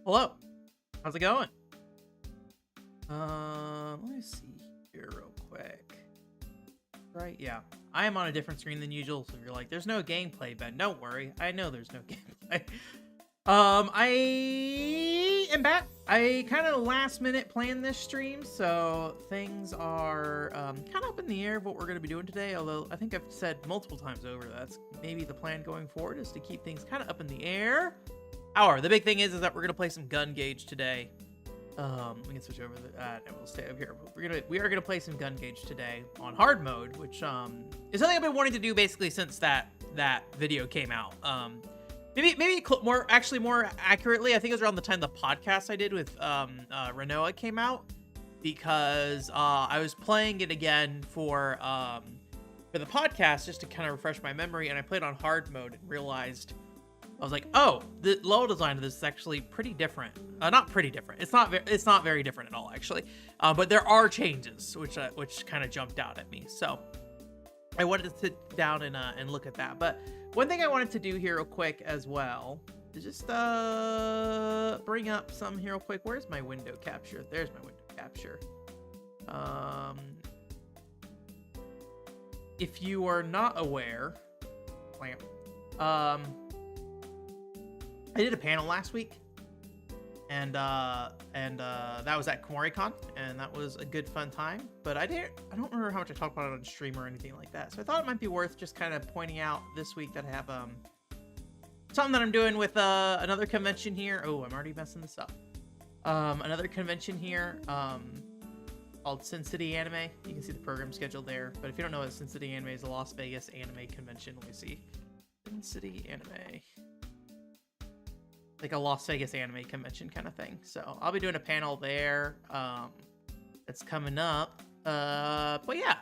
Hello, how's it going? Let me see here real quick. Right, yeah. I am on a different screen than usual, so you're like, there's no gameplay, Ben. Don't worry, I know there's no gameplay. I am back. I kind of last minute planned this stream, so things are kind of up in the air of what we're going to be doing today, although I think I've said multiple times over that's maybe the plan going forward is to keep things kind of up in the air. However, the big thing is that we're going to play some Gungage today. We can switch over and we'll stay up here. We are gonna play some Gungage today on hard mode, which is something I've been wanting to do basically since that video came out. Maybe more accurately, I think it was around the time the podcast I did with Renoa came out, because I was playing it again for the podcast just to kind of refresh my memory, and I played on hard mode and realized I was like, oh, the level design of this is actually pretty different. Not pretty different. It's not very different at all, actually. But there are changes, which kind of jumped out at me. So I wanted to sit down and look at that. But one thing I wanted to do here real quick as well is just bring up some here real quick. Where's my window capture? There's my window capture. If you are not aware, I did a panel last week, and that was at KomoriCon, and that was a good fun time. But I don't remember how much I talked about it on stream or anything like that. So I thought it might be worth just kind of pointing out this week that I have something that I'm doing with another convention here. Oh, I'm already messing this up. Another convention here called Sin City Anime. You can see the program schedule there. But if you don't know what Sin City Anime is, a Las Vegas anime convention. Let me see. Sin City Anime. Like a Las Vegas anime convention kind of thing. So I'll be doing a panel there that's coming up. But yeah,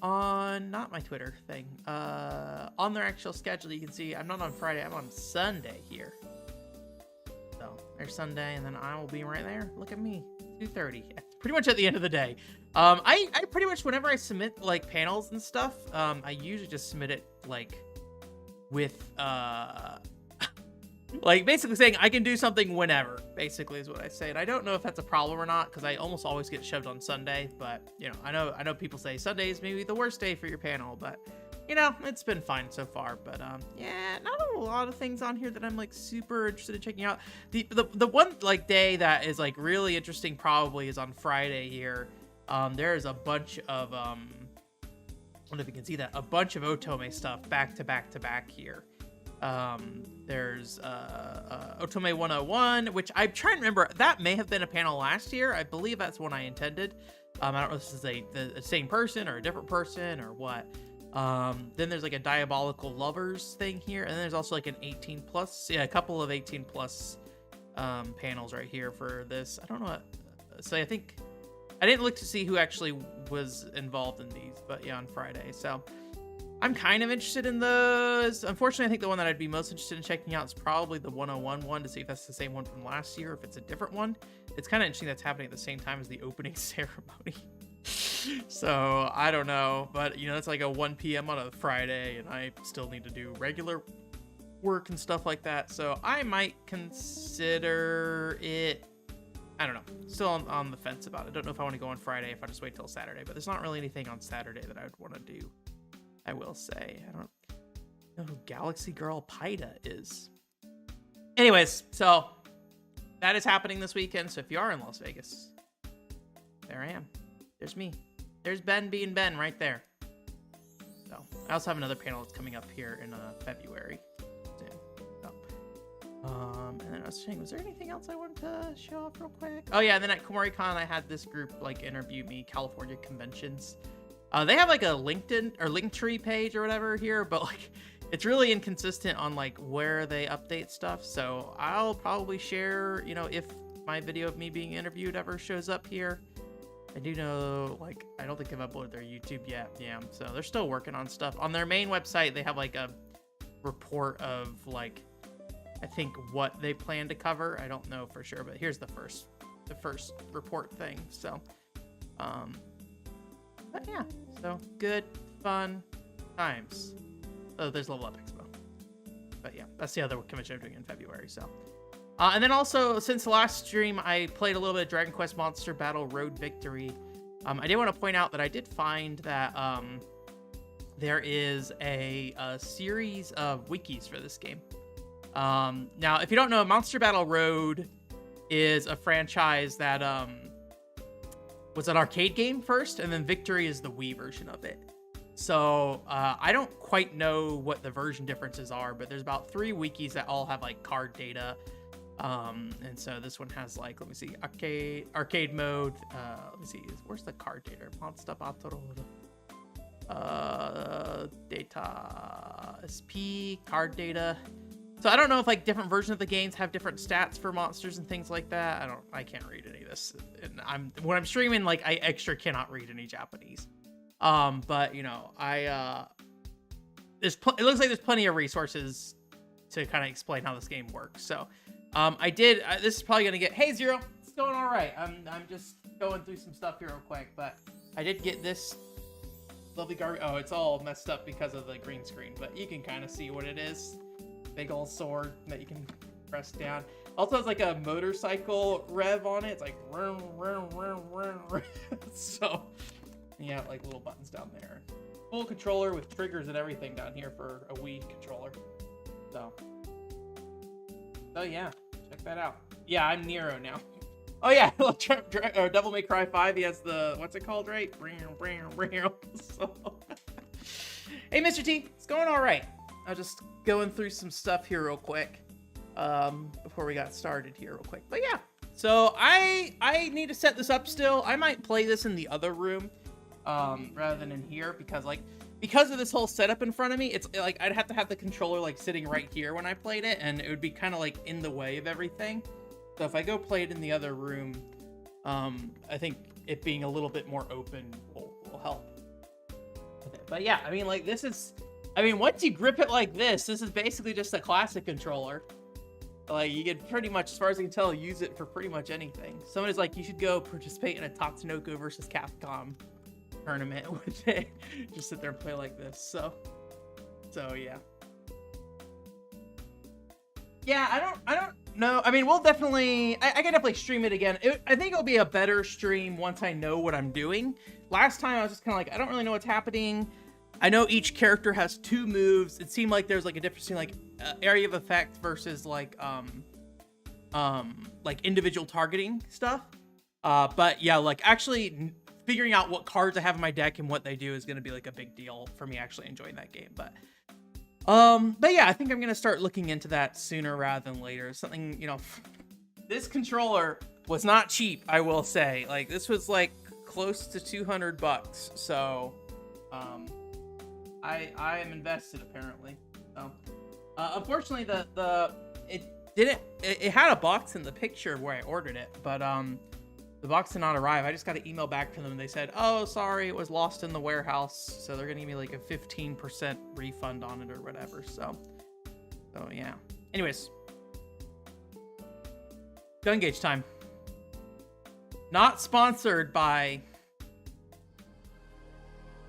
on not my Twitter thing, on their actual schedule, you can see I'm not on Friday, I'm on Sunday here. So there's Sunday, and then I will be right there. Look at me, 2:30. Pretty much at the end of the day. I pretty much, whenever I submit like panels and stuff, I usually just submit it like with like basically saying I can do something whenever, basically is what I say. And I don't know if that's a problem or not, because I almost always get shoved on Sunday. But you know, I know people say Sunday is maybe the worst day for your panel, but you know, it's been fine so far. But yeah, not a lot of things on here that I'm like super interested in checking out. The one like day that is like really interesting probably is on Friday here. There is a bunch of I don't know if you can see that, a bunch of Otome stuff back to back to back here. There's Otome 101, which I'm trying to remember. That may have been a panel last year. I believe that's one I intended. I don't know if this is the same person or a different person or what. Then there's like a Diabolical Lovers thing here, and then there's also like an 18 plus, a couple of 18 plus panels right here for this. I don't know what, so I think I didn't look to see who actually was involved in these, but yeah, on Friday. So I'm kind of interested in those. Unfortunately, I think the one that I'd be most interested in checking out is probably the 101 one, to see if that's the same one from last year, or if it's a different one. It's kind of interesting that's happening at the same time as the opening ceremony. So I don't know, but it's like a 1 p.m. on a Friday, and I still need to do regular work and stuff like that. So I might consider it. I don't know. Still on the fence about it. Don't know if I want to go on Friday, if I just wait till Saturday, but there's not really anything on Saturday that I would want to do. I will say. I don't know who Galaxy Girl Paida is. Anyways, so that is happening this weekend. So if you are in Las Vegas, there I am. There's me. There's Ben being Ben right there. So I also have another panel that's coming up here in February. And then I was saying, was there anything else I wanted to show off real quick? Oh yeah, and then at KomoriCon I had this group like interview me, California Conventions. They have like a LinkedIn or Linktree page or whatever here, but like it's really inconsistent on like where they update stuff. So I'll probably share, if my video of me being interviewed ever shows up here. I do know, like, I don't think they've uploaded their YouTube yet. Yeah, so they're still working on stuff. On their main website, they have like a report of like, I think what they plan to cover. I don't know for sure, but here's the first report thing. So, but yeah, so good, fun times. Oh, there's Level Up Expo. But yeah, that's the other convention I'm doing in February. So, and then also since the last stream, I played a little bit of Dragon Quest Monster Battle Road Victory. I did want to point out that I did find that there is a series of wikis for this game. Now, if you don't know, Monster Battle Road is a franchise that was an arcade game first, and then Victory is the Wii version of it. So I don't quite know what the version differences are, but there's about 3 wikis that all have like card data. And so this one has like, let me see, arcade mode. Let me see, where's the card data? Monster Battle data SP card data. So I don't know if like different versions of the games have different stats for monsters and things like that. I can't read any of this. And when I'm streaming, like I extra cannot read any Japanese. But it looks like there's plenty of resources to kind of explain how this game works. So, this is probably gonna get, hey Zero, it's going all right. I'm just going through some stuff here real quick, but I did get this lovely garbage. Oh, it's all messed up because of the green screen, but you can kind of see what it is. Big old sword that you can press down. Also has like a motorcycle rev on it. It's like vroom, vroom, vroom, vroom, vroom. So yeah, like little buttons down there. Full controller with triggers and everything down here for a Wii controller. So yeah, check that out. Yeah, I'm Nero now. Oh yeah, Devil May Cry 5. He has the, what's it called, right? So, hey, Mr. T, it's going all right. I'm just going through some stuff here real quick before we got started here real quick. But yeah, so I need to set this up still. I might play this in the other room rather than in here because of this whole setup in front of me. It's like I'd have to have the controller like sitting right here when I played it, and it would be kind of like in the way of everything. So if I go play it in the other room, I think it being a little bit more open will help. Okay. But yeah, I mean, like this is, once you grip it like this is basically just a classic controller. Like you can pretty much, as far as I can tell, use it for pretty much anything. Someone is like, you should go participate in a Tatsunoko versus Capcom tournament with it. Just sit there and play like this. So yeah. Yeah, I don't know. We'll definitely, I can definitely stream it again. I think it'll be a better stream once I know what I'm doing. Last time I was just kind of like, I don't really know what's happening. I know each character has 2 moves. It seemed like there's like a difference between like area of effect versus like individual targeting stuff. But yeah, like actually figuring out what cards I have in my deck and what they do is going to be like a big deal for me actually enjoying that game. But But yeah, I think I'm gonna start looking into that sooner rather than later. Something, you know, this controller was not cheap, I will say. Like, this was like close to $200, so I am invested apparently. So unfortunately, it had a box in the picture where I ordered it, but the box did not arrive. I just got an email back from them. They said, "Oh, sorry, it was lost in the warehouse." So they're gonna give me like a 15% refund on it or whatever. So yeah. Anyways, Gungage time. Not sponsored by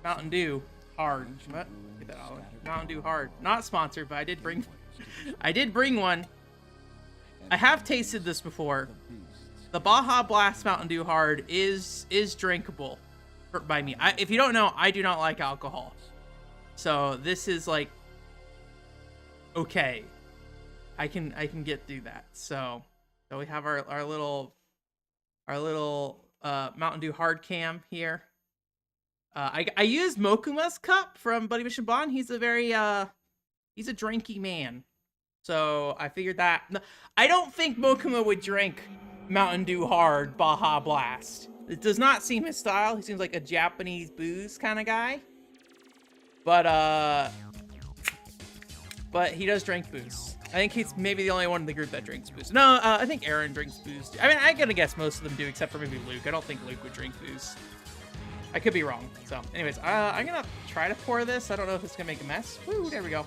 Mountain Dew Hard. What? Get that out. Mountain Dew Hard. Not sponsored, but I did bring one. I have tasted this before. The Baja Blast Mountain Dew Hard is drinkable by me. If you don't know, I do not like alcohol. So this is like okay. I can get through that. So we have our little Mountain Dew Hard cam here. I used Mokuma's cup from Buddy Mission Bond. He's a very he's a drinky man. So I figured that I don't think Mokuma would drink Mountain Dew Hard Baja Blast. It does not seem his style. He seems like a Japanese booze kind of guy. But he does drink booze. I think he's maybe the only one in the group that drinks booze. No, I think Aaron drinks booze. I mean, I'm gonna guess most of them do, except for maybe Luke. I don't think Luke would drink booze. I could be wrong. So, anyways, I'm gonna try to pour this. I don't know if it's gonna make a mess. Woo, there we go.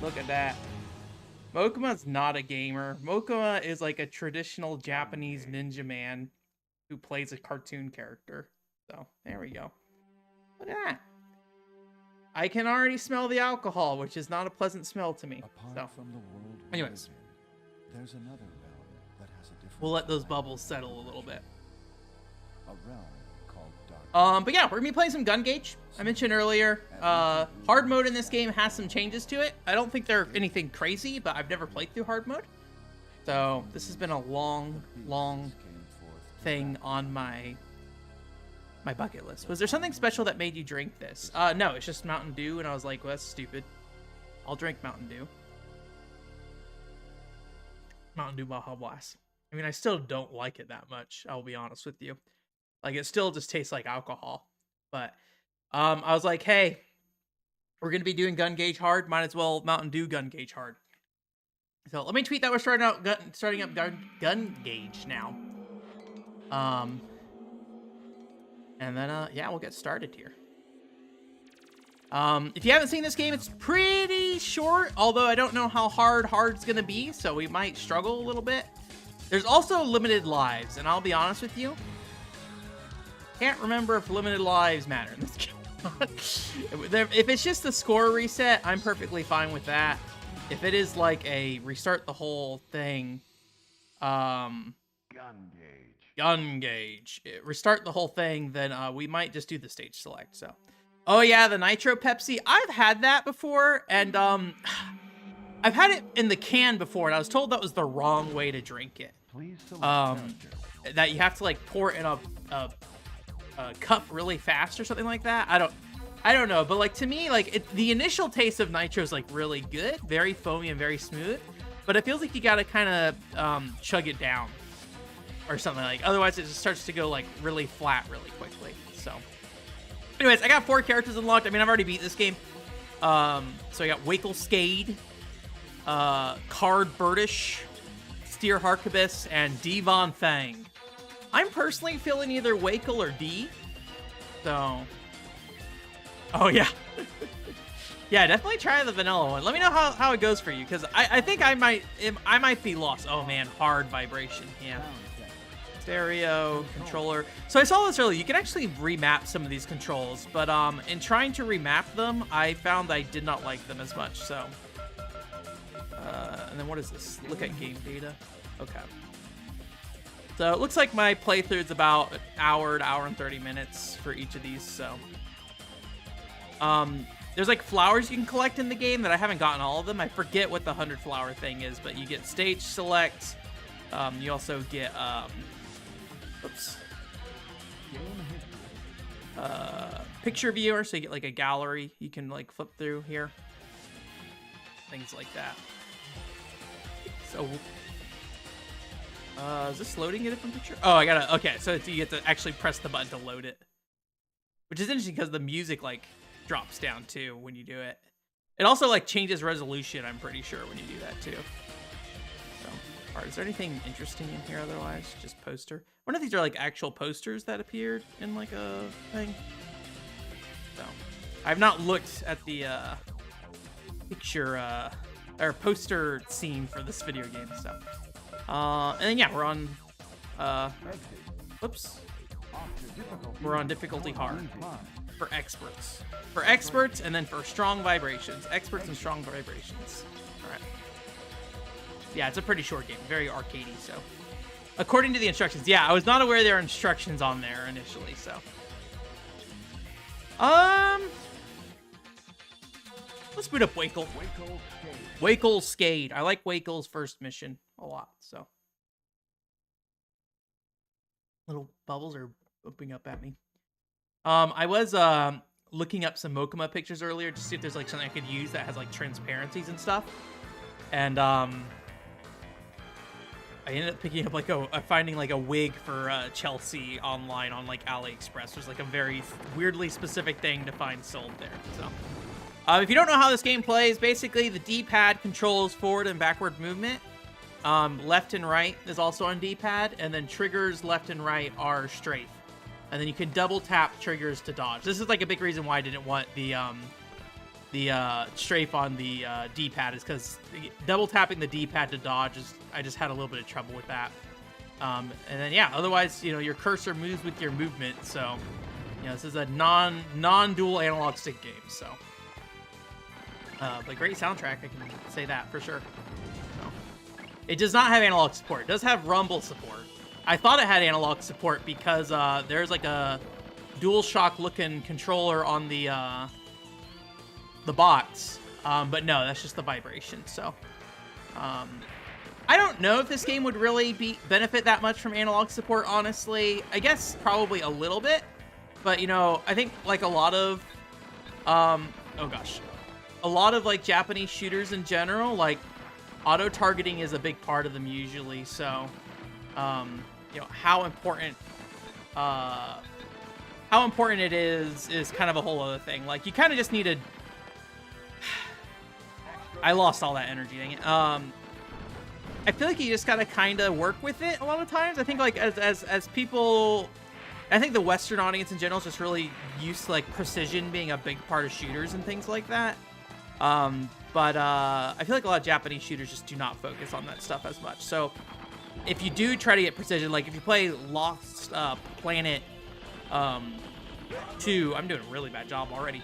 Look at that. Mokuma's not a gamer. Mokuma is like a traditional Japanese ninja man who plays a cartoon character. So, there we go. Look at that. I can already smell the alcohol, which is not a pleasant smell to me. So, anyways, there's another realm that has a different we'll let those bubbles settle a little bit. A realm called but yeah, we're gonna be playing some Gungage. I mentioned earlier, hard mode in this game has some changes to it. I don't think they're anything crazy, but I've never played through hard mode. So this has been a long thing on my bucket list. Was there something special that made you drink this? No, it's just Mountain Dew, and I was like, well, that's stupid. I'll drink Mountain Dew. Mountain Dew Baja Blast. I mean, I still don't like it that much, I'll be honest with you. Like, it still just tastes like alcohol. But I was like, hey, we're going to be doing Gungage Hard. Might as well Mountain Dew Gungage Hard. So let me tweet that we're starting up Gungage now. And then, yeah, we'll get started here. If you haven't seen this game, it's pretty short, although I don't know how hard's gonna be, so we might struggle a little bit. There's also limited lives, and I'll be honest with you, can't remember if limited lives matter in this game. If it's just the score reset, I'm perfectly fine with that. If it is like a restart the whole thing, Gungage, restart the whole thing, then we might just do the stage select. So, oh yeah, the Nitro Pepsi. I've had that before, and I've had it in the can before, and I was told that was the wrong way to drink it. That you have to like pour it in a cup really fast or something like that. I don't know, but like to me, like the initial taste of Nitro is like really good, very foamy and very smooth, but it feels like you gotta kind of chug it down or something, like otherwise it just starts to go like really flat really quickly. So anyways, I got 4 characters unlocked. I mean, I've already beat this game. So I got Wakel Skade, Card Burdish, Steer Harkabis, and D Von Fang. I'm personally feeling either Wakel or D. So, oh yeah. Yeah, definitely try the vanilla one. Let me know how it goes for you, because I think I might be lost. Oh man, hard vibration. Yeah. Stereo, controller. So I saw this earlier. You can actually remap some of these controls, but in trying to remap them, I found I did not like them as much. So, and then what is this? Look at game data. Okay. So it looks like my playthrough is about an hour and 30 minutes for each of these. So, there's like flowers you can collect in the game that I haven't gotten all of them. I forget what the 100 flower thing is, but you get stage select. You also get picture viewer, so you get like a gallery you can like flip through here. things like that. So, is this loading a different picture? Oh, I gotta, okay, so you get to actually press the button to load it. Which is interesting because the music, like, drops down, too, when you do it. It also, like, changes resolution, I'm pretty sure, when you do that, too. So, alright, is there anything interesting in here otherwise? Just poster? One of these are, like, actual posters that appeared in, like, a thing. So, I've not looked at the, picture, or poster scene for this video game, so. And then, yeah, we're on, whoops. We're on difficulty hard for experts. For experts, and then for strong vibrations. Experts and strong vibrations. Alright. Yeah, it's a pretty short game. Very arcadey, so. According to the instructions. Yeah, I was not aware there are instructions on there initially, so. Let's boot up Wakel. Wakel's Skade. I like Wakel's first mission a lot, so. Little bubbles are bumping up at me. I was looking up some Mokama pictures earlier to see if there's like something I could use that has like transparencies and stuff. And I ended up picking up like finding like a wig for Chelsea online on like AliExpress. There's like a very weirdly specific thing to find sold there. So if you don't know how this game plays, basically the D-pad controls forward and backward movement. Left and right is also on D-pad, and then triggers left and right are strafe. And then you can double tap triggers to dodge. This is like a big reason why I didn't want the strafe on the D-pad, is because double tapping the D-pad to dodge is, I just had a little bit of trouble with that. And then yeah, otherwise, you know, your cursor moves with your movement, so you know, this is a non-dual analog stick game, so. But great soundtrack, I can say that for sure. So. It does not have analog support. It does have rumble support. I thought it had analog support because there's like a DualShock looking controller on the box, but no, that's just the vibration. So I don't know if this game would really benefit that much from analog support, honestly. I guess probably a little bit, but you know, I think like a lot of a lot of like Japanese shooters in general, like auto targeting is a big part of them usually. So you know, how important it is kind of a whole other thing. Like, you kind of just need to... I lost all that energy, dang it. I feel like you just gotta kind of work with it a lot of times. I think, like, as people... I think the Western audience in general is just really used to, like, precision being a big part of shooters and things like that. But I feel like a lot of Japanese shooters just do not focus on that stuff as much. So... if you do try to get precision, like if you play Lost Planet 2, I'm doing a really bad job already.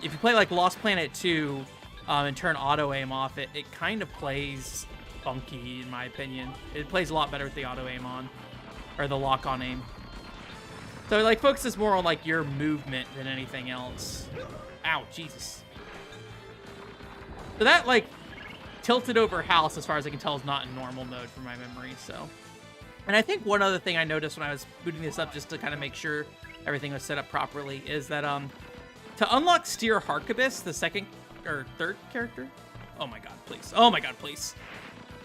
If you play like Lost Planet 2 and turn auto aim off, it kind of plays funky in my opinion. It plays a lot better with the auto aim on, or the lock on aim. So it like focuses more on like your movement than anything else. Ow, Jesus. So that like tilted over house, as far as I can tell, is not in normal mode from my memory, so. And I think one other thing I noticed when I was booting this up, just to kind of make sure everything was set up properly, is that to unlock Steer Harkabis, the second or third character, oh my god, please,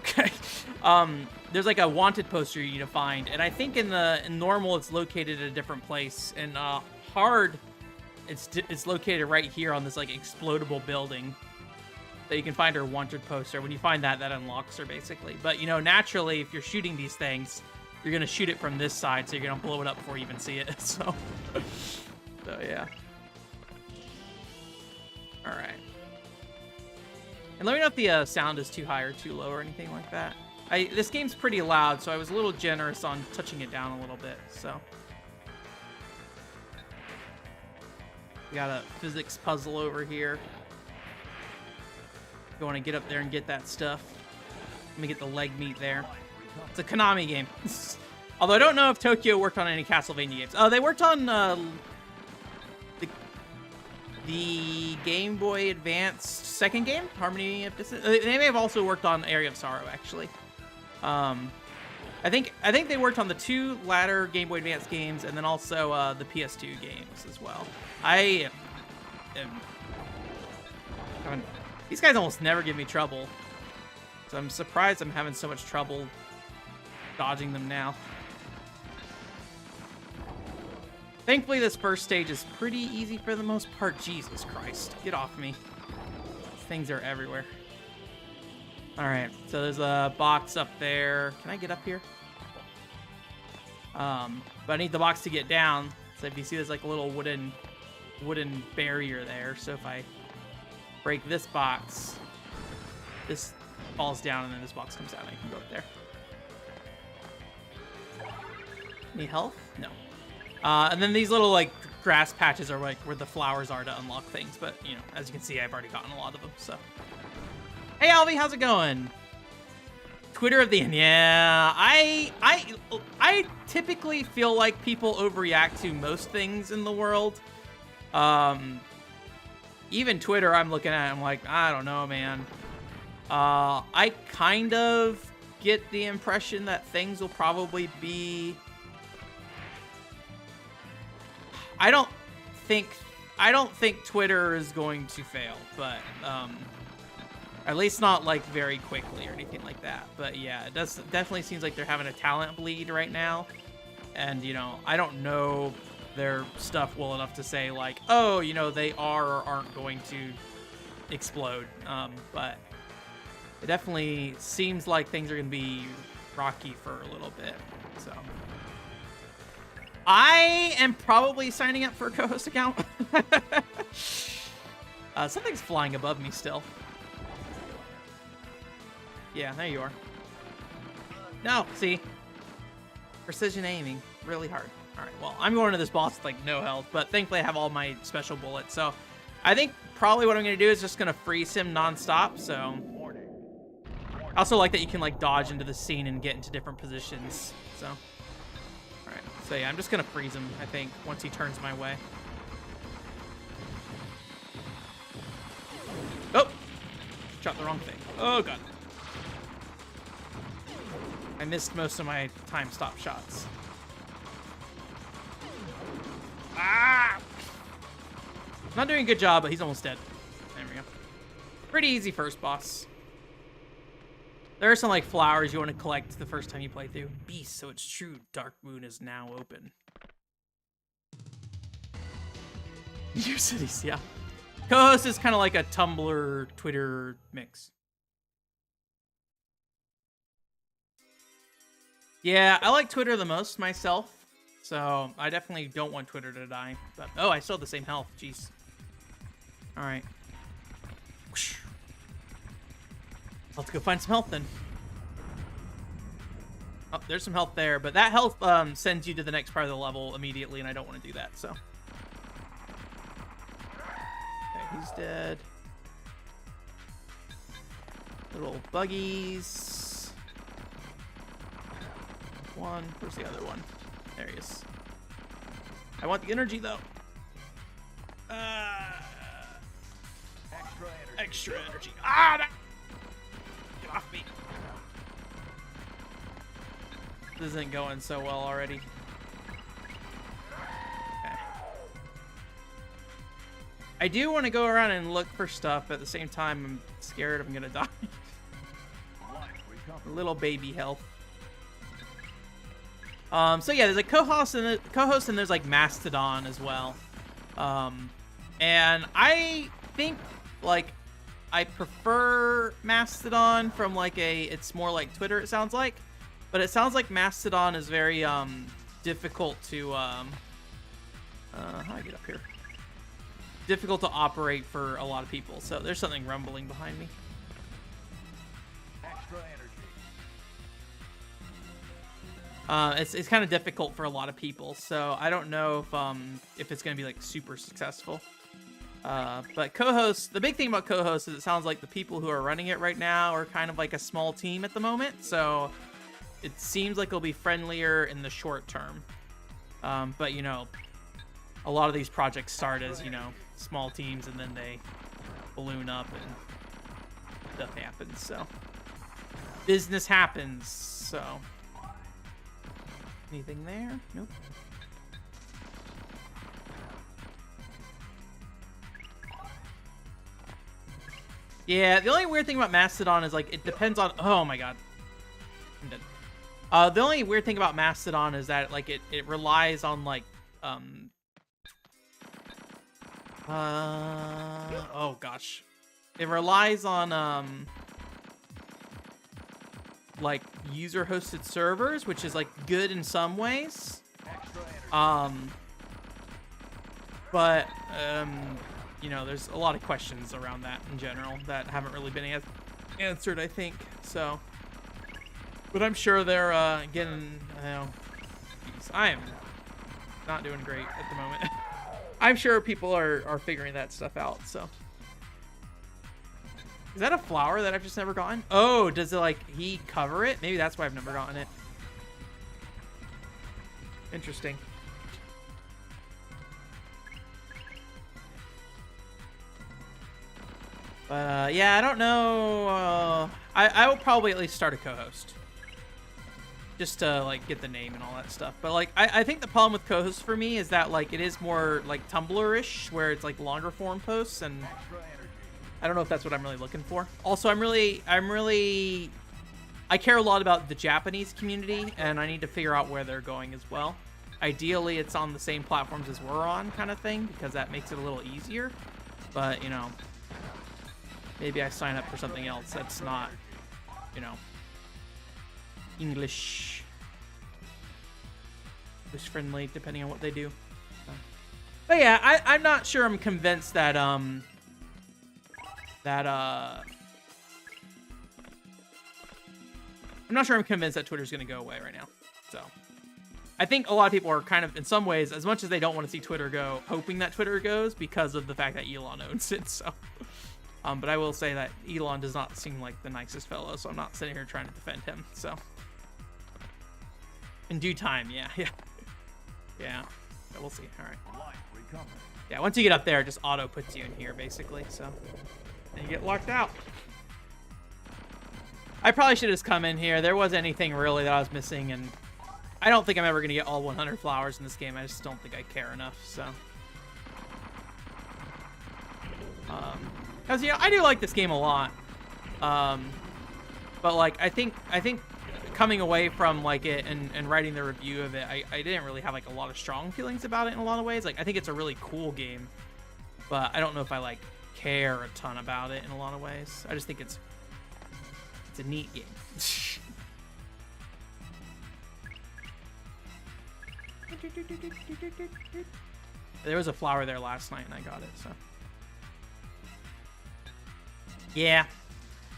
okay, there's like a wanted poster you need to find, and I think in normal it's located at a different place, and hard it's located right here on this like explodable building. That you can find her wanted poster. When you find that unlocks her basically. But you know, naturally, if you're shooting these things, you're gonna shoot it from this side, so you're gonna blow it up before you even see it. So yeah. All right. And let me know if the sound is too high or too low or anything like that. This game's pretty loud, so I was a little generous on touching it down a little bit. So we got a physics puzzle over here. You want to get up there and get that stuff. Let me get the leg meat there. It's a Konami game. Although I don't know if Tokyo worked on any Castlevania games. Oh, they worked on the Game Boy Advance second game, Harmony of Distance. They may have also worked on Area of Sorrow, actually. I think they worked on the two latter Game Boy Advance games, and then also the PS2 games as well. I haven't These guys almost never give me trouble. So I'm surprised I'm having so much trouble dodging them now. Thankfully, this first stage is pretty easy for the most part. Jesus Christ. Get off me. These things are everywhere. Alright, so there's a box up there. Can I get up here? But I need the box to get down. So if you see, there's like a little wooden barrier there. So if I break this box, this falls down and then this box comes out and I can go up there. Need health? No. And then these little like grass patches are like where the flowers are to unlock things. But you know, as you can see, I've already gotten a lot of them. So, hey Alvy, how's it going? Twitter of the end. Yeah, I typically feel like people overreact to most things in the world. Even Twitter, I'm looking at, I'm like, I don't know, man. I kind of get the impression that things will probably be. I don't think Twitter is going to fail, but at least not like very quickly or anything like that. But yeah, it definitely seems like they're having a talent bleed right now, and you know, I don't know their stuff well enough to say like, oh, you know, they are or aren't going to explode. But it definitely seems like things are going to be rocky for a little bit. So I am probably signing up for a co-host account. Something's flying above me still. Yeah, there you are. No, see? Precision aiming. Really hard. Alright, well, I'm going to this boss with, like, no health, but thankfully I have all my special bullets, so I think probably what I'm going to do is just going to freeze him non-stop, so. I also like that you can, like, dodge into the scene and get into different positions, so. Alright, so yeah, I'm just going to freeze him, I think, once he turns my way. Oh! Shot the wrong thing. Oh, God. I missed most of my time stop shots. Ah! Not doing a good job, but he's almost dead. There we go. Pretty easy first boss. There are some like flowers you want to collect the first time you play through. Beast, so it's true. Dark Moon is now open. New cities, yeah. Co-host is kind of like a Tumblr, Twitter mix. Yeah, I like Twitter the most myself. So, I definitely don't want Twitter to die. But, oh, I still have the same health. Jeez. Alright. Let's go find some health then. Oh, there's some health there. But that health sends you to the next part of the level immediately, and I don't want to do that, so. Okay, he's dead. Little buggies. One. Where's the other one? There he is. I want the energy, though. Extra energy. Ah! No. Get off me. This isn't going so well already. Okay. I do want to go around and look for stuff, but at the same time, I'm scared I'm going to die. Little baby health. So yeah, there's a co-host and there's like Mastodon as well. And I think like I prefer Mastodon from like it's more like Twitter, it sounds like, but it sounds like Mastodon is very difficult to how do I get up here? Difficult to operate for a lot of people. So there's something rumbling behind me. Extra energy. It's kind of difficult for a lot of people, so I don't know if it's gonna be like super successful. But co-host, the big thing about co-host is it sounds like the people who are running it right now are kind of like a small team at the moment, so it seems like it'll be friendlier in the short term. But you know, a lot of these projects start as, you know, small teams and then they balloon up and stuff happens, so business happens, so. Anything there? Nope. Yeah, the only weird thing about Mastodon is, like, it depends on... Oh, my God. I'm dead. The only weird thing about Mastodon is that, like, it relies on, like, oh, gosh. It relies on, like, user-hosted servers, which is, like, good in some ways. But, you know, there's a lot of questions around that in general that haven't really been answered, I think, so. But I'm sure they're, getting, you know, geez, I am not doing great at the moment. I'm sure people are figuring that stuff out, so. Is that a flower that I've just never gotten? Oh, does it, like, he cover it? Maybe that's why I've never gotten it. Interesting. But, yeah, I don't know. I will probably at least start a co-host. Just to, like, get the name and all that stuff. But, like, I think the problem with co-hosts for me is that, like, it is more, like, Tumblr-ish, where it's, like, longer form posts, and I don't know if that's what I'm really looking for. Also, I care a lot about the Japanese community, and I need to figure out where they're going as well. Ideally, it's on the same platforms as we're on, kind of thing, because that makes it a little easier. But, you know, maybe I sign up for something else that's not, you know, English friendly, depending on what they do. But yeah, I'm not sure I'm convinced that I'm not sure I'm convinced that Twitter's gonna go away right now. So I think a lot of people are kind of, in some ways, as much as they don't want to see Twitter go, hoping that Twitter goes because of the fact that Elon owns it. So but I will say that Elon does not seem like the nicest fellow, so I'm not sitting here trying to defend him. So in due time, yeah. But we'll see. All right. Yeah, once you get up there, it just auto puts you in here, basically. So and you get locked out. I probably should have just come in here. There wasn't anything really that I was missing, and I don't think I'm ever gonna get all 100 flowers in this game. I just don't think I care enough. So, because, you know, I do like this game a lot. But, like, I think coming away from, like, it and writing the review of it, I didn't really have, like, a lot of strong feelings about it in a lot of ways. Like, I think it's a really cool game, but I don't know if I, like, care a ton about it in a lot of ways. I just think it's a neat game. There was a flower there last night and I got it, so. Yeah.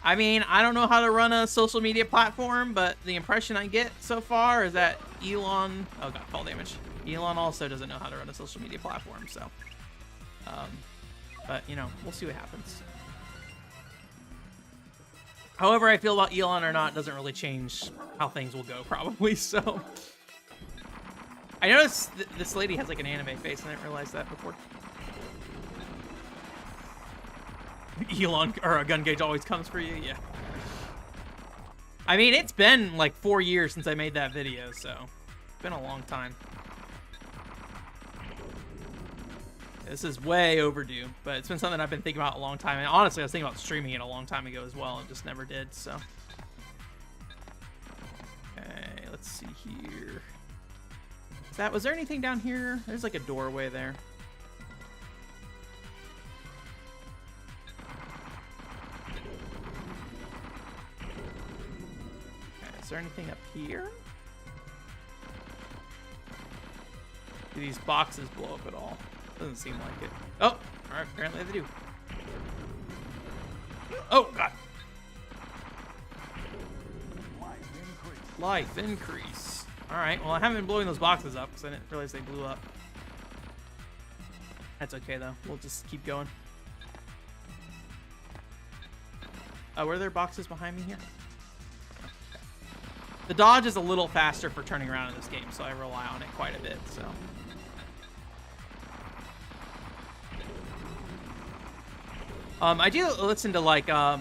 I mean, I don't know how to run a social media platform, but the impression I get so far is that Elon... Oh god, fall damage. Elon also doesn't know how to run a social media platform, so... but, you know, we'll see what happens. However I feel about Elon or not doesn't really change how things will go, probably, so... I noticed this lady has, like, an anime face, and I didn't realize that before. Elon, or a Gungage always comes for you, yeah. I mean, it's been, like, 4 years since I made that video, so... It's been a long time. This is way overdue, but it's been something I've been thinking about a long time. And honestly, I was thinking about streaming it a long time ago as well, and just never did, so. Okay, let's see here. Was there anything down here? There's like a doorway there. Okay, is there anything up here? Do these boxes blow up at all? Doesn't seem like it. Oh, all right, apparently they do. Oh, God. Life increase. All right, well, I haven't been blowing those boxes up because I didn't realize they blew up. That's okay, though. We'll just keep going. Were there boxes behind me here? The dodge is a little faster for turning around in this game, so I rely on it quite a bit, so... I do listen to, like, a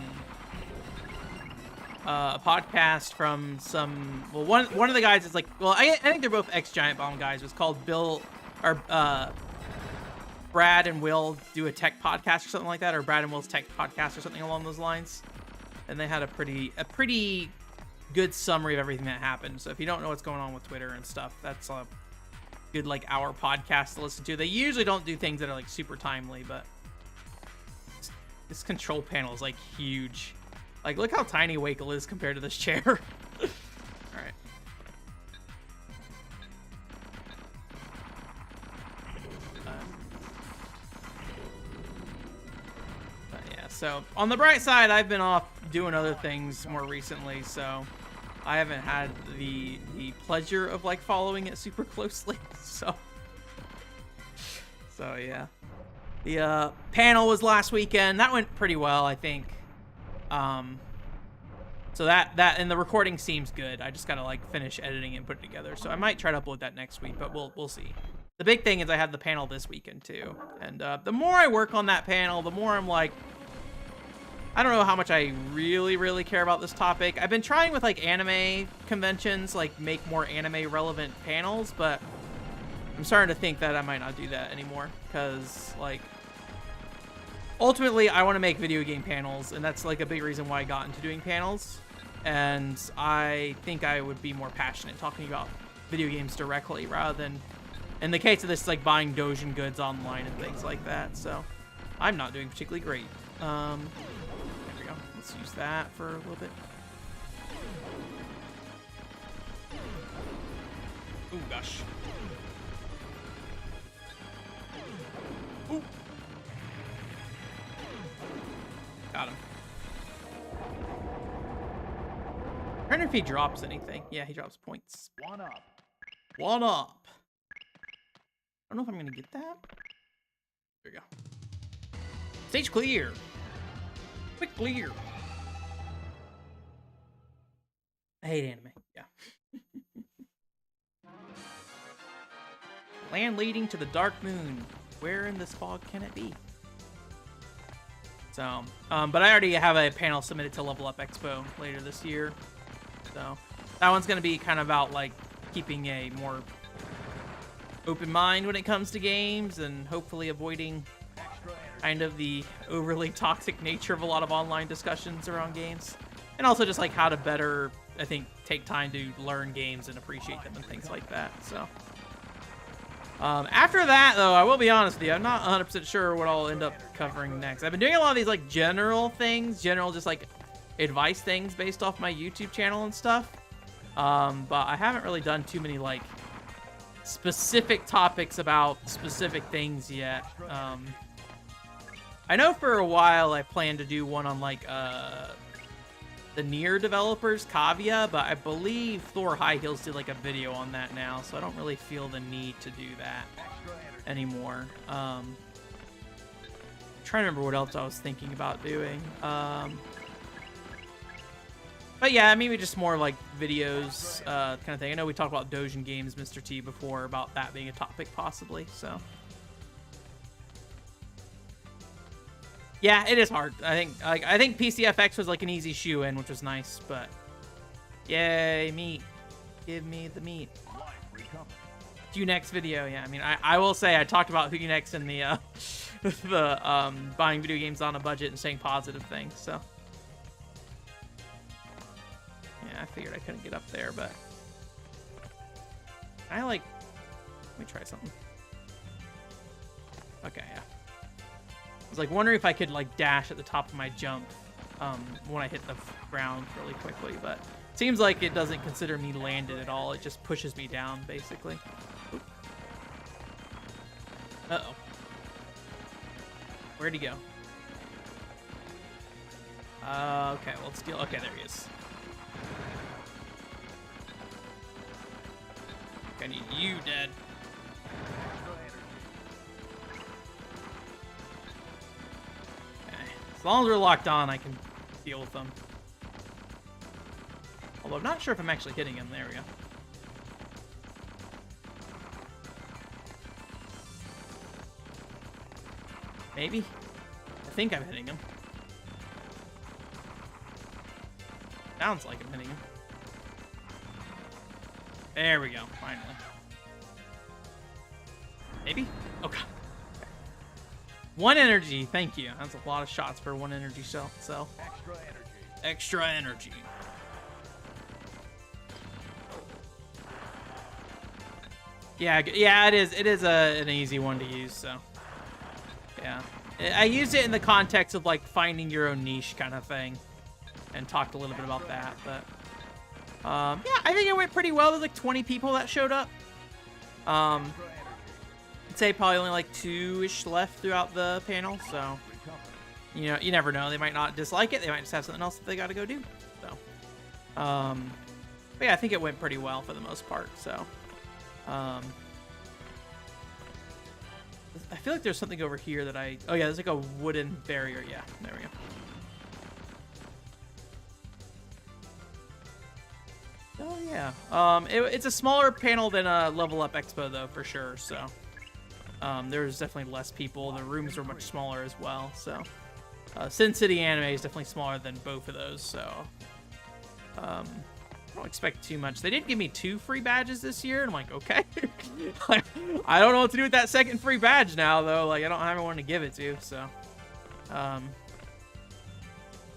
podcast from some... Well, one of the guys is, like... Well, I think they're both ex-Giant Bomb guys. It was called Bill... Or, Brad and Will do a tech podcast or something like that, or Brad and Will's tech podcast or something along those lines. And they had a pretty good summary of everything that happened. So if you don't know what's going on with Twitter and stuff, that's a good like hour podcast to listen to. They usually don't do things that are like super timely, but this control panel is like huge. Like, look how tiny Wakel is compared to this chair. All right. But yeah, so on the bright side, I've been off doing other things more recently, so I haven't had the pleasure of like following it super closely. So yeah. The panel was last weekend. That went pretty well, I think. So that and the recording seems good. I just gotta like finish editing and put it together. So I might try to upload that next week, but we'll see. The big thing is I have the panel this weekend too, and the more I work on that panel, the more I'm like, I don't know how much I really care about this topic. I've been trying with like anime conventions, like make more anime relevant panels, but I'm starting to think that I might not do that anymore because like ultimately I want to make video game panels, and that's like a big reason why I got into doing panels. And I think I would be more passionate talking about video games directly rather than, in the case of this, like buying Dojin goods online and things like that. So I'm not doing particularly great. There we go. Let's use that for a little bit. Oh gosh. Ooh. Got him. I wonder if he drops anything. Yeah, he drops points. One up. One up. I don't know if I'm gonna get that. There we go. Stage clear. Quick clear. I hate anime. Yeah. Land leading to the dark moon. Where in this fog can it be? So, but I already have a panel submitted to Level Up Expo later this year. So that one's going to be kind of about like keeping a more open mind when it comes to games and hopefully avoiding kind of the overly toxic nature of a lot of online discussions around games. And also just like how to better, I think, take time to learn games and appreciate them and things like that. So after that, though, I will be honest with you, I'm not 100% sure what I'll end up covering next. I've been doing a lot of these like general things, just like advice things based off my YouTube channel and stuff. But I haven't really done too many like specific topics about specific things yet. I know for a while I planned to do one on like the Nier developers, Kavia, but I believe Thor High Heels did like a video on that now, so I don't really feel the need to do that anymore. I'm trying to remember what else I was thinking about doing. But yeah, maybe just more like videos kind of thing. I know we talked about Dojin Games, Mr. T, before about that being a topic possibly, so. Yeah, it is hard. I think PCFX was like an easy shoe-in, which was nice, but yay, meat. Give me the meat. Hunex video, yeah. I mean, I will say I talked about Hunex in the buying video games on a budget and saying positive things, so. Yeah, I figured I couldn't get up there, but let me try something. Okay, yeah. I was like wondering if I could like dash at the top of my jump when I hit the ground really quickly, but it seems like it doesn't consider me landed at all. It just pushes me down, basically. Oop. Uh-oh. Where'd he go? Okay, well, let's deal. Okay, there he is. I need you dead. Okay. As long as we're locked on, I can deal with them. Although I'm not sure if I'm actually hitting him. There we go. Maybe? I think I'm hitting him. Sounds like I'm hitting him. There we go, finally. Maybe? Oh god. 1 energy. Thank you. That's a lot of shots for 1 energy cell. Extra energy. Extra energy. Yeah, it is. It is an easy one to use. So, yeah, I used it in the context of like finding your own niche kind of thing, and talked a little bit about that. But yeah, I think it went pretty well. There's like 20 people that showed up. I'd say probably only like 2-ish left throughout the panel. So, you know, you never know. They might not dislike it. They might just have something else that they got to go do. So, but yeah, I think it went pretty well for the most part. So. I feel like there's something over here that oh yeah, there's like a wooden barrier. Yeah, there we go. Oh yeah. It's a smaller panel than a Level Up Expo though, for sure. So, there's definitely less people. The rooms are much smaller as well. So, Sin City Anime is definitely smaller than both of those. So, I don't expect too much. They did give me 2 free badges this year, and I'm like, okay. Like, I don't know what to do with that second free badge now, though. Like, I don't have anyone to give it to, so.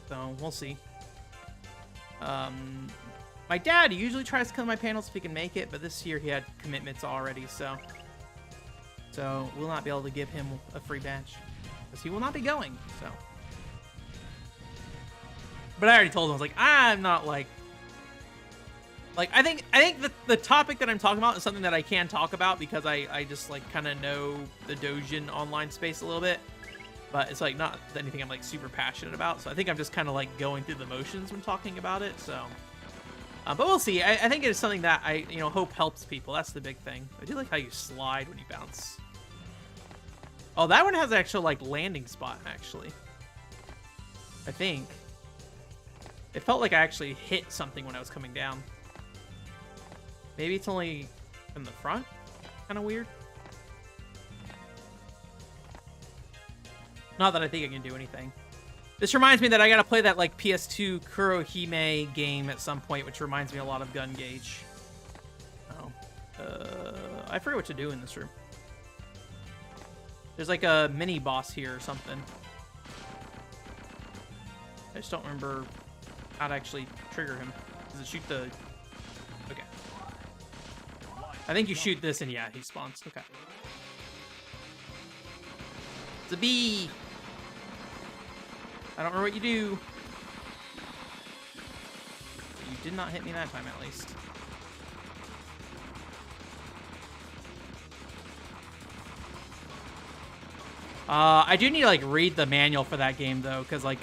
So, we'll see. My dad usually tries to come to my panels if he can make it, but this year he had commitments already, so. So, we'll not be able to give him a free badge, because he will not be going, so. But I already told him, I was like, I'm not, like, I think the topic that I'm talking about is something that I can talk about because I just like kind of know the Dojin online space a little bit, but it's like not anything I'm like super passionate about. So I think I'm just kind of like going through the motions when talking about it. So, but we'll see. I think it is something that I hope helps people. That's the big thing. I do like how you slide when you bounce. Oh, that one has an actual like landing spot actually. I think it felt like I actually hit something when I was coming down. Maybe it's only in the front? Kind of weird. Not that I think I can do anything. This reminds me that I gotta play that like PS2 Kurohime game at some point, which reminds me a lot of Gungage. Oh. I forget what to do in this room. There's like a mini boss here or something. I just don't remember how to actually trigger him. Does it shoot the... Okay. I think you shoot this and yeah, he spawns. Okay. It's a bee. I don't know what you do. You did not hit me that time, at least. I do need to like read the manual for that game though, because like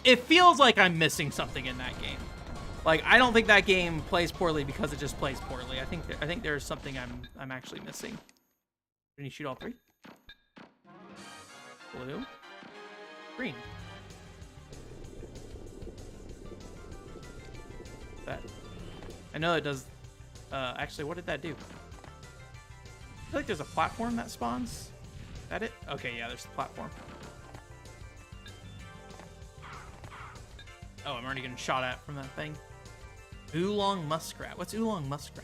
it feels like I'm missing something in that game. Like, I don't think that game plays poorly because it just plays poorly. I think there's something I'm actually missing. Can you shoot all 3? Blue. Green. That. I know it does. Actually, what did that do? I feel like there's a platform that spawns. Is that it? Okay, yeah, there's the platform. Oh, I'm already getting shot at from that thing. Oolong Muskrat. What's Oolong Muskrat?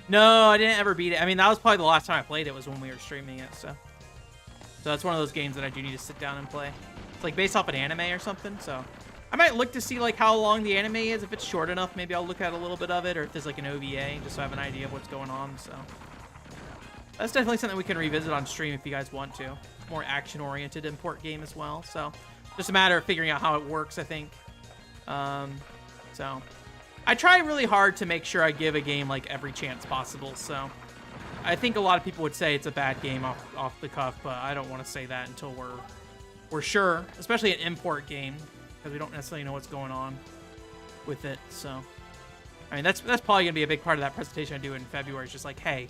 No, I didn't ever beat it. I mean, that was probably the last time I played it was when we were streaming it, so that's one of those games that I do need to sit down and play. It's like based off an anime or something, so I might look to see like how long the anime is. If it's short enough, maybe I'll look at a little bit of it, or if there's like an OVA, just so I have an idea of what's going on, so that's definitely something we can revisit on stream if you guys want to. More action-oriented import game as well, so just a matter of figuring out how it works, I think. So I try really hard to make sure I give a game like every chance possible, so I think a lot of people would say it's a bad game off the cuff, but I don't want to say that until we're sure, especially an import game, because we don't necessarily know what's going on with it. So I mean, that's probably gonna be a big part of that presentation I do in February. It's just like, hey,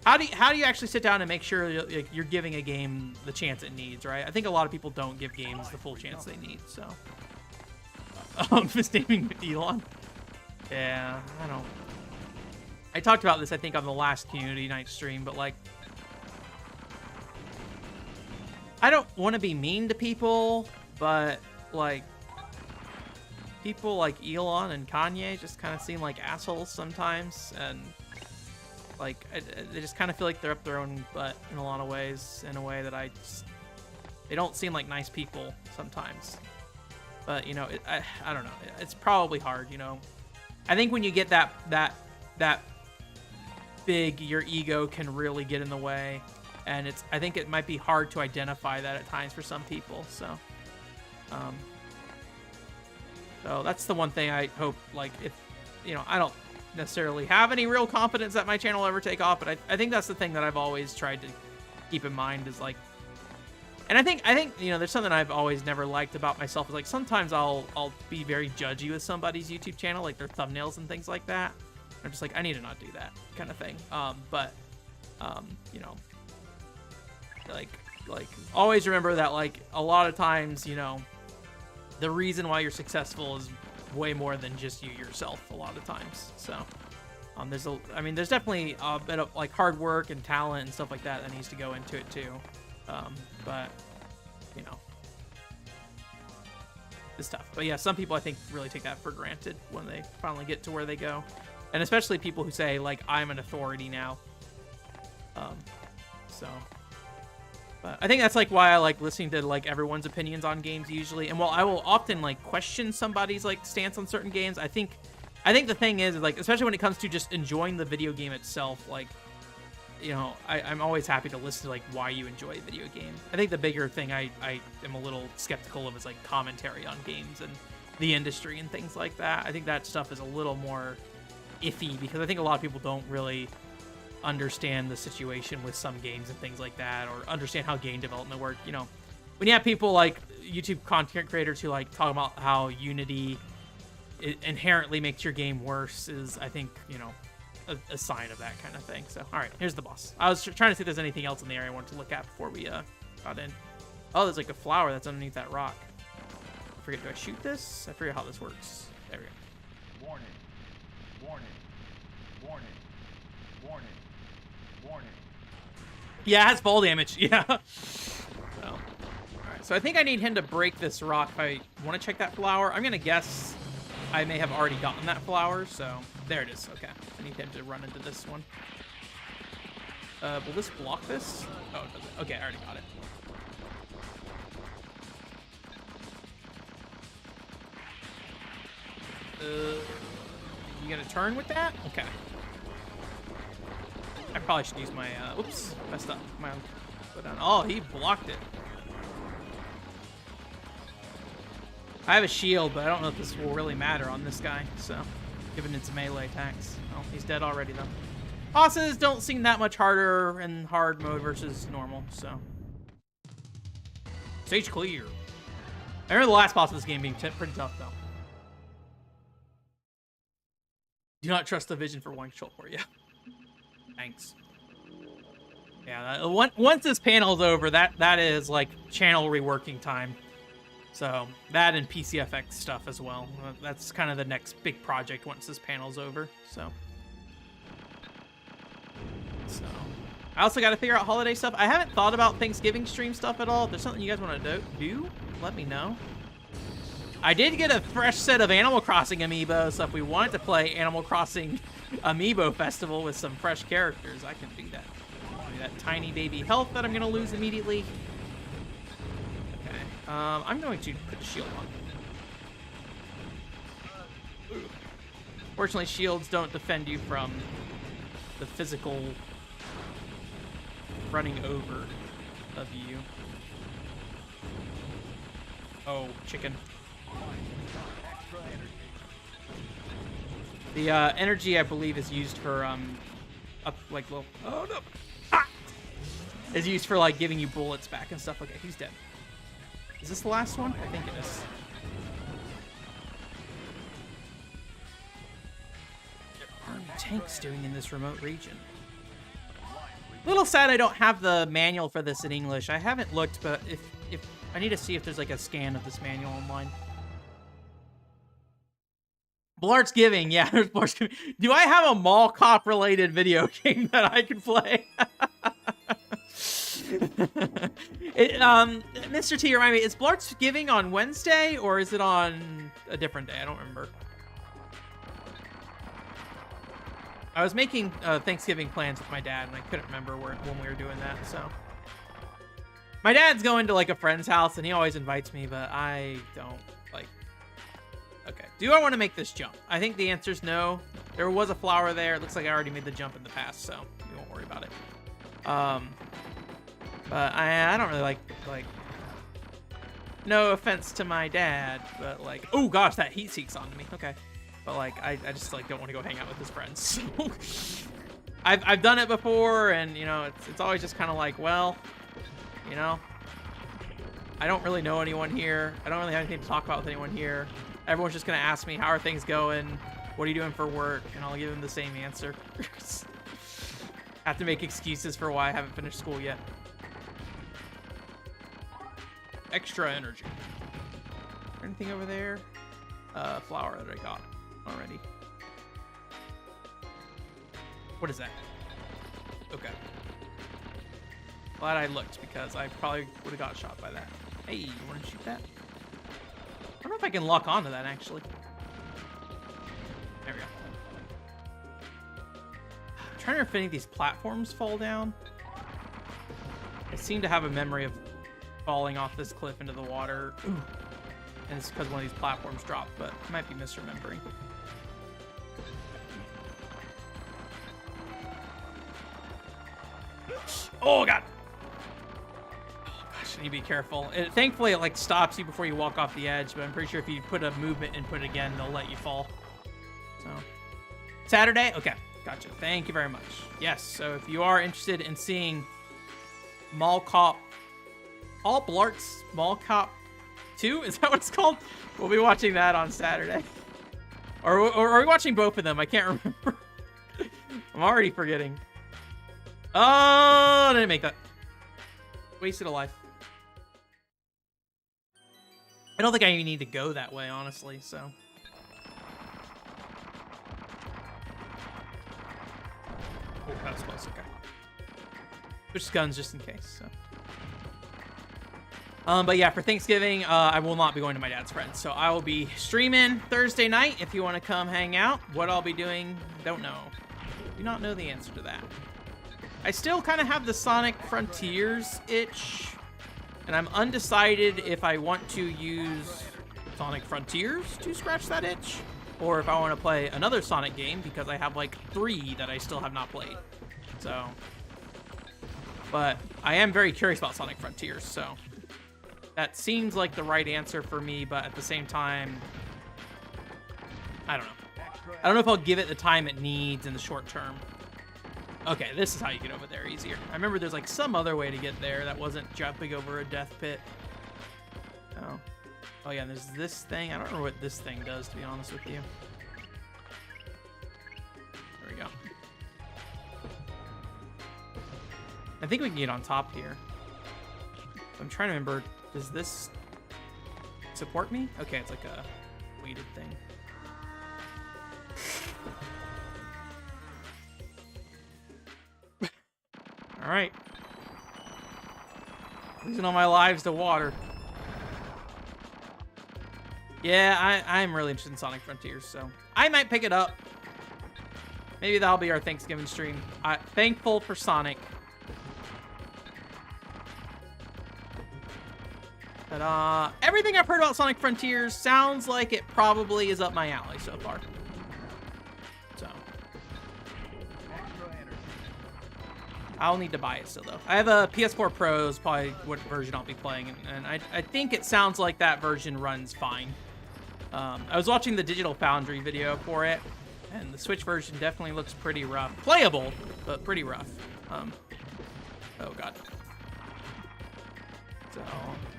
how do you actually sit down and make sure you're giving a game the chance it needs, right? I think a lot of people don't give games the full chance they need, so. Misnaming Elon. Yeah, I talked about this, I think, on the last community night stream, but like, I don't want to be mean to people, but like, people like Elon and Kanye just kind of seem like assholes sometimes, and Like, they just kind of feel like they're up their own butt in a lot of ways, in a way that they don't seem like nice people sometimes. But, you know, I don't know. It's probably hard, you know. I think when you get that big, your ego can really get in the way. And I think it might be hard to identify that at times for some people. So that's the one thing I hope, like, if, you know, I don't necessarily have any real confidence that my channel will ever take off, but I think that's the thing that I've always tried to keep in mind is, like, and I think, you know, there's something I've always never liked about myself is, like, sometimes I'll be very judgy with somebody's YouTube channel, like their thumbnails and things like that. I'm just like, I need to not do that kind of thing. You know, like always remember that, like, a lot of times, you know, the reason why you're successful is way more than just you yourself a lot of times. So there's definitely a bit of, like, hard work and talent and stuff like that needs to go into it too. But, you know, it's tough. But yeah, some people I think really take that for granted when they finally get to where they go. And especially people who say, like, I'm an authority now. But I think that's, like, why I like listening to, like, everyone's opinions on games usually. And while I will often, like, question somebody's, like, stance on certain games, I think the thing is, like, especially when it comes to just enjoying the video game itself, like, you know, I'm always happy to listen to, like, why you enjoy a video game. I think the bigger thing I am a little skeptical of is, like, commentary on games and the industry and things like that. I think that stuff is a little more iffy because I think a lot of people don't really understand the situation with some games and things like that, or understand how game development works. You know, when you have people like YouTube content creators who, like, talk about how Unity inherently makes your game worse is, I think, you know, a sign of that kind of thing. So, all right, here's the boss. I was trying to see if there's anything else in the area I wanted to look at before we got in. Oh, there's, like, a flower that's underneath that rock. I forget, do I shoot this? I forget how this works. There we go. Warning. Warning. Warning. Warning. Warning. Yeah, it has fall damage. Yeah. So, all right. So I think I need him to break this rock if I want to check that flower. I'm gonna guess I may have already gotten that flower. So there it is. Okay. I need him to run into this one. Will this block this? Oh, it doesn't. Okay, I already got it. You gonna turn with that? Okay. I probably should use my, oops, messed up. My own, oh, he blocked it. I have a shield, but I don't know if this will really matter on this guy, so, given its melee attacks. Oh, he's dead already, though. Bosses don't seem that much harder in hard mode versus normal, so. Stage clear. I remember the last boss of this game being pretty tough, though. Do not trust the vision for one control port, yeah. Thanks. Yeah, once this panel's over, that is, like, channel reworking time. So, that and PCFX stuff as well. That's kind of the next big project once this panel's over, so. I also got to figure out holiday stuff. I haven't thought about Thanksgiving stream stuff at all. If there's something you guys want to do, let me know. I did get a fresh set of Animal Crossing amiibo, so if we wanted to play Animal Crossing Amiibo Festival with some fresh characters, I can do that. That tiny baby health that I'm going to lose immediately. Okay. I'm going to put the shield on. Fortunately, shields don't defend you from the physical running over of you. Oh, chicken. The energy, I believe, is used for up, like, little. Oh no! Ah! Is used for, like, giving you bullets back and stuff. Okay, he's dead. Is this the last one? I think it is. What are army tanks doing in this remote region? A little sad I don't have the manual for this in English. I haven't looked, but if I need to see if there's, like, a scan of this manual online. Blart's Giving, yeah, there's Blart's Giving. Do I have a mall cop related video game that I can play? Mr. T, remind me, is Blart's Giving on Wednesday or is it on a different day? I don't remember. I was making Thanksgiving plans with my dad, and I couldn't remember when we were doing that, so. My dad's going to, like, a friend's house, and he always invites me, but I don't, like... Okay. Do I want to make this jump? I think the answer is no. There was a flower there. It looks like I already made the jump in the past, so we won't worry about it. But I don't really like... No offense to my dad, but, like... Oh, gosh, that heat seek's onto me. Okay. But, like, I just, like, don't want to go hang out with his friends. So I've done it before, and, you know, it's always just kind of like, well, you know, I don't really know anyone here. I don't really have anything to talk about with anyone here. Everyone's just going to ask me, how are things going? What are you doing for work? And I'll give them the same answer. Have to make excuses for why I haven't finished school yet. Extra energy. Anything over there? Flower that I got already. What is that? Okay. Glad I looked, because I probably would have got shot by that. Hey, you want to shoot that? I don't know if I can lock onto that, actually. There we go. I'm trying to remember if any of these platforms fall down. I seem to have a memory of falling off this cliff into the water. Ooh. And it's because one of these platforms dropped, but I might be misremembering. Oh, God. Oh, gosh, I need to be careful. Thankfully, it, like, stops you before you walk off the edge, but I'm pretty sure if you put a movement input again, they'll let you fall. So, Saturday? Okay, gotcha. Thank you very much. Yes, so if you are interested in seeing Mall Cop... All Blarts Mall Cop 2? Is that what it's called? We'll be watching that on Saturday. Or are we watching both of them? I can't remember. I'm already forgetting. Oh, I didn't make that. Wasted a life. I don't think I even need to go that way, honestly, so. Oh, that was close, okay. Switch guns just in case, so. But yeah, for Thanksgiving, I will not be going to my dad's friends. So I will be streaming Thursday night if you want to come hang out. What I'll be doing, don't know. Do not know the answer to that. I still kind of have the Sonic Frontiers itch. And I'm undecided if I want to use Sonic Frontiers to scratch that itch. Or if I want to play another Sonic game, because I have like 3 that I still have not played. So. But I am very curious about Sonic Frontiers, so. That seems like the right answer for me, but at the same time, I don't know. I don't know if I'll give it the time it needs in the short term. Okay, this is how you get over there easier. I remember there's like some other way to get there that wasn't jumping over a death pit. Oh. Oh yeah, and there's this thing. I don't remember what this thing does, to be honest with you. There we go. I think we can get on top here. I'm trying to remember, does this support me? Okay, it's like a weighted thing. All right. Losing all my lives to water. Yeah, I'm really interested in Sonic Frontiers, so I might pick it up. Maybe that'll be our Thanksgiving stream. Thankful for Sonic. But, everything I've heard about Sonic Frontiers sounds like it probably is up my alley so far. So. I'll need to buy it still, though. I have a PS4 Pro is probably what version I'll be playing, and I think it sounds like that version runs fine. I was watching the Digital Foundry video for it, and the Switch version definitely looks pretty rough. Playable, but pretty rough. Oh, God. So,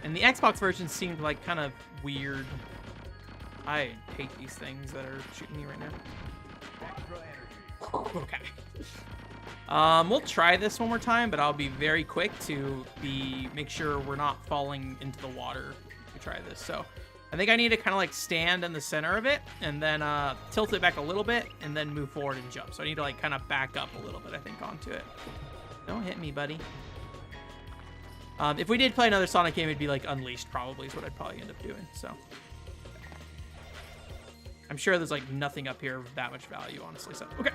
and the Xbox version seemed like kind of weird. I hate these things that are shooting me right now. Okay. We'll try this one more time, but I'll be very quick to make sure we're not falling into the water to try this. So I think I need to kind of like stand in the center of it and then tilt it back a little bit and then move forward and jump. So I need to like kind of back up a little bit, I think, onto it. Don't hit me, buddy. If we did play another Sonic game, it'd be like Unleashed, probably, is what I'd probably end up doing, so. I'm sure there's like nothing up here of that much value, honestly, so, okay.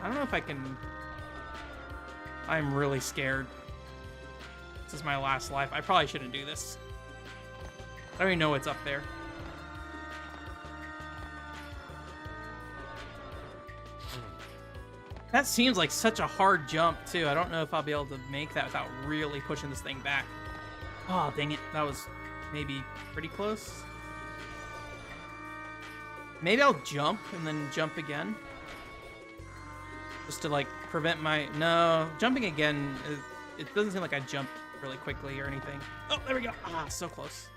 I don't know if I can... I'm really scared. This is my last life. I probably shouldn't do this. I don't even know what's up there. That seems like such a hard jump, too. I don't know if I'll be able to make that without really pushing this thing back. Oh, dang it. That was maybe pretty close. Maybe I'll jump and then jump again. Just to, like, prevent my... No, jumping again, it doesn't seem like I jumped really quickly or anything. Oh, there we go. Ah, so close.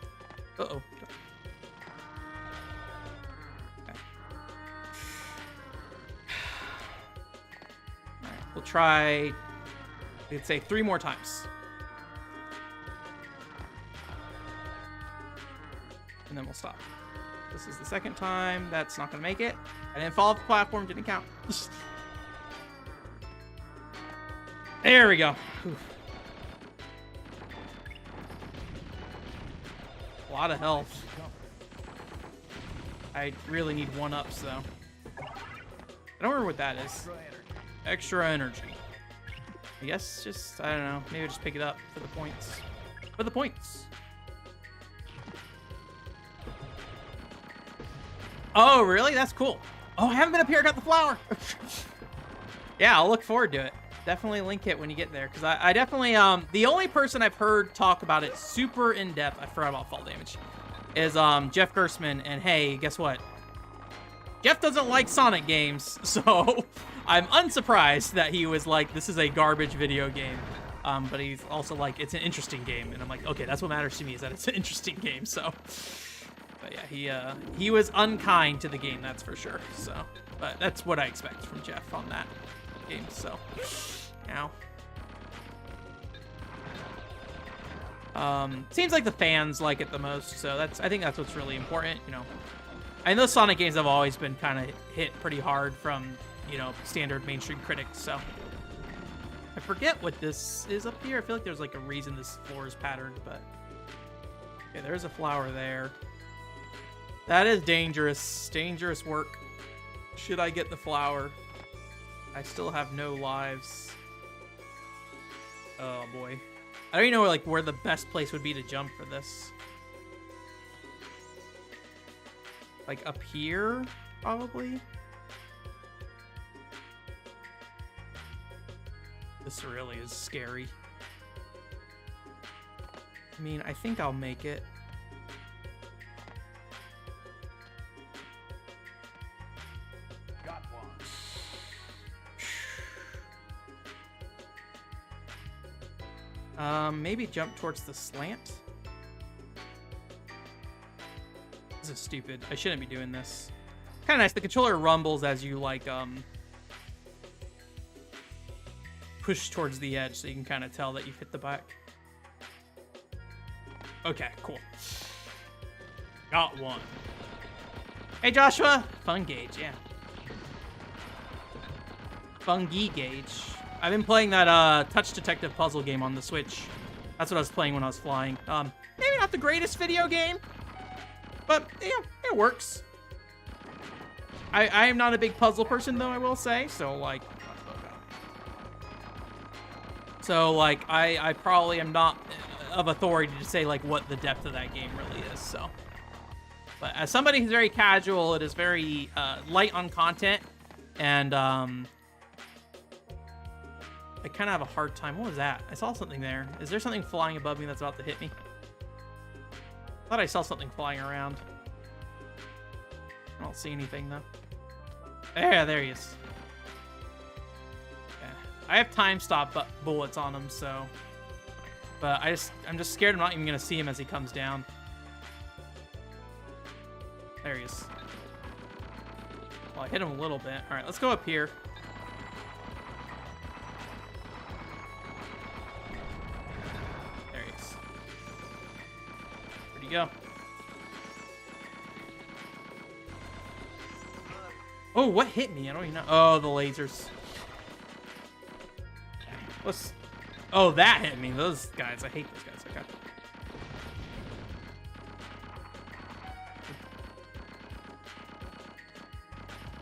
Uh-oh. Okay. All right, we'll try, let's say 3 more times. And then we'll stop. This is the second time. That's not going to make it. I didn't fall off the platform. Didn't count. There we go. Whew. A lot of health. I really need 1-ups, though. I don't remember what that is. Extra energy. I guess just, I don't know. Maybe just pick it up for the points. For the points. Oh, really? That's cool. Oh, I haven't been up here. I got the flower. Yeah, I'll look forward to it. Definitely link it when you get there, because I definitely, the only person I've heard talk about it super in-depth, I forgot about fall damage, is Jeff Gersman, and hey, guess what? Jeff doesn't like Sonic games, so I'm unsurprised that he was like, this is a garbage video game, but he's also like, it's an interesting game, and I'm like, okay, that's what matters to me, is that it's an interesting game, so... But yeah, he was unkind to the game, that's for sure. So, but that's what I expect from Jeff on that game. So, now, seems like the fans like it the most. So I think that's what's really important. You know, and those Sonic games have always been kind of hit pretty hard from, you know, standard mainstream critics. So I forget what this is up here. I feel like there's like a reason this floor is patterned, but okay, there's a flower there. That is dangerous. Dangerous work. Should I get the flower? I still have no lives. Oh boy. I don't even know where the best place would be to jump for this. Like up here, probably? This really is scary. I mean, I think I'll make it. Maybe jump towards the slant. This is stupid. I shouldn't be doing this. Kind of nice. The controller rumbles as you, like, push towards the edge, so you can kind of tell that you've hit the back. Okay, cool. Got one. Hey, Joshua! Fun gauge, yeah. Fungi gauge. I've been playing that Touch Detective puzzle game on the Switch. That's what I was playing when I was flying. Maybe not the greatest video game, but yeah, it works. I am not a big puzzle person, though, I will say. So like, I probably am not of authority to say like what the depth of that game really is. So, but as somebody who's very casual, it is very light on content, and I kind of have a hard time. What was that? I saw something there. Is there something flying above me that's about to hit me? I thought I saw something flying around. I don't see anything, though. There he is. Yeah. I have time stop bullets on him, so... But I'm just scared I'm not even going to see him as he comes down. There he is. Well, I hit him a little bit. All right, let's go up here. Go. Oh, what hit me? I don't even know. Oh, the lasers. What's... Oh, that hit me. Those guys. I hate those guys. Okay.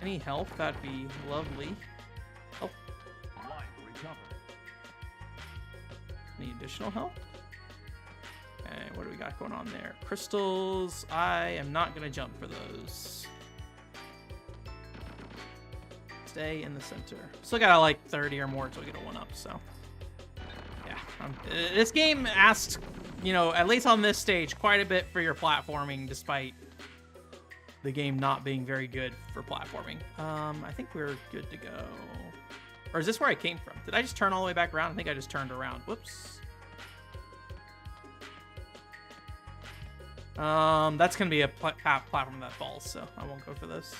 Any health? That'd be lovely. Any additional help? Okay, what do we got going on there? Crystals. I am not going to jump for those. Stay in the center. Still got like 30 or more until we get a 1-up, so. Yeah. This game asks, you know, at least on this stage, quite a bit for your platforming, despite the game not being very good for platforming. I think we're good to go. Or is this where I came from? Did I just turn all the way back around? I think I just turned around. Whoops. That's going to be a platform that falls, so I won't go for this.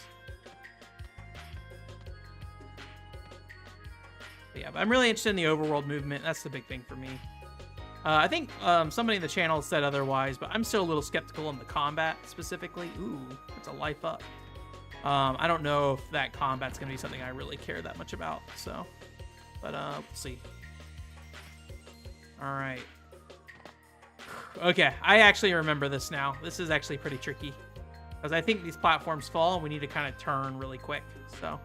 But yeah, but I'm really interested in the overworld movement. That's the big thing for me. I think somebody in the channel said otherwise, but I'm still a little skeptical on the combat specifically. Ooh, it's a life up. I don't know if that combat's going to be something I really care that much about, so. But we'll see. All right. Okay, I actually remember this now. This is actually pretty tricky. Because I think these platforms fall, and we need to kind of turn really quick. So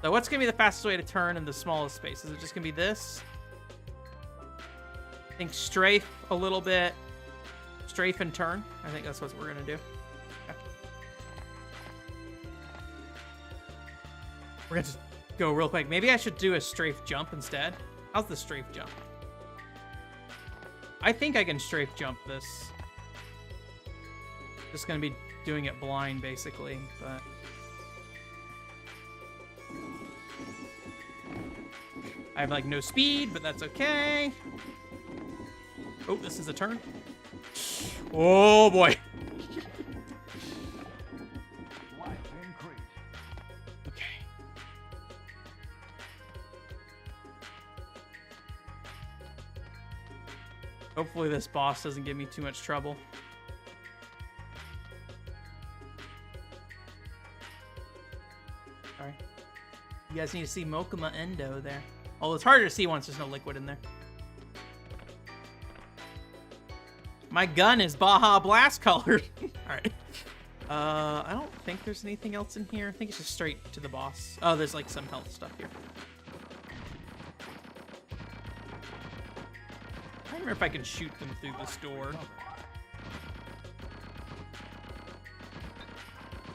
what's going to be the fastest way to turn in the smallest space? Is it just going to be this? I think strafe a little bit. Strafe and turn. I think that's what we're going to do. Okay. We're going to just go real quick. Maybe I should do a strafe jump instead. How's the strafe jump? I think I can strafe jump this. Just gonna be doing it blind, basically, but... I have, like, no speed, but that's okay. Oh, this is a turn. Oh, boy. Okay. Hopefully this boss doesn't give me too much trouble. Sorry. You guys need to see Mokuma Endo there. Oh, it's harder to see once there's no liquid in there. My gun is Baja Blast colored. Alright. I don't think there's anything else in here. I think it's just straight to the boss. Oh, there's like some health stuff here. I don't remember if I can shoot them through this door.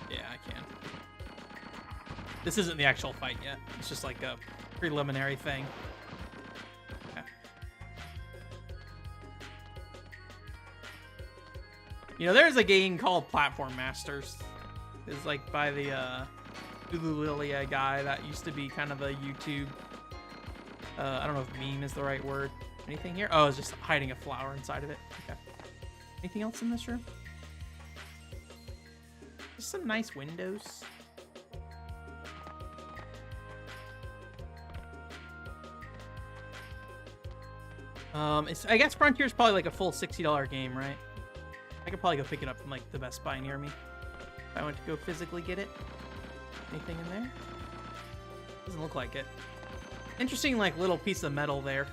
Yeah, I can. This isn't the actual fight yet. It's just like a preliminary thing. Okay. You know, there's a game called Platform Masters. It's like by the Ululilia guy that used to be kind of a YouTube... I don't know if meme is the right word. Anything here? Oh, it's just hiding a flower inside of it. Okay. Anything else in this room? Just some nice windows. I guess Frontier's probably like a full $60 game, right? I could probably go pick it up from like the Best Buy near me if I went to go physically get it. Anything in there? Doesn't look like it. Interesting, like little piece of metal there.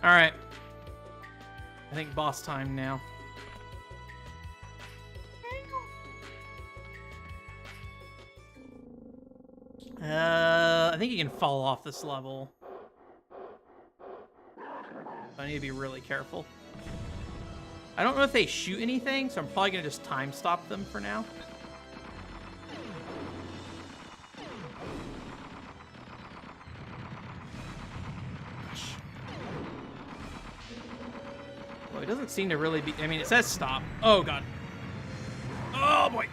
All right. I think boss time now. I think you can fall off this level. I need to be really careful. I don't know if they shoot anything, so I'm probably gonna just time stop them for now. Well, it doesn't seem to really be... I mean, it says stop. Oh, God. Oh, boy.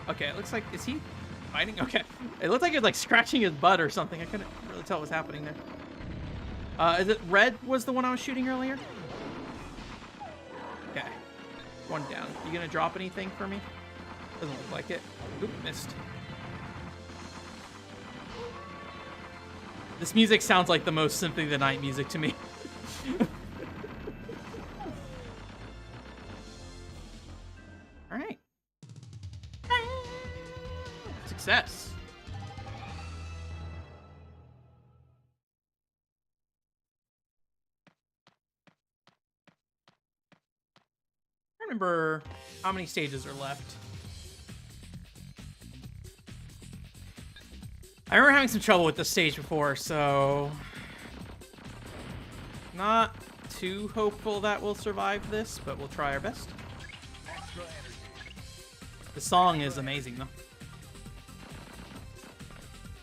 Okay, it looks like... Is he fighting? Okay. It looked like he was, like, scratching his butt or something. I couldn't really tell what was happening there. Is it red was the one I was shooting earlier? Okay. One down. You gonna drop anything for me? Doesn't look like it. Oop, missed. This music sounds like the most Symphony of the Night music to me. All right. Success. I remember how many stages are left. I remember having some trouble with this stage before, so not too hopeful that we'll survive this, but we'll try our best. The song is amazing, though.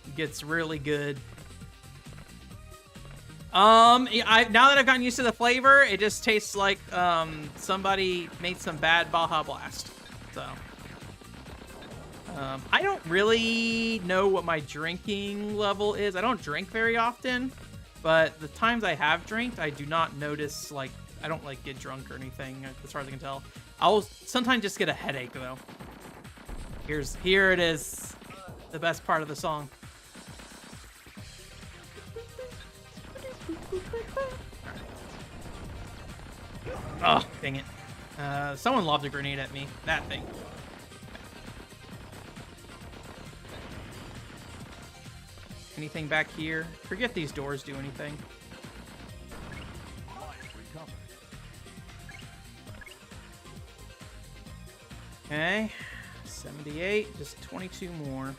It gets really good. Now that I've gotten used to the flavor, it just tastes like somebody made some bad Baja Blast. So I don't really know what my drinking level is. I don't drink very often, but the times I have drank, I do not notice, like, I don't like get drunk or anything, as far as I can tell. I'll sometimes just get a headache though. Here it is, the best part of the song. Oh, dang it. Someone lobbed a grenade at me. That thing. Anything back here? Forget these doors do anything. Okay. 78. Just 22 more.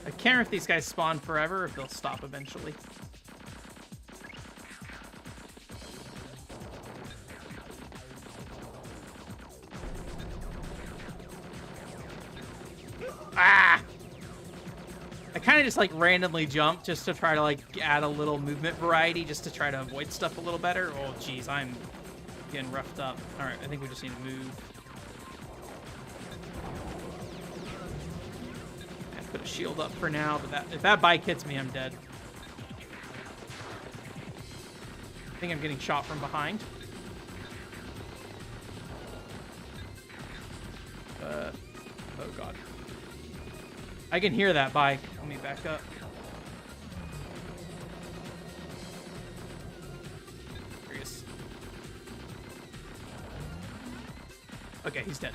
I can't remember if these guys spawn forever or if they'll stop eventually. Ah! I kind of just like randomly jump just to try to like add a little movement variety just to try to avoid stuff a little better. Oh geez, I'm getting roughed up. All right, I think we just need to move. Put a shield up for now, but if that bike hits me, I'm dead. I think I'm getting shot from behind. Oh god. I can hear that bike. Let me back up. There he is. Okay, he's dead.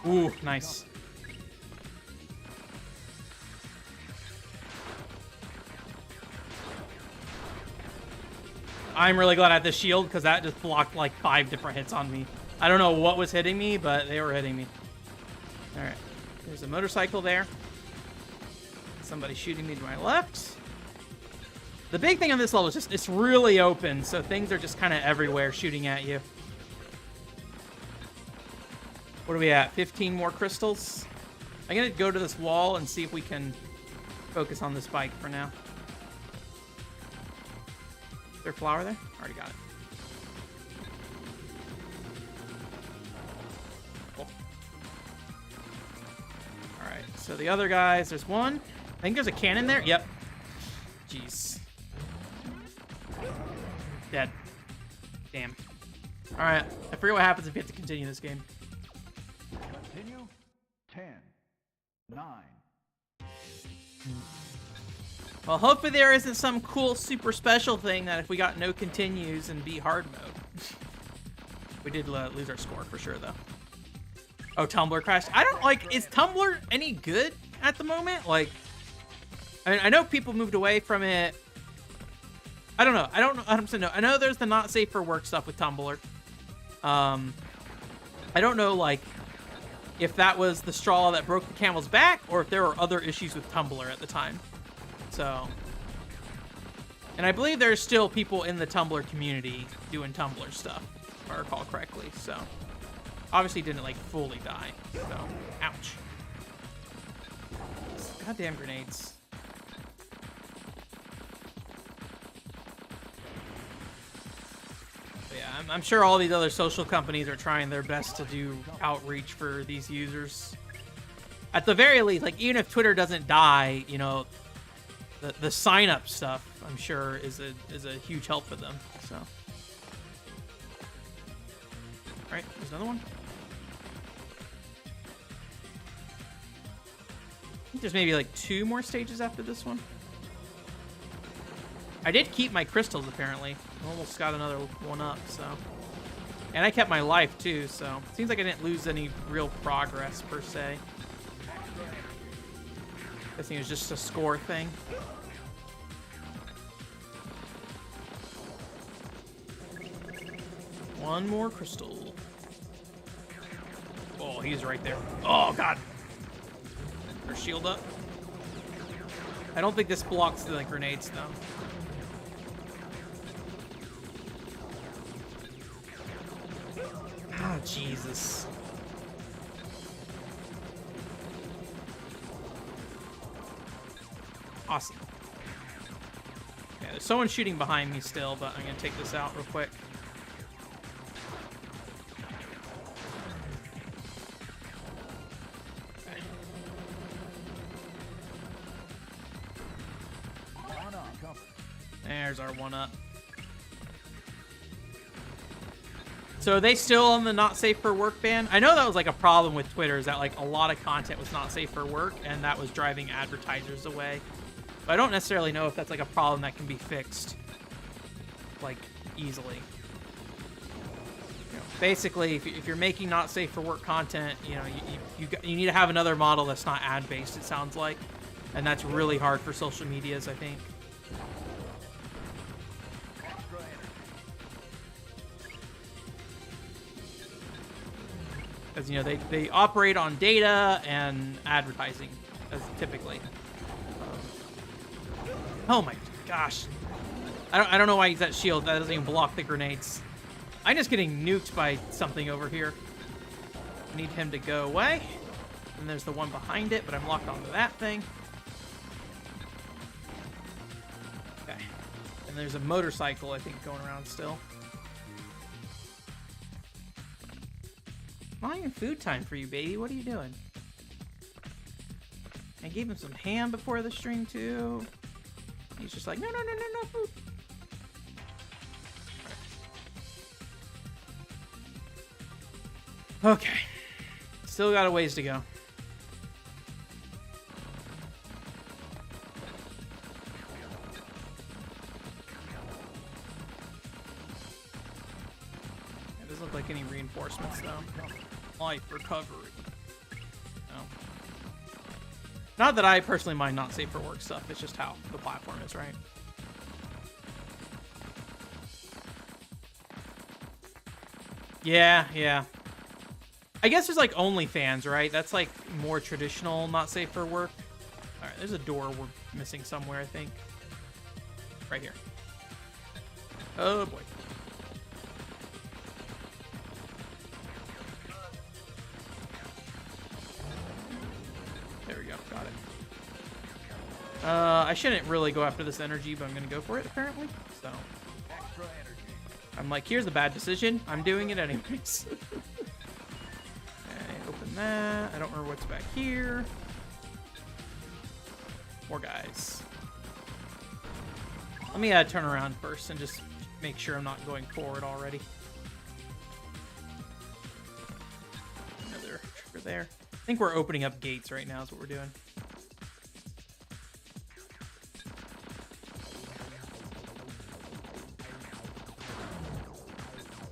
Ooh, nice. I'm really glad I had the shield because that just blocked like 5 different hits on me. I don't know what was hitting me, but they were hitting me. All right, there's a motorcycle there. Somebody shooting me to my left. The big thing on this level is just it's really open, so things are just kind of everywhere shooting at you. What are we at? 15 more crystals? I'm going to go to this wall and see if we can focus on this bike for now. Is there a flower there? Already got it. Cool. Alright, so the other guys, there's one. I think there's a cannon there. Yep. Jeez. Dead. Damn. Alright, I forget what happens if you have to continue this game. Continue. 10, 9. Well, hopefully there isn't some cool super special thing that if we got no continues and be hard mode. We did lose our score for sure, though. Oh, Tumblr crashed. I don't like, is Tumblr any good at the moment? Like, I mean, I know people moved away from it. I don't know. I don't know 100% know. I know there's the not safe for work stuff with Tumblr. I don't know, like, if that was the straw that broke the camel's back or if there were other issues with Tumblr at the time. So, and I believe there's still people in the Tumblr community doing Tumblr stuff, if I recall correctly. So, obviously didn't like fully die. So, ouch. Goddamn grenades. But yeah, I'm sure all these other social companies are trying their best to do outreach for these users. At the very least, like even if Twitter doesn't die, you know, the sign up stuff, I'm sure, is a huge help for them. So, all right, there's another one. I think there's maybe like 2 more stages after this one. I did keep my crystals apparently. I almost got another one up. So, And I kept my life too, so seems like I didn't lose any real progress per se. I think it was just a score thing. One more crystal. Oh, he's right there. Oh, God. Or shield up. I don't think this blocks the grenades, though. Ah, Jesus. Awesome. Yeah, there's someone shooting behind me still, but I'm going to take this out real quick. There's our 1-up. So are they still on the not safe for work ban? I know that was like a problem with Twitter, is that like a lot of content was not safe for work, and that was driving advertisers away. But I don't necessarily know if that's like a problem that can be fixed like easily. You know, basically, if you're making not safe for work content, you know, you need to have another model that's not ad based. It sounds like, and that's really hard for social medias, I think. Because, you know, they operate on data and advertising, as typically. Oh my gosh. I don't know why he's that shield. That doesn't even block the grenades. I'm just getting nuked by something over here. I need him to go away. And there's the one behind it, but I'm locked onto that thing. Okay. And there's a motorcycle, I think, going around still. Not even food time for you, baby. What are you doing? I gave him some ham before the stream, too. He's just like, no, food. Okay. Still got a ways to go. It doesn't look like any reinforcements, though. Life recovery. No. Not that I personally mind not safe for work stuff. It's just how the platform is, right? Yeah. I guess there's like OnlyFans, right? That's like more traditional, not safe for work. All right, there's a door we're missing somewhere, I think. Right here. Oh boy. There we go, got it. I shouldn't really go after this energy, but I'm gonna go for it apparently. So I'm like, here's the bad decision. I'm doing it anyways. Okay, open that. I don't remember what's back here. More guys. Let me turn around first and just make sure I'm not going forward already. Another trigger there. I think we're opening up gates right now is what we're doing.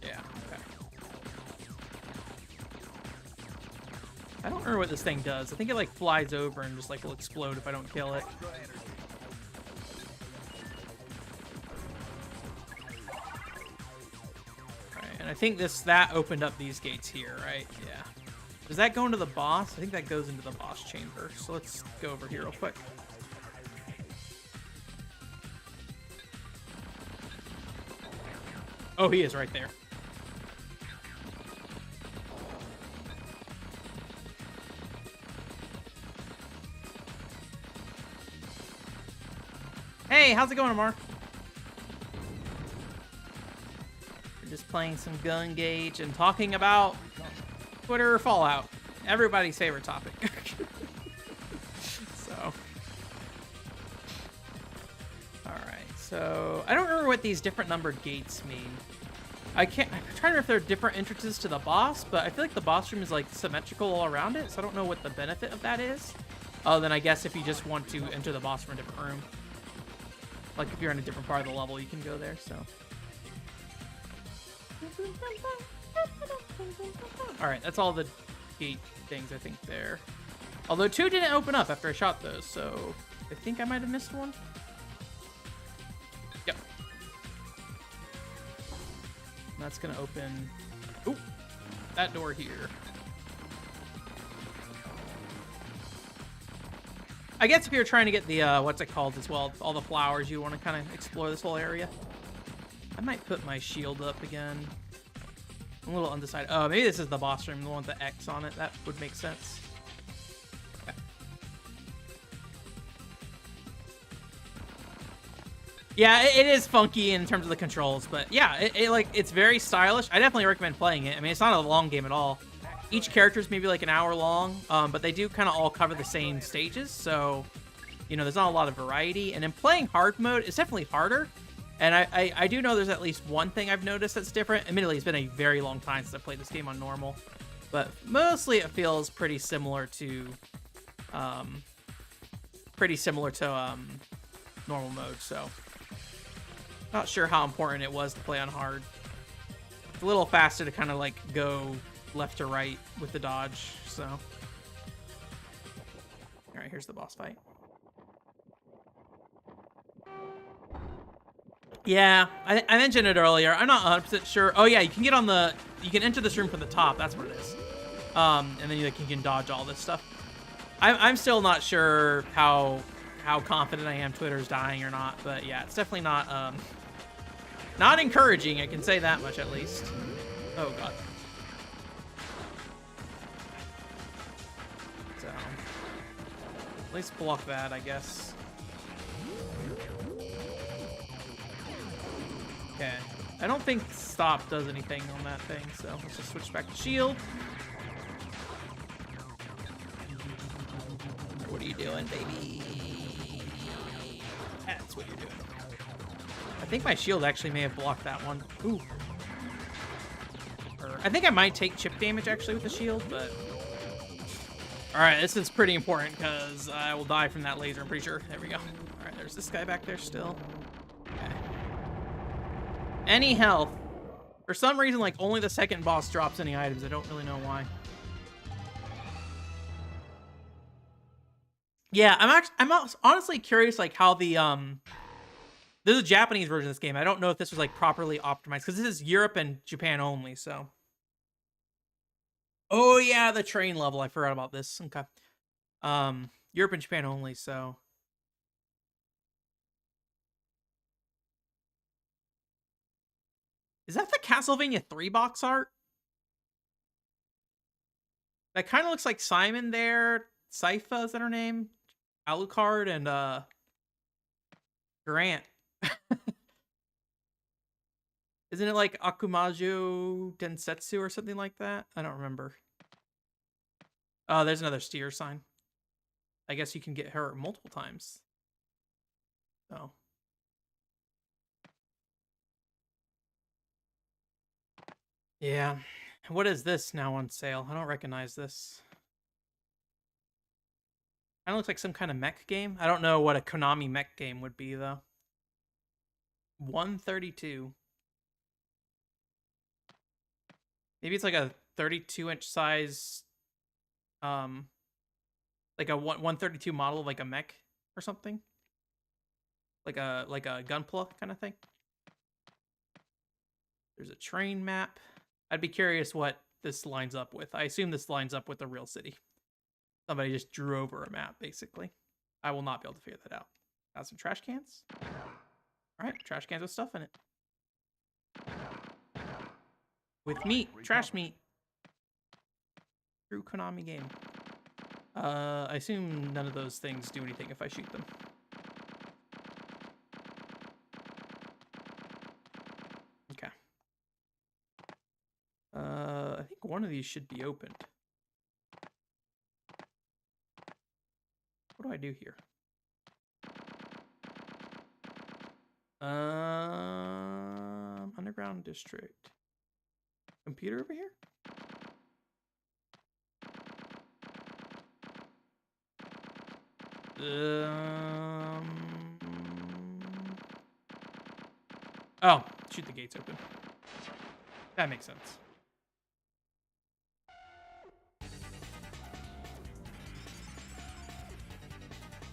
Yeah, okay. I don't remember what this thing does. I think it like flies over and just like will explode if I don't kill it. Alright, and I think that opened up these gates here, right? Yeah. Does that go into the boss? I think that goes into the boss chamber. So let's go over here real quick. Oh, he is right there. Hey, how's it going, Amar? We're just playing some Gungage and talking about Twitter Fallout. Everybody's favorite topic. So. Alright, so I don't remember what these different numbered gates mean. I'm trying to remember if they're different entrances to the boss, but I feel like the boss room is like symmetrical all around it, so I don't know what the benefit of that is. Other than I guess if you just want to enter the boss from a different room. Like if you're in a different part of the level, you can go there, so. All right, that's all the gate things I think there. Although 2 didn't open up after I shot those, so I think I might have missed one. Yep. And that's gonna open. Ooh, that door here. I guess if you're trying to get the what's it called as well, all the flowers, you want to kind of explore this whole area. I might put my shield up again. I'm a little undecided. Oh, maybe this is the boss room, the one with the X on it. That would make sense. Okay. Yeah, it is funky in terms of the controls, but yeah, it's very stylish. I definitely recommend playing it. I mean, it's not a long game at all. Each character is maybe like an hour long, but they do kind of all cover the same stages, so you know, there's not a lot of variety. And in playing hard mode, it's definitely harder. And I do know there's at least one thing I've noticed that's different. Admittedly, it's been a very long time since I played this game on normal, but mostly it feels pretty similar to normal mode. So not sure how important it was to play on hard. It's a little faster to kind of like go left to right with the dodge. So all right, here's the boss fight. Yeah, I mentioned it earlier. I'm not 100% sure. Oh yeah, you can enter this room from the top. That's what it is. And then you can dodge all this stuff. I'm still not sure how confident I am Twitter's dying or not, but yeah, it's definitely not encouraging. I can say that much at least. Oh god. So at least block that, I guess. Okay. I don't think stop does anything on that thing, so let's just switch back to shield. What are you doing, baby? That's what you're doing. I think my shield actually may have blocked that one. Ooh. I think I might take chip damage actually with the shield, but... Alright, this is pretty important because I will die from that laser, I'm pretty sure. There we go. Alright, there's this guy back there still. Okay. Any health. For some reason, like, only the second boss drops any items. I don't really know why. Yeah, I'm honestly curious, like, how the, this is a Japanese version of this game. I don't know if this was, like, properly optimized, because this is Europe and Japan only, so. Oh, yeah, the train level. I forgot about this. Okay. Europe and Japan only, so. Is that the Castlevania 3 box art? That kind of looks like Simon there. Sypha, is that her name? Alucard and Grant. Isn't it like Akumajo Densetsu or something like that? I don't remember. Oh, there's another steer sign. I guess you can get her multiple times. Oh. Yeah. What is this now on sale? I don't recognize this. Kind of looks like some kind of mech game. I don't know what a Konami mech game would be, though. 132. Maybe it's like a 32-inch size, like a 132 model of like a mech or something. Like a Gunpla kind of thing. There's a train map. I'd be curious what this lines up with. I assume this lines up with the real city. Somebody just drew over a map, basically. I will not be able to figure that out. Got some trash cans. All right, trash cans with stuff in it. With meat, trash meat. True Konami game. I assume none of those things do anything if I shoot them. Okay. I think one of these should be opened. What do I do here? Underground district. Computer over here? Oh, shoot the gates open. That makes sense.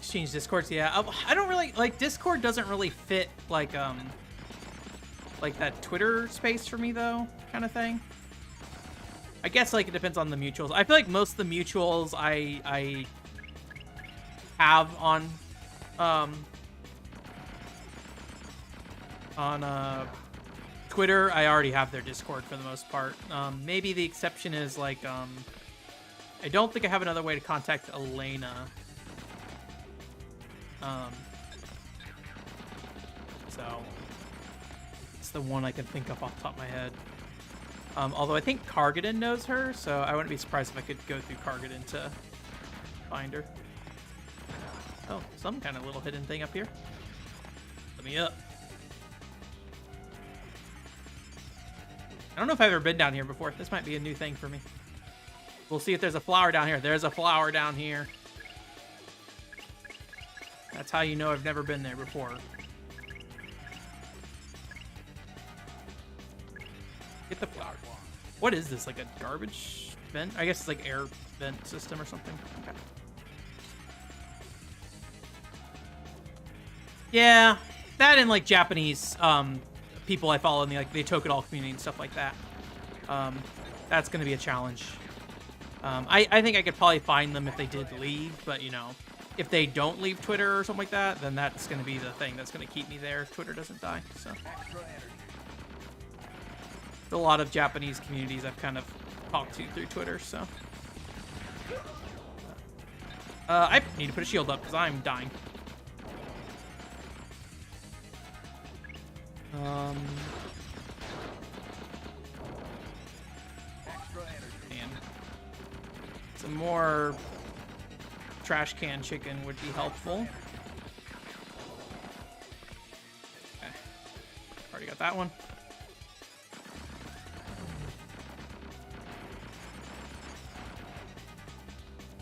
Exchange Discords, yeah. I don't really like Discord. Doesn't really fit like that Twitter space for me though, kind of thing. I guess like it depends on the mutuals. I feel like most of the mutuals I have on Twitter, I already have their Discord for the most part. Maybe the exception is like I don't think I have another way to contact Elena. So it's the one I can think of off the top of my head. Although I think Kargadin knows her, so I wouldn't be surprised if I could go through Kargadin to find her. Oh, some kind of little hidden thing up here. Let me up. I don't know if I've ever been down here before. This might be a new thing for me. We'll see if there's a flower down here. There's a flower down here. That's how you know I've never been there before. Get the flower. What is this? Like a garbage vent? I guess it's like air vent system or something. Okay. Yeah, that and like Japanese people I follow in the like the Tokudal community and stuff like that. That's gonna be a challenge. I think I could probably find them if they did leave, but you know, if they don't leave Twitter or something like that, then that's gonna be the thing that's gonna keep me there if Twitter doesn't die. So a lot of Japanese communities I've kind of talked to through Twitter, so I need to put a shield up because I'm dying. Man. Some more trash can chicken would be helpful. Okay. Already got that one.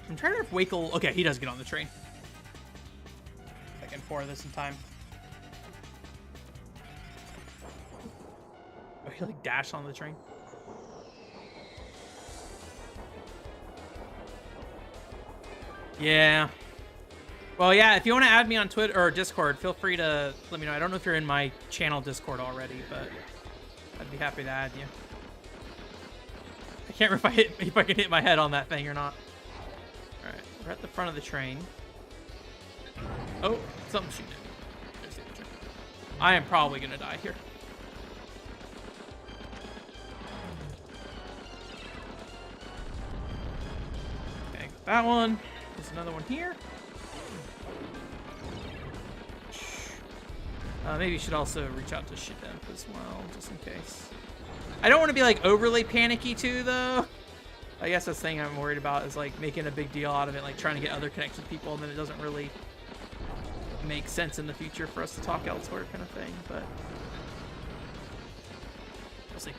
I'm trying to if Wakel... Okay, he does get on the train. I can pour this in time. Oh, he like dashed on the train. Yeah. Well, yeah, if you want to add me on Twitter or Discord, feel free to let me know. I don't know if you're in my channel Discord already, but I'd be happy to add you. I can't remember if I can hit my head on that thing or not. All right, we're at the front of the train. Oh, something's shooting at me. There's the other train. I am probably gonna die here. Okay, got that one. There's another one here. Maybe you should also reach out to Shidemp as well, just in case. I don't want to be like overly panicky too, though. I guess that's the thing I'm worried about is like making a big deal out of it, like trying to get other connections with people, and then it doesn't really make sense in the future for us to talk elsewhere, kind of thing. But we'll see.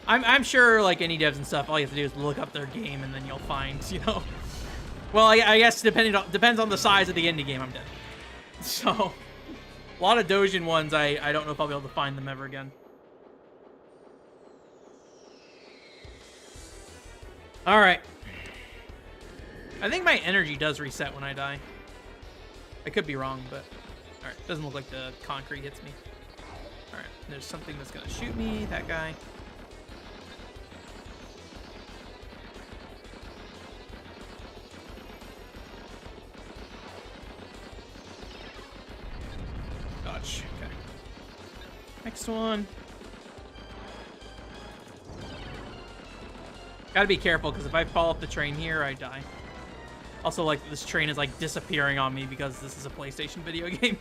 I'm sure, like any devs and stuff, all you have to do is look up their game, and then you'll find, you know. Well, I guess depends on the size of the indie game I'm dead. So, a lot of Dojin ones, I don't know if I'll be able to find them ever again. All right. I think my energy does reset when I die. I could be wrong, but all right. Doesn't look like the concrete hits me. All right. There's something that's gonna shoot me. That guy. Dodge. Okay. Next one. Gotta be careful, because if I fall off the train here, I die. Also, like, this train is, like, disappearing on me because this is a PlayStation video game.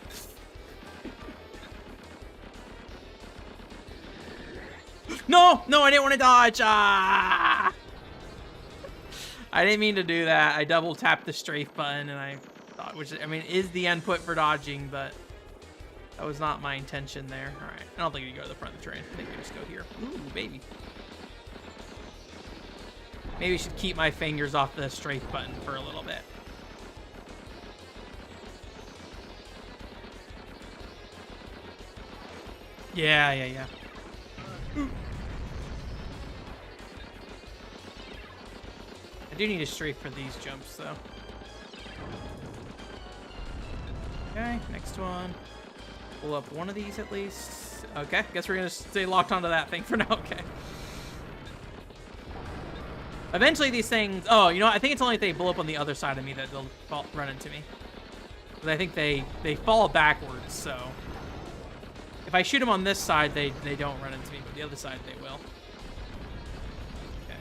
No! No, I didn't want to dodge! Ah! I didn't mean to do that. I double tapped the strafe button, and I thought, which, I mean, is the input for dodging, but that was not my intention there. All right. I don't think we go to the front of the train. I think we just go here. Ooh, baby. Maybe I should keep my fingers off the strafe button for a little bit. Yeah. I do need a strafe for these jumps, though. Okay, next one. Pull up one of these at least. Okay, guess we're gonna stay locked onto that thing for now. Okay. Eventually these things... Oh, you know what? I think it's only if they blow up on the other side of me that they'll run into me. Because I think they fall backwards, so... If I shoot them on this side, they don't run into me, but the other side they will. Okay.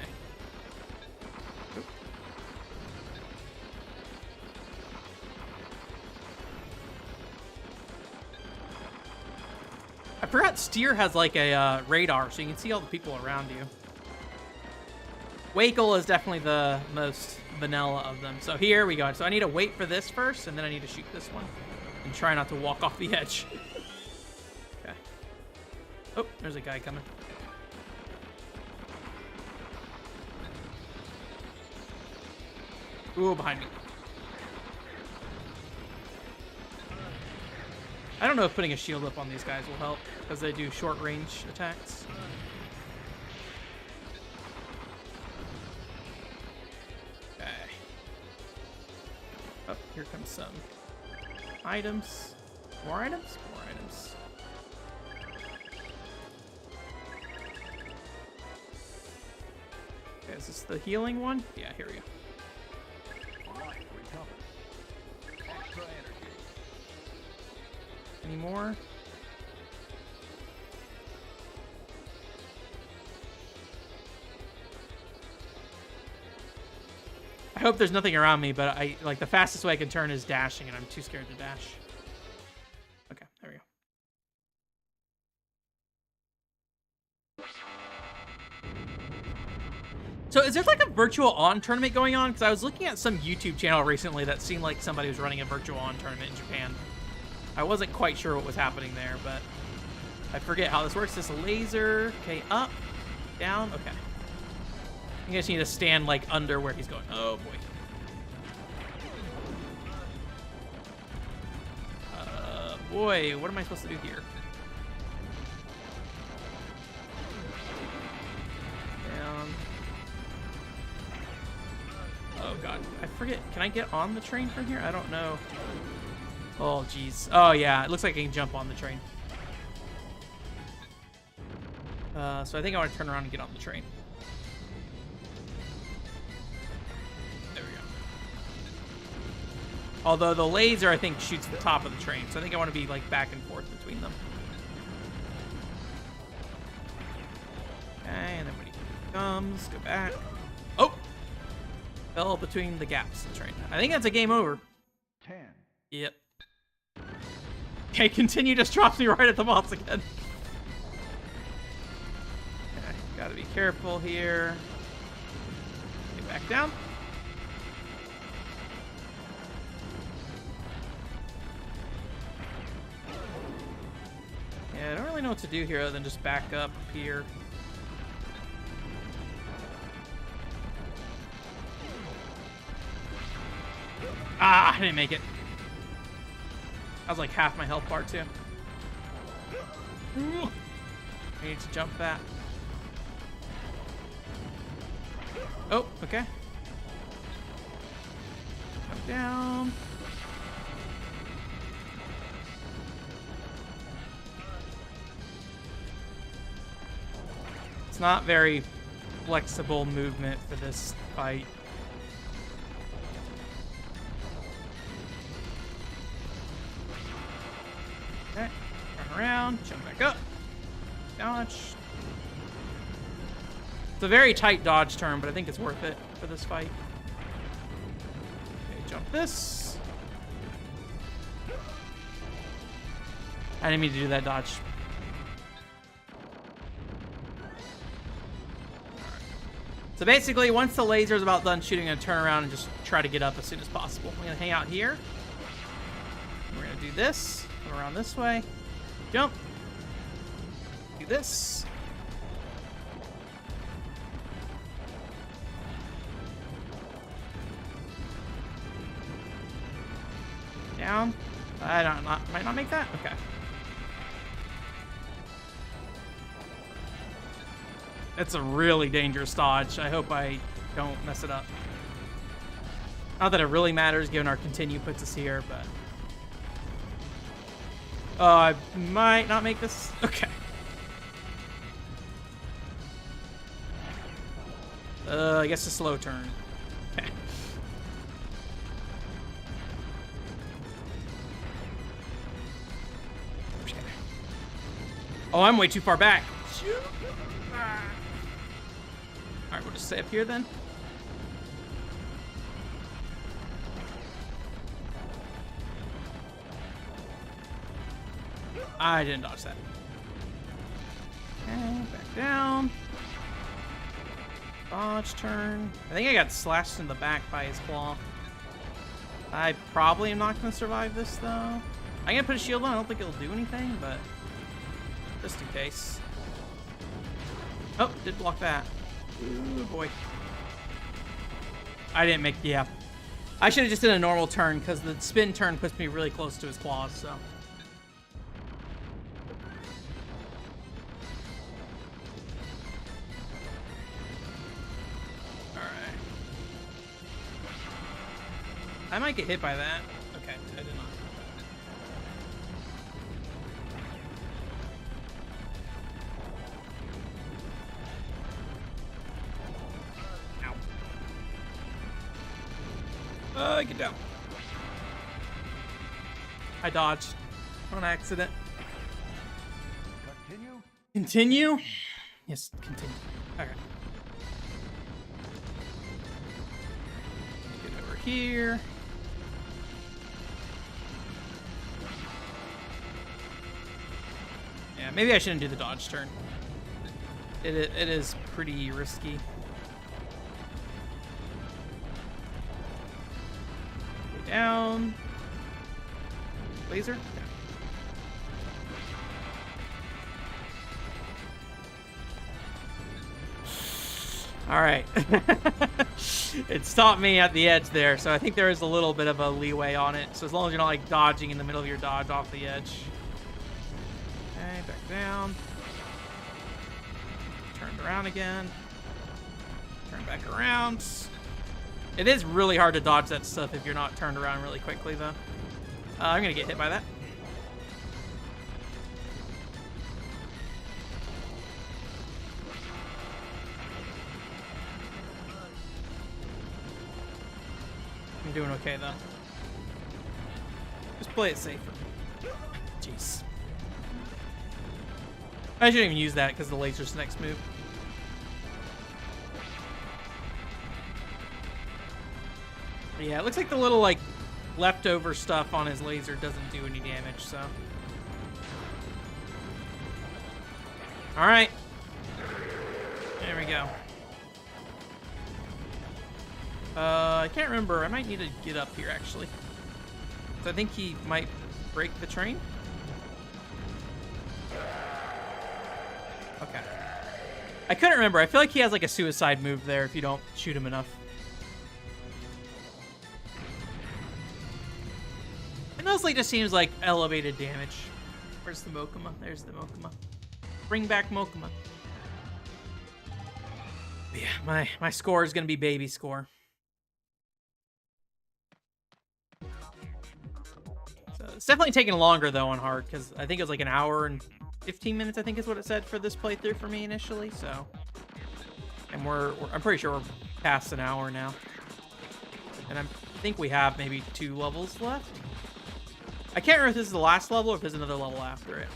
Oop. I forgot Steer has like a radar, so you can see all the people around you. Wakel is definitely the most vanilla of them. So here we go. So I need to wait for this first, and then I need to shoot this one. And try not to walk off the edge. Okay. Oh, there's a guy coming. Ooh, behind me. I don't know if putting a shield up on these guys will help, because they do short-range attacks. Oh, here comes some items. More items? More items. Okay, is this the healing one? Yeah, here we go. Right, recover. Extra energy. Any more? I hope there's nothing around me, but I like the fastest way I can turn is dashing, and I'm too scared to dash. Okay, there we go. So is there like a virtual on tournament going on? Because I was looking at some YouTube channel recently that seemed like somebody was running a virtual on tournament in Japan. I wasn't quite sure what was happening there, but I forget how this works. This laser, okay, up, down, okay. You guys need to stand like under where he's going. Oh boy. Boy, what am I supposed to do here? Down. Oh god, I forget. Can I get on the train from here? I don't know. Oh jeez. Oh yeah, it looks like I can jump on the train. So I think I want to turn around and get on the train. Although the laser, I think, shoots the top of the train. So I think I want to be, like, back and forth between them. Okay, and then when he comes, go back. Oh! Fell between the gaps of the train. I think that's a game over. 10. Yep. Okay, continue just drops me right at the boss again. Okay, gotta be careful here. Get back down. Yeah, I don't really know what to do here other than just back up here. Ah, I didn't make it. That was like half my health bar too. I need to jump that. Oh, okay. Jump down. It's not very flexible movement for this fight. Okay, turn around, jump back up, dodge. It's a very tight dodge turn, but I think it's worth it for this fight. Okay, jump this. I didn't mean to do that dodge. So basically, once the laser is about done shooting, I'm going to turn around and just try to get up as soon as possible. I'm going to hang out here. We're going to do this. Come around this way. Jump. Do this. Down. Might not make that? Okay. It's a really dangerous dodge. I hope I don't mess it up. Not that it really matters given our continue puts us here, but... Oh, I might not make this. Okay. I guess a slow turn. Okay. Oh, I'm way too far back. Alright, we'll just stay up here then. I didn't dodge that. Okay, back down. Dodge turn. I think I got slashed in the back by his claw. I probably am not going to survive this, though. I'm going to put a shield on. I don't think it'll do anything, but just in case. Oh, did block that. Ooh, boy. I didn't make... Yeah. I should have just did a normal turn, because the spin turn puts me really close to his claws, so... I might get hit by that. Okay, I did not. Ow. Get down. I dodged on accident. Continue. Continue? Yes, continue. Okay. Get over here. Yeah, maybe I shouldn't do the dodge turn. It is pretty risky. Go down. Laser. Okay. All right. It stopped me at the edge there, so I think there is a little bit of a leeway on it. So as long as you're not like dodging in the middle of your dodge off the edge. Okay, back down. Turned around again. Turn back around. It is really hard to dodge that stuff if you're not turned around really quickly, though. I'm going to get hit by that. I'm doing okay, though. Just play it safer. Jeez. I shouldn't even use that because the laser's the next move. But yeah, it looks like the little, like, leftover stuff on his laser doesn't do any damage, so. Alright. There we go. I can't remember. I might need to get up here, actually. So I think he might break the train. Okay. I couldn't remember. I feel like he has like a suicide move there if you don't shoot him enough. It mostly just seems like elevated damage. Where's the Mokuma? There's the Mokuma. Bring back Mokuma. But yeah, my score is going to be baby score. So it's definitely taking longer though on hard because I think it was like an hour and 15 minutes, I think is what it said for this playthrough for me initially, so. And I'm pretty sure we're past an hour now. And I think we have maybe 2 levels left. I can't remember if this is the last level or if there's another level after it.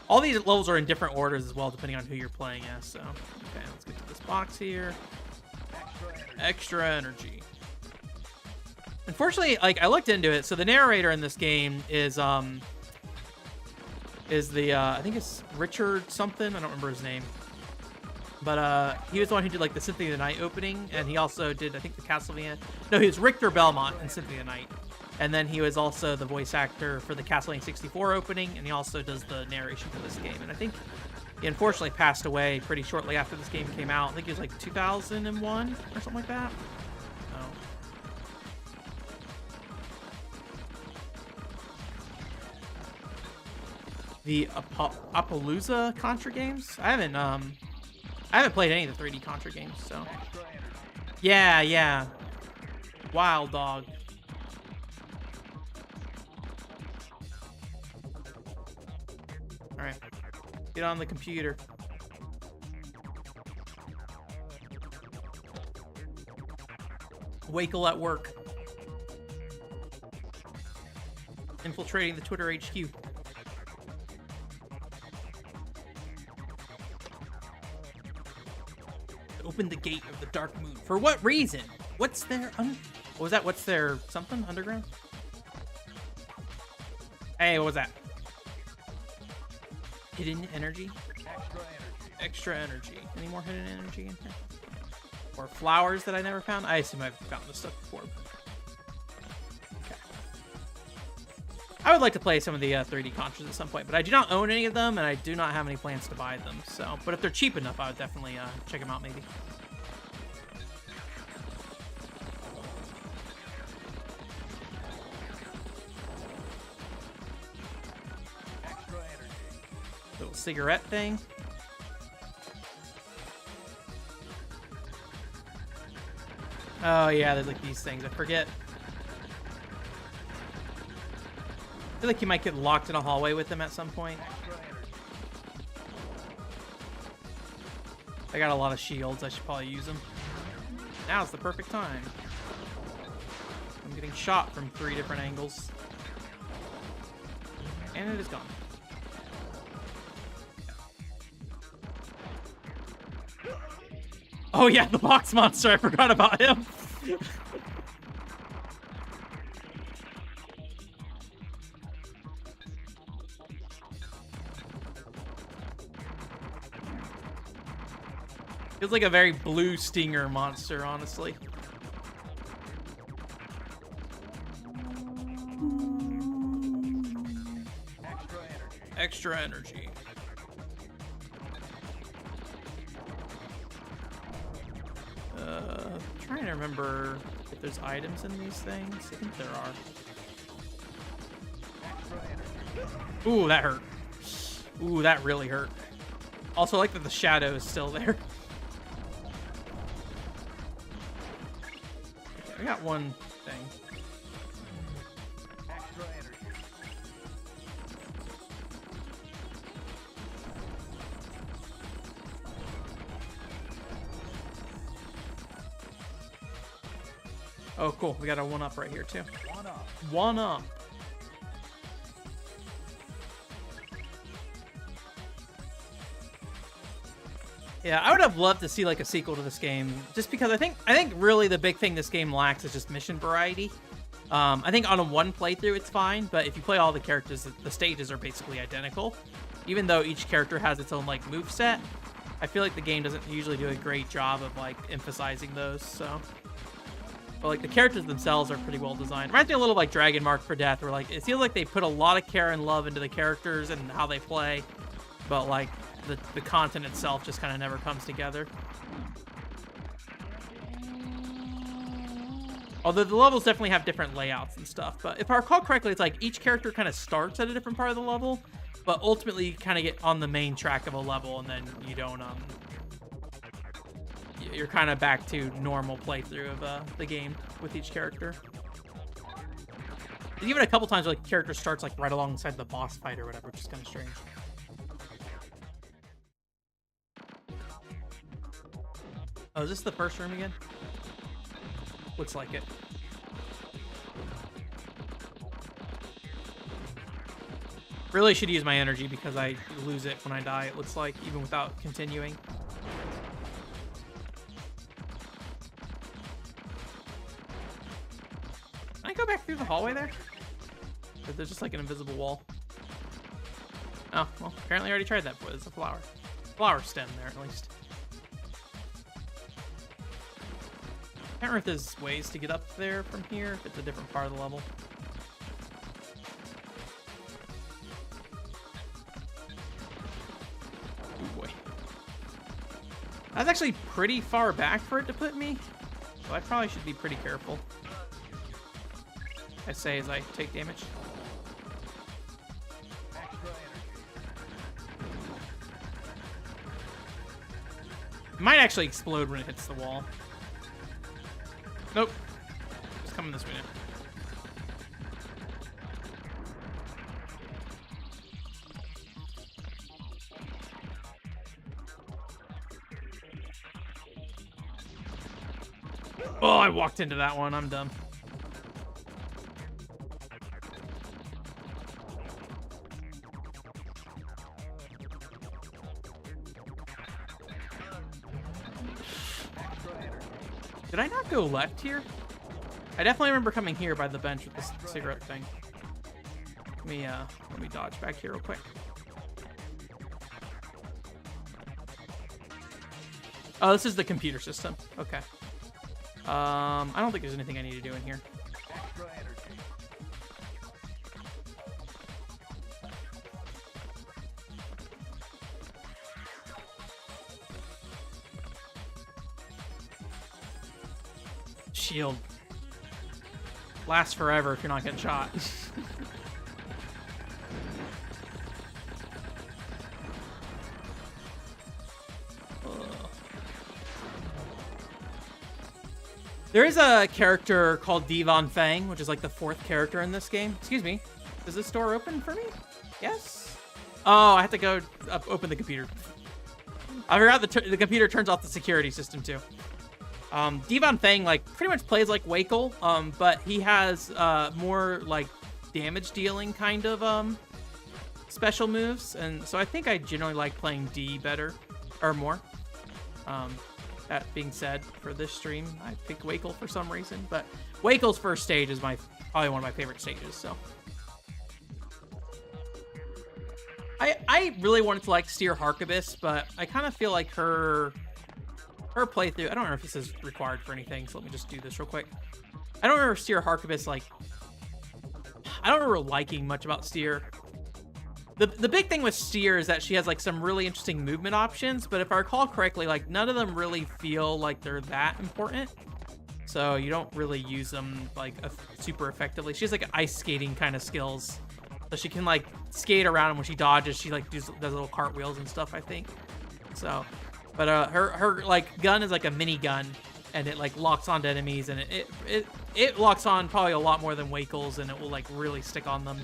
All these levels are in different orders as well, depending on who you're playing as, so. Okay, let's get to this box here. Extra energy. Unfortunately, like, I looked into it, so the narrator in this game is the, I think it's Richard something, I don't remember his name. But he was the one who did, like, the Symphony of the Night opening, and he also did, I think, the Castlevania. No, he was Richter Belmont in Symphony of the Night. And then he was also the voice actor for the Castlevania 64 opening, and he also does the narration for this game. And I think he unfortunately passed away pretty shortly after this game came out. I think it was, like, 2001 or something like that. The Appaloosa Contra games. I haven't played any of the 3D Contra games, so Yeah, yeah. Wild dog. All right. Get on the computer. Wakel at work. Infiltrating the Twitter HQ. Open the gate of the Dark Moon. For what reason? What's their what was that? What's their something? Underground? Hey, what was that? Hidden energy? Extra energy. Any more hidden energy in here? Or flowers that I never found? I assume I've found this stuff before. Okay. I would like to play some of the 3D Contras at some point, but I do not own any of them, and I do not have any plans to buy them. So, but if they're cheap enough, I would definitely check them out, maybe. Little cigarette thing. Oh yeah, there's like these things. I forget. I feel like you might get locked in a hallway with them at some point. I got a lot of shields. I should probably use them. Now's the perfect time. I'm getting shot from 3 different angles. And it is gone. Oh yeah, the box monster. I forgot about him. Feels like a very blue stinger monster, honestly. Extra energy. Trying to remember if there's items in these things. I think there are. Ooh, that hurt. Ooh, that really hurt. Also, I like that the shadow is still there. Okay, I got one thing. Oh, cool. We got a 1-up right here, too. 1-up. Yeah, I would have loved to see like a sequel to this game, just because I think really the big thing this game lacks is just mission variety. I think on a 1 playthrough it's fine, but if you play all the characters, the stages are basically identical. Even though each character has its own like moveset, I feel like the game doesn't usually do a great job of like emphasizing those. So. But like the characters themselves are pretty well designed. Reminds me a little like Dragon Mark for Death, where like it feels like they put a lot of care and love into the characters and how they play, but like the content itself just kind of never comes together. Although the levels definitely have different layouts and stuff. But if I recall correctly, it's like each character kind of starts at a different part of the level, but ultimately you kind of get on the main track of a level, and then you don't you're kind of back to normal playthrough of the game with each character. There's even a couple times where like character starts like right alongside the boss fight or whatever, which is kind of strange. Oh, is this the first room again? Looks like it. Really should use my energy because I lose it when I die, it looks like, even without continuing. Can I go back through the hallway there? Or there's just like an invisible wall. Oh, well, apparently I already tried that before. There's a flower. Flower stem there, at least. I can't remember if there's ways to get up there from here, if it's a different part of the level. Oh boy. That's actually pretty far back for it to put me, so I probably should be pretty careful. I say as I take damage. It might actually explode when it hits the wall. Nope. It's coming this way now. Oh, I walked into that one. I'm dumb. Did I not go left here? I definitely remember coming here by the bench with this cigarette thing. Let me dodge back here real quick. Oh, this is the computer system. Okay. I don't think there's anything I need to do in here. Extra energy. Shield. Lasts forever if you're not getting shot. There is a character called Devon Fang, which is like the 4th character in this game. Excuse me. Does this door open for me? Yes? Oh, I have to go open the computer. I forgot the computer turns off the security system too. Devon Fang like pretty much plays like Wakel, but he has more like damage dealing kind of special moves, and so I think I generally like playing D better or more. That being said, for this stream, I picked Wakel for some reason, but Wakel's first stage is probably one of my favorite stages, so. I really wanted to like Steer Harkabis, but I kind of feel like her playthrough, I don't know if this is required for anything, so let me just do this real quick. I don't remember Steer Harkabis, like, I don't remember liking much about Steer. The big thing with Steer is that she has like some really interesting movement options, but if I recall correctly, like none of them really feel like they're that important. So you don't really use them like super effectively. She has like ice skating kind of skills. So she can like skate around, and when she dodges, she like does little cartwheels and stuff, I think. So, but her like gun is like a mini gun, and it like locks onto enemies, and it locks on probably a lot more than Wakel's, and it will like really stick on them.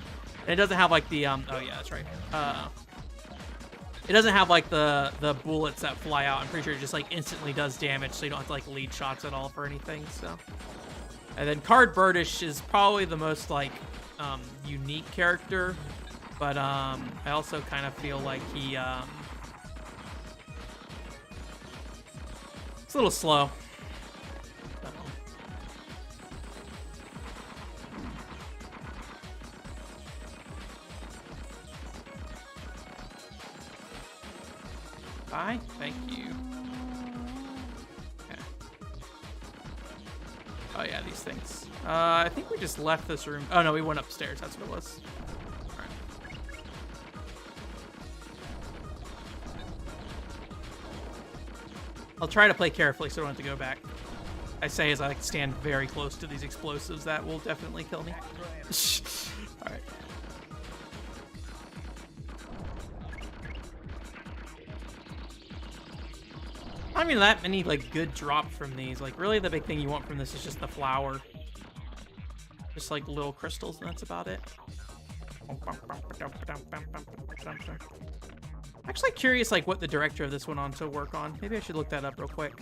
And it doesn't have like the oh yeah, that's right. It doesn't have like the bullets that fly out. I'm pretty sure it just like instantly does damage, so you don't have to like lead shots at all for anything. So, and then Card Birdish is probably the most like unique character, but I also kind of feel like he it's a little slow. Bye. Thank you. Okay. Oh yeah, these things. I think we just left this room. Oh no, we went upstairs. That's what it was. All right. I'll try to play carefully so I don't have to go back. I say as I like stand very close to these explosives that will definitely kill me. All right. I mean, that many like good drops from these. Like, really, the big thing you want from this is just the flower. Just like little crystals, and that's about it. Actually, curious like what the director of this went on to work on. Maybe I should look that up real quick.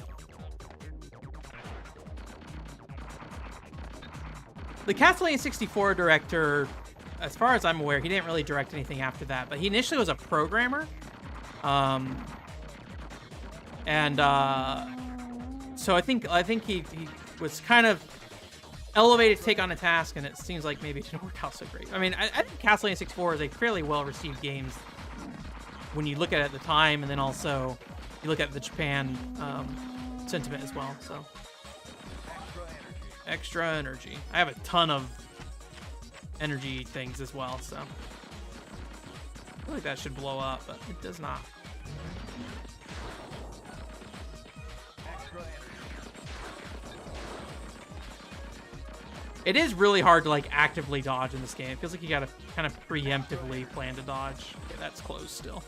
The Castlevania 64 director, as far as I'm aware, he didn't really direct anything after that. But he initially was a programmer. And so I think he was kind of elevated to take on a task, and it seems like maybe it didn't work out so great. I mean, I think Castlevania 64 is a fairly well-received game when you look at it at the time, and then also you look at the Japan sentiment as well. So extra energy. I have a ton of energy things as well, so I feel like that should blow up, but it does not. It is really hard to like actively dodge in this game. It feels like you gotta kind of preemptively plan to dodge. Okay, that's closed still.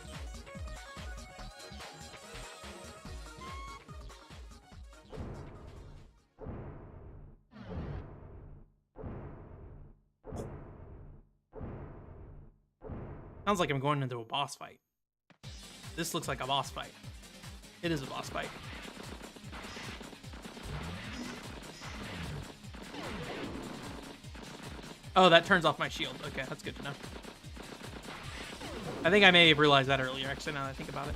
Sounds like I'm going into a boss fight. This looks like a boss fight. It is a boss fight. Oh, that turns off my shield. Okay, that's good to know. I think I may have realized that earlier, actually, now that I think about it.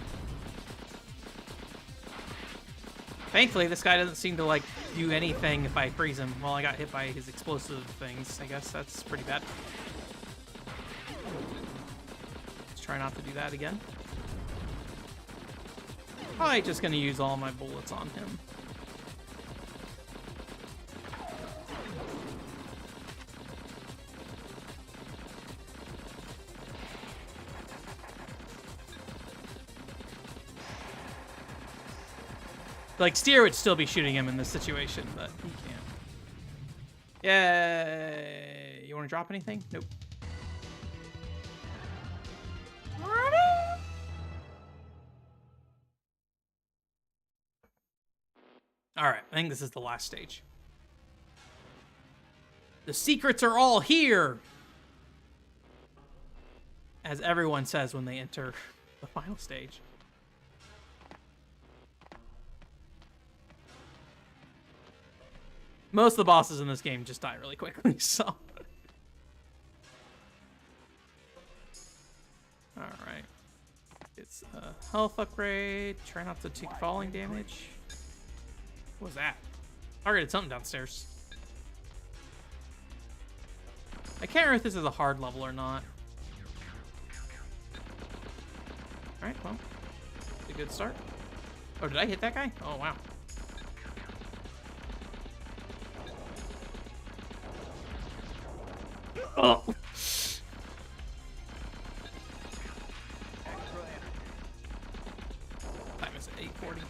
Thankfully, this guy doesn't seem to, like, do anything if I freeze him. Well, I got hit by his explosive things. I guess that's pretty bad. Let's try not to do that again. Probably just going to use all my bullets on him. Like, Steer would still be shooting him in this situation, but he can't. Yay! You want to drop anything? Nope. Alright, I think this is the last stage. The secrets are all here! As everyone says when they enter the final stage. Most of the bosses in this game just die really quickly, so. Alright. It's a health upgrade. Try not to take falling damage. What was that? Targeted something downstairs. I can't remember if this is a hard level or not. Alright, well. It's a good start. Oh, did I hit that guy? Oh, wow. Oh. Time is at 8:40.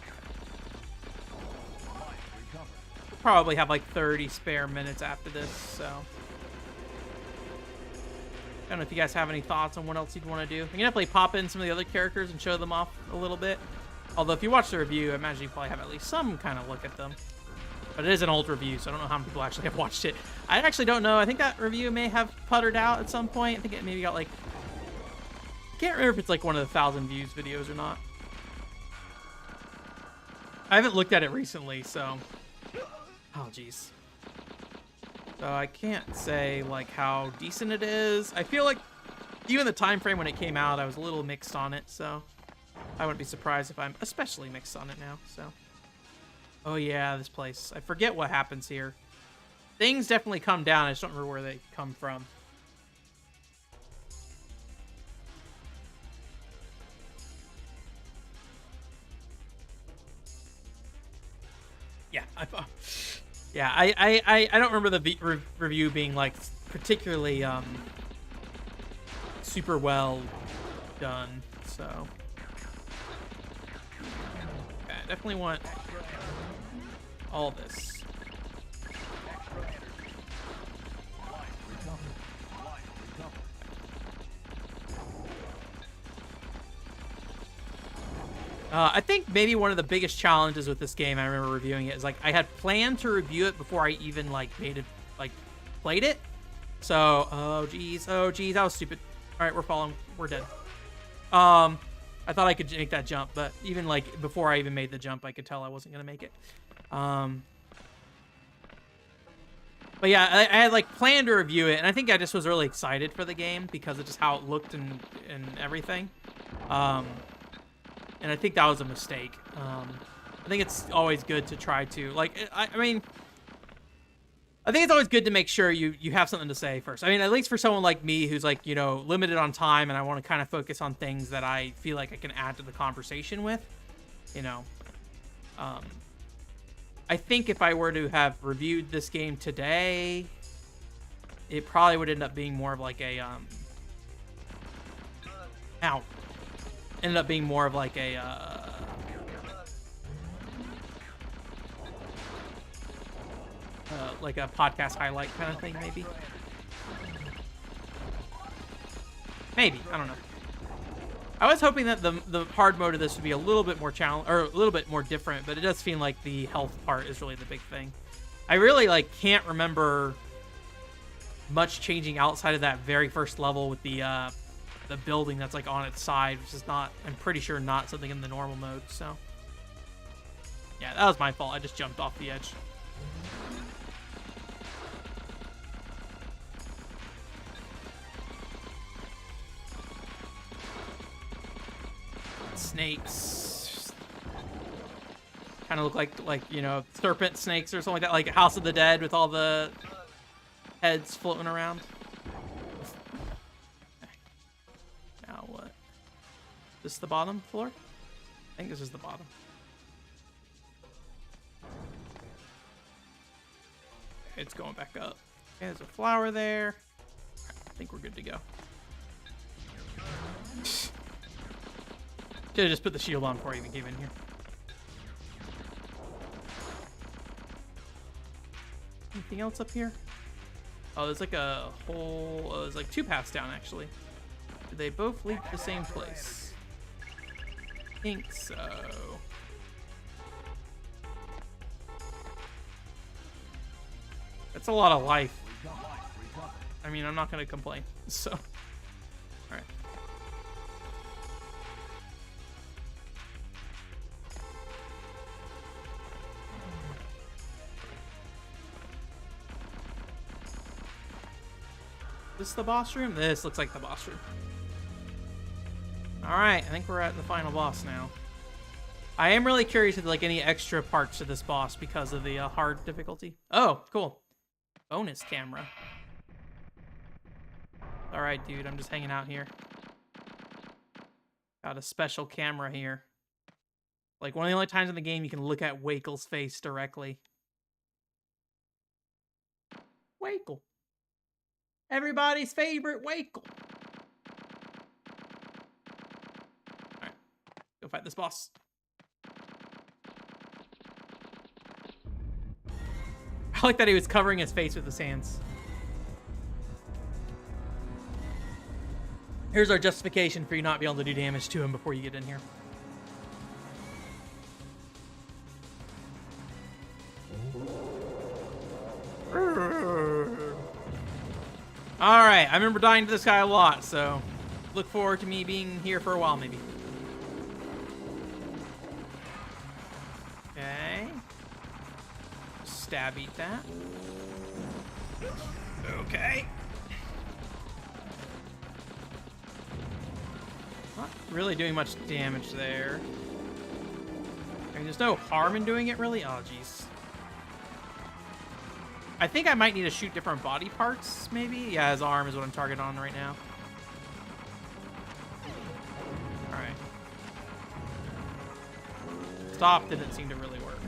Probably have like 30 spare minutes after this, so. I don't know if you guys have any thoughts on what else you'd want to do. You can definitely pop in some of the other characters and show them off a little bit. Although if you watch the review, I imagine you probably have at least some kind of look at them. But it is an old review, so I don't know how many people actually have watched it. I actually don't know. I think that review may have puttered out at some point. I think it maybe got like... I can't remember if it's like one of the 1,000 views videos or not. I haven't looked at it recently, so... Oh, jeez. So I can't say like how decent it is. I feel like even the time frame when it came out, I was a little mixed on it, so... I wouldn't be surprised if I'm especially mixed on it now, so... Oh yeah, this place. I forget what happens here. Things definitely come down. I just don't remember where they come from. Yeah, I don't remember the review being like particularly super well done. So okay, I definitely want all this. I think maybe one of the biggest challenges with this game, I remember reviewing it, is like I had planned to review it before I even like made it, like played it. So, oh geez, that was stupid. All right, we're falling, we're dead. I thought I could make that jump, but even like before I even made the jump, I could tell I wasn't gonna make it. But yeah, I had like planned to review it, and I think I just was really excited for the game because of just how it looked and everything. And I think that was a mistake. I think it's always good to try to like. I mean, I think it's always good to make sure you have something to say first. I mean, at least for someone like me who's like, you know, limited on time, and I want to kind of focus on things that I feel like I can add to the conversation with. You know. I think if I were to have reviewed this game today, it probably would end up being more of like a ended up being more of like a podcast highlight kind of thing, maybe. Maybe, I don't know. I was hoping that the hard mode of this would be a little bit more or a little bit more different, but it does seem like the health part is really the big thing. I really like can't remember much changing outside of that very first level with the the building that's like on its side, which is not, I'm pretty sure, not something in the normal mode. So yeah, that was my fault. I just jumped off the edge. Snakes kind of look like, you know, serpent snakes or something like that, like House of the Dead with all the heads floating around. Okay. Now what? This the bottom floor? I think this is the bottom. It's going back up. Okay, there's a flower there. Right, I think we're good to go. Should have just put the shield on before I even came in here. Anything else up here? Oh, there's like a whole... Oh, there's like 2 paths down, actually. Do they both lead to the same place? I think so. That's a lot of life. I mean, I'm not going to complain, so... Alright. Is this the boss room? This looks like the boss room. Alright, I think we're at the final boss now. I am really curious if like any extra parts to this boss because of the hard difficulty. Oh, cool. Bonus camera. Alright, dude, I'm just hanging out here. Got a special camera here. Like, one of the only times in the game you can look at Wakel's face directly. Wakel. Everybody's favorite Wakel. Alright, go fight this boss. I like that he was covering his face with his hands. Here's our justification for you not being able to do damage to him before you get in here. Alright, I remember dying to this guy a lot, so look forward to me being here for a while, maybe. Okay. Stab eat that. Okay. Not really doing much damage there. I mean, there's no harm in doing it, really. Oh, jeez. I think I might need to shoot different body parts, maybe? Yeah, his arm is what I'm targeting on right now. Alright. Stop didn't seem to really work.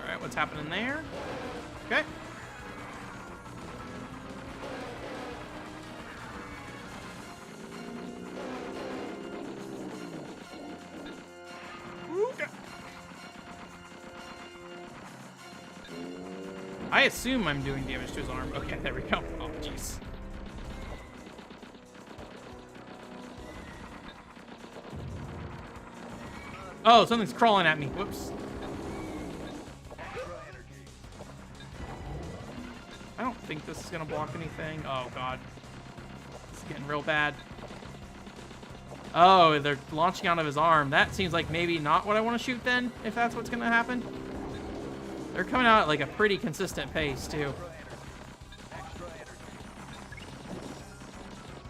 Alright, what's happening there? Okay. I assume I'm doing damage to his arm. Okay, there we go. Oh, jeez. Oh, something's crawling at me. Whoops. I don't think this is going to block anything. Oh, God. It's getting real bad. Oh, they're launching out of his arm. That seems like maybe not what I want to shoot then, if that's what's going to happen. They're coming out at like a pretty consistent pace, too.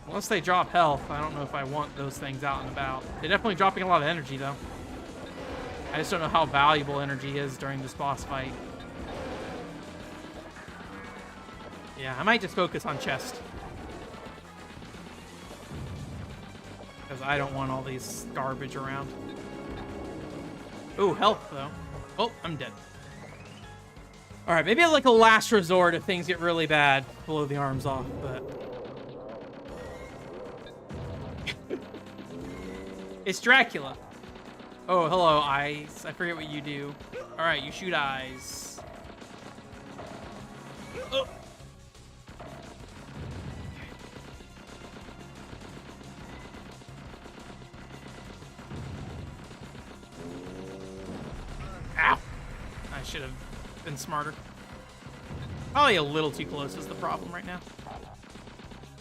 Unless they drop health, I don't know if I want those things out and about. They're definitely dropping a lot of energy, though. I just don't know how valuable energy is during this boss fight. Yeah, I might just focus on chest. Because I don't want all these garbage around. Ooh, health, though. Oh, I'm dead. Alright, maybe like a last resort if things get really bad. Blow the arms off, but... It's Dracula. Oh, hello, eyes. I forget what you do. Alright, you shoot eyes. Oh. Ow! I should have been smarter. Probably a little too close is the problem right now.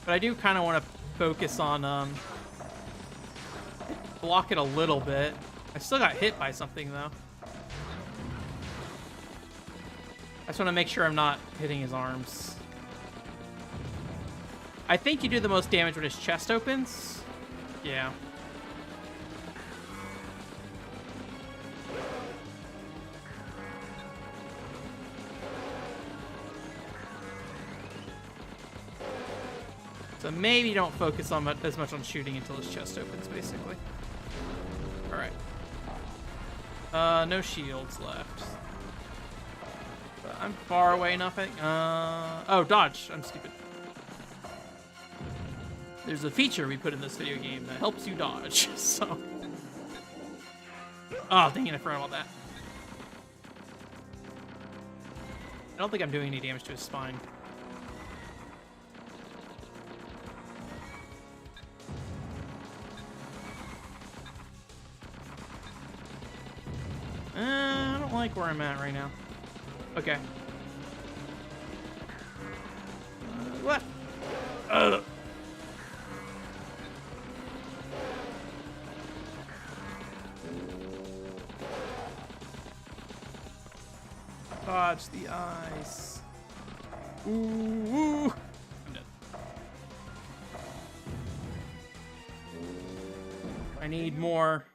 But I do kind of want to focus on block it a little bit. I still got hit by something though. I just want to make sure I'm not hitting his arms. I think you do the most damage when his chest opens. Yeah. So maybe don't focus on as much on shooting until his chest opens, basically. All right. No shields left. But I'm far away enough. Oh, dodge. I'm stupid. There's a feature we put in this video game that helps you dodge. So. Oh, dang it! I forgot about that. I don't think I'm doing any damage to his spine. I don't like where I'm at right now. Okay. What? Dodge the ice. Ooh, ooh. I'm dead. I need more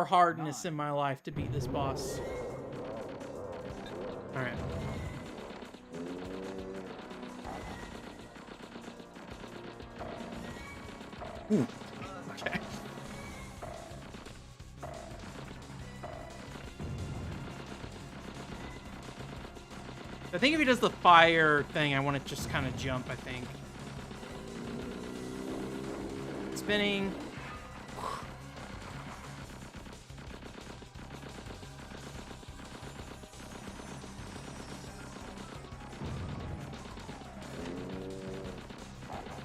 hardness in my life to beat this boss. All right. Ooh. Okay. I think if he does the fire thing, I want to just kind of jump, I think. Spinning.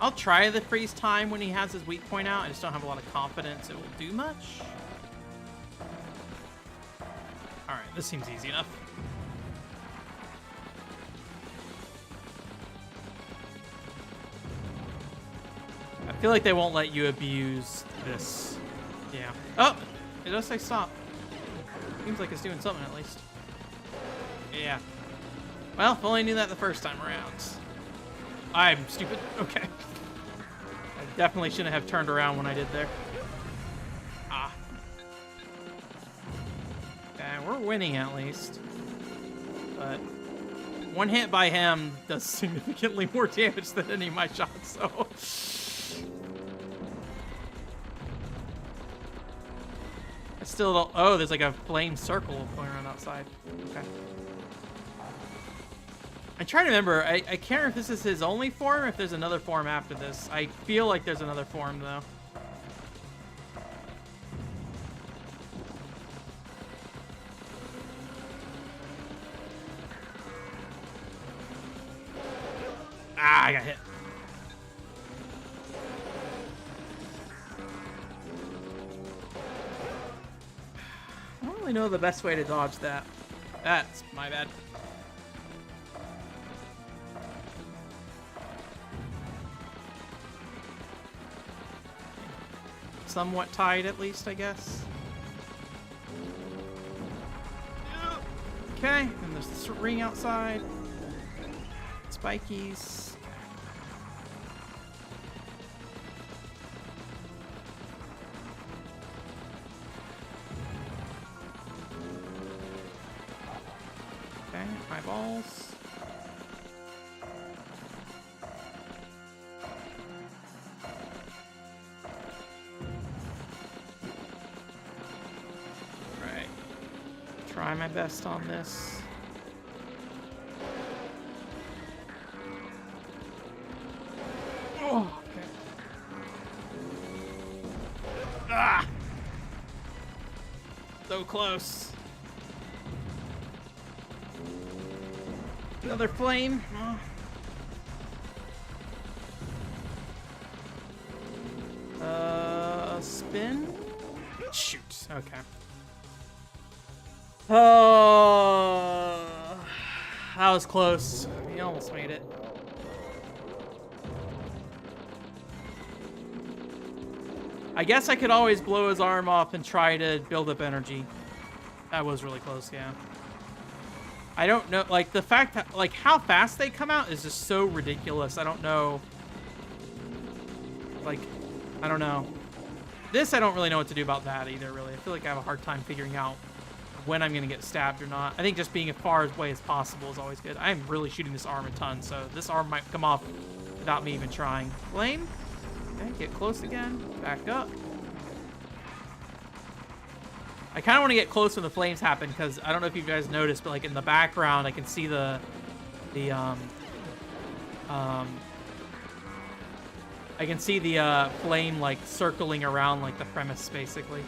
I'll try the freeze time when he has his weak point out. I just don't have a lot of confidence it will do much. Alright, this seems easy enough. I feel like they won't let you abuse this. Yeah. Oh! It does say stop. Seems like it's doing something at least. Yeah. Well, if only I knew that the first time around. I'm stupid. Okay. I definitely shouldn't have turned around when I did there. Ah. Okay, we're winning at least. But one hit by him does significantly more damage than any of my shots, so... I still don't... Oh, there's like a flame circle going around outside. Okay. I'm trying to remember. I can't remember if this is his only form or if there's another form after this. I feel like there's another form, though. Ah, I got hit. I don't really know the best way to dodge that. That's my bad. Somewhat tied, at least, I guess. Okay, and there's this ring outside. Spikies. Okay, eyeballs. Try my best on this. Oh, okay. Ah! So close. Another flame. Spin? Shoot. Okay. Oh, that was close. almost made it. I guess I could always blow his arm off and try to build up energy. That was really close, yeah. I don't know, like, the fact that, like, how fast they come out is just so ridiculous. I don't know. Like, I don't know. This, I don't really know what to do about that either, really. I feel like I have a hard time figuring out when I'm going to get stabbed or not. I think just being as far away as possible is always good. I'm really shooting this arm a ton, so this arm might come off without me even trying. Flame. Okay, get close again. Back up. I kind of want to get close when the flames happen because I don't know if you guys noticed, but like in the background, I can see I can see the flame like circling around like the premise basically.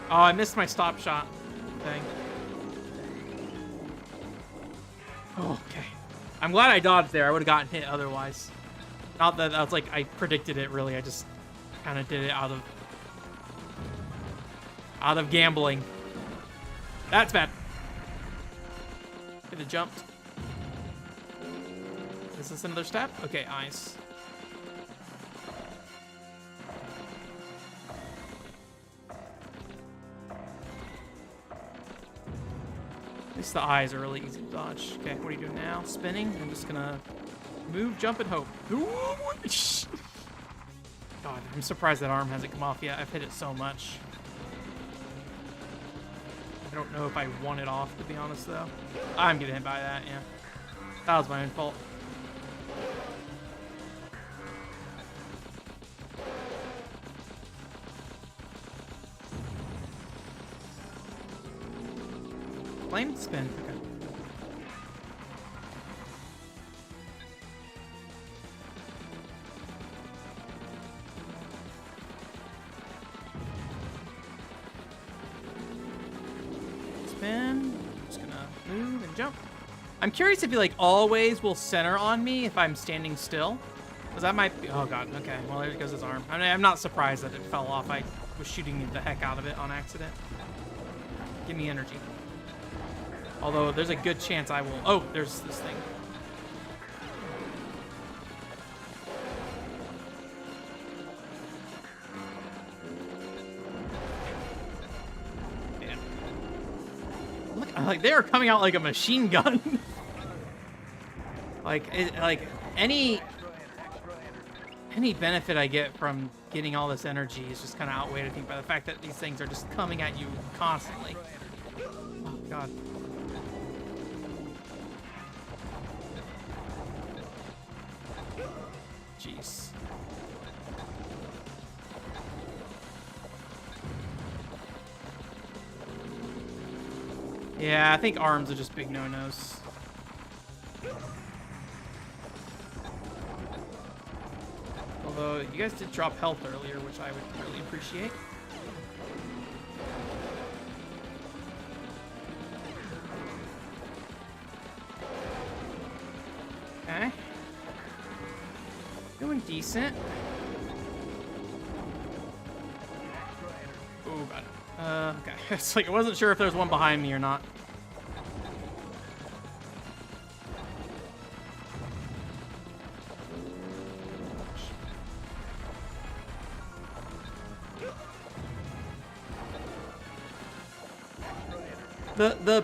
Oh, I missed my stop shot thing. Oh, okay. I'm glad I dodged there. I would have gotten hit otherwise. Not that I was like I predicted it really. I just kind of did it out of gambling. That's bad. Could have jumped. Is this another step? Okay, ice. At least the eyes are really easy to dodge. Okay, what are you doing now? Spinning? I'm just gonna move, jump, and hope. God, I'm surprised that arm hasn't come off yet. I've hit it so much. I don't know if I want it off, to be honest, though. I'm getting hit by that, yeah. That was my own fault. Flame spin, okay. Spin. Just gonna move and jump. I'm curious if he like always will center on me if I'm standing still. Because that might be, oh god, okay. Well, there goes his arm. I mean, I'm not surprised that it fell off. I was shooting the heck out of it on accident. Give me energy. Although there's a good chance I will, oh, there's this thing. Like they are coming out like a machine gun. like any benefit I get from getting all this energy is just kind of outweighed, I think, by the fact that these things are just coming at you constantly. Oh god. Jeez. Yeah, I think arms are just big no-nos. Although, you guys did drop health earlier, which I would really appreciate. Okay. Doing decent. Oh, god. Okay. It's like I wasn't sure if there was one behind me or not. The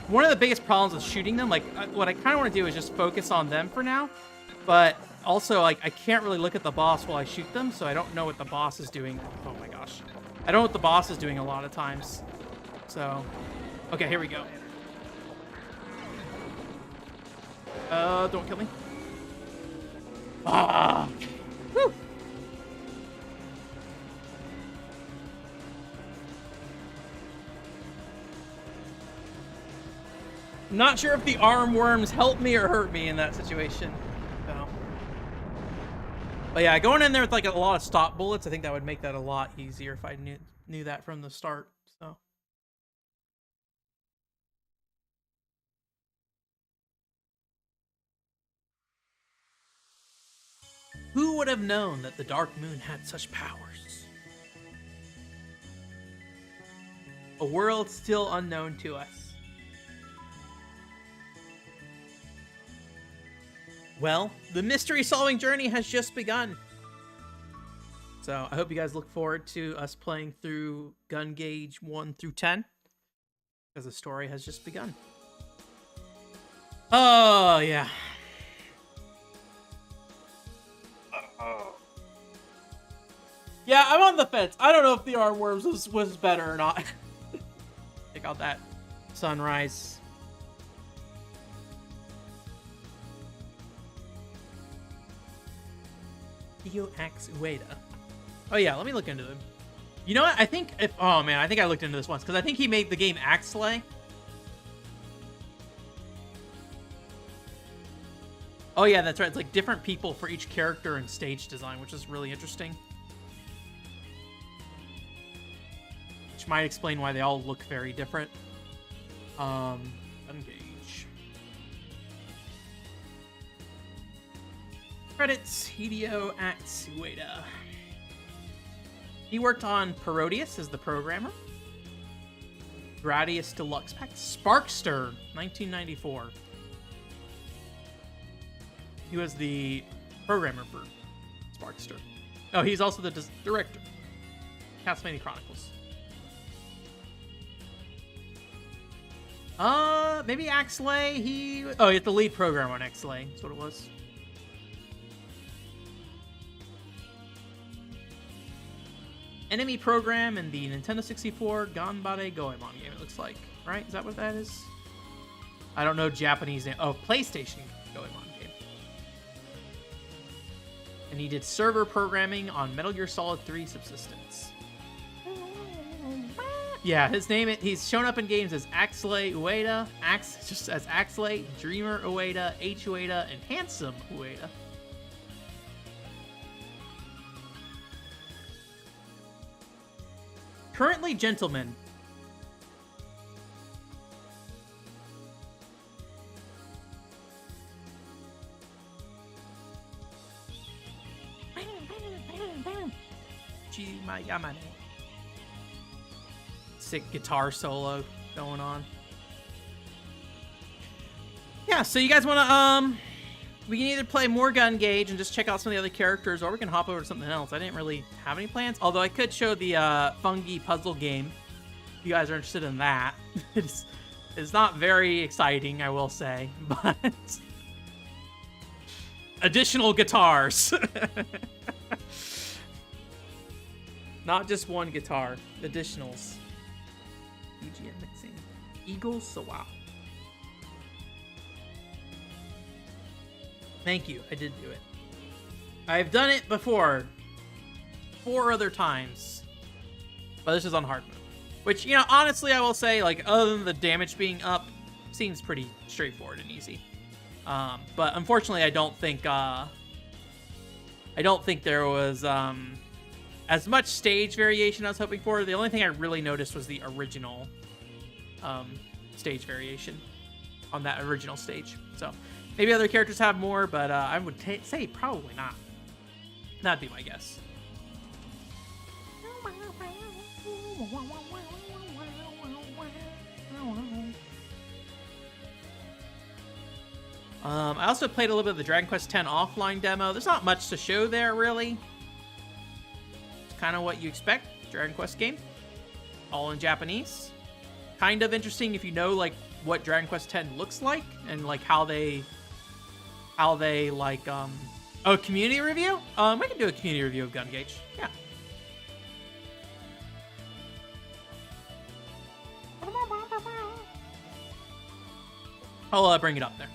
one of the biggest problems with shooting them, like what I kind of want to do is just focus on them for now, but also like I can't really look at the boss while I shoot them, so I don't know what the boss is doing. Oh my gosh. I don't know what the boss is doing a lot of times. So, okay, here we go. Don't kill me. Ah! Woo! Not sure if the arm worms helped me or hurt me in that situation. So. But yeah, going in there with like a lot of stop bullets, I think that would make that a lot easier if I knew that from the start. So. Who would have known that the Dark Moon had such powers? A world still unknown to us. Well, the mystery-solving journey has just begun. So I hope you guys look forward to us playing through Gungage 1 through 10, because the story has just begun. Oh, yeah. Yeah, I'm on the fence. I don't know if the Armworms was better or not. Check out that sunrise. Theo Axe Ueda. Oh yeah, let me look into him. You know what? I think if oh man, I think I looked into this once because I think he made the game Axelay. Oh yeah, that's right. It's like different people for each character and stage design, which is really interesting. Which might explain why they all look very different. Engage. Credits, Hideo Atsueda. He worked on Parodius as the programmer. Gradius Deluxe Pack. Sparkster, 1994. He was the programmer for Sparkster. Oh, he's also the director. Castlevania Chronicles. Maybe Axelay. Oh, he's the lead programmer on Axelay. That's what it was. Enemy program in the Nintendo 64 Ganbare Goemon game, it looks like. Right? Is that what that is? I don't know Japanese name. Oh, PlayStation Goemon game. And he did server programming on Metal Gear Solid 3 Subsistence. Yeah, his name, he's shown up in games as Axelay Ueda, just as Axelay, Dreamer Ueda, H Ueda, and Handsome Ueda. Currently, Gentleman. Sick guitar solo going on. Yeah, so you guys want to, we can either play more Gungage and just check out some of the other characters, or we can hop over to something else. I didn't really have any plans, although I could show the fungi puzzle game if you guys are interested in that. It's not very exciting, I will say, but additional guitars. Not just one guitar, additionals. EGM mixing. Eagle Sawa. Thank you, I did do it. I've done it before. 4 other times. But this is on hard mode. Which, you know, honestly, I will say, like, other than the damage being up, seems pretty straightforward and easy. But unfortunately, I don't think there was, as much stage variation I was hoping for. The only thing I really noticed was the original, stage variation on that original stage. So, maybe other characters have more, but I would say probably not. That'd be my guess. I also played a little bit of the Dragon Quest X offline demo. There's not much to show there, really. It's kind of what you expect. Dragon Quest game. All in Japanese. Kind of interesting if you know, like, what Dragon Quest X looks like and, like, how they like, oh, community review? We can do a community review of Gungage. Yeah. I'll bring it up there.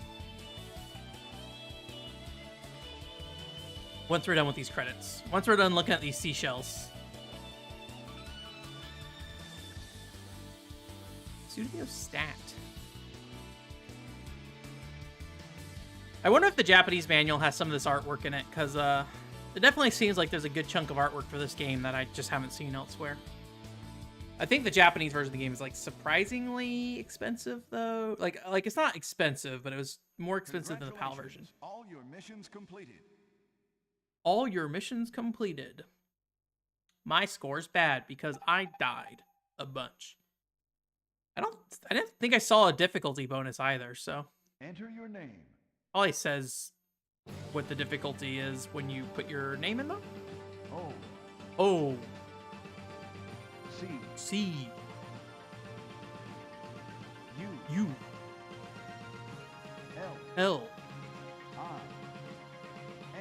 Once we're done with these credits. Once we're done looking at these seashells. Studio Stat. I wonder if the Japanese manual has some of this artwork in it, because it definitely seems like there's a good chunk of artwork for this game that I just haven't seen elsewhere. I think the Japanese version of the game is, like, surprisingly expensive, though. Like it's not expensive, but it was more expensive than the PAL version. All your missions completed. All your missions completed. My score's bad because I died a bunch. I didn't think I saw a difficulty bonus either, so. Enter your name. All he says what the difficulty is when you put your name in them. O, Oh, C, C, U, U, L, L. I,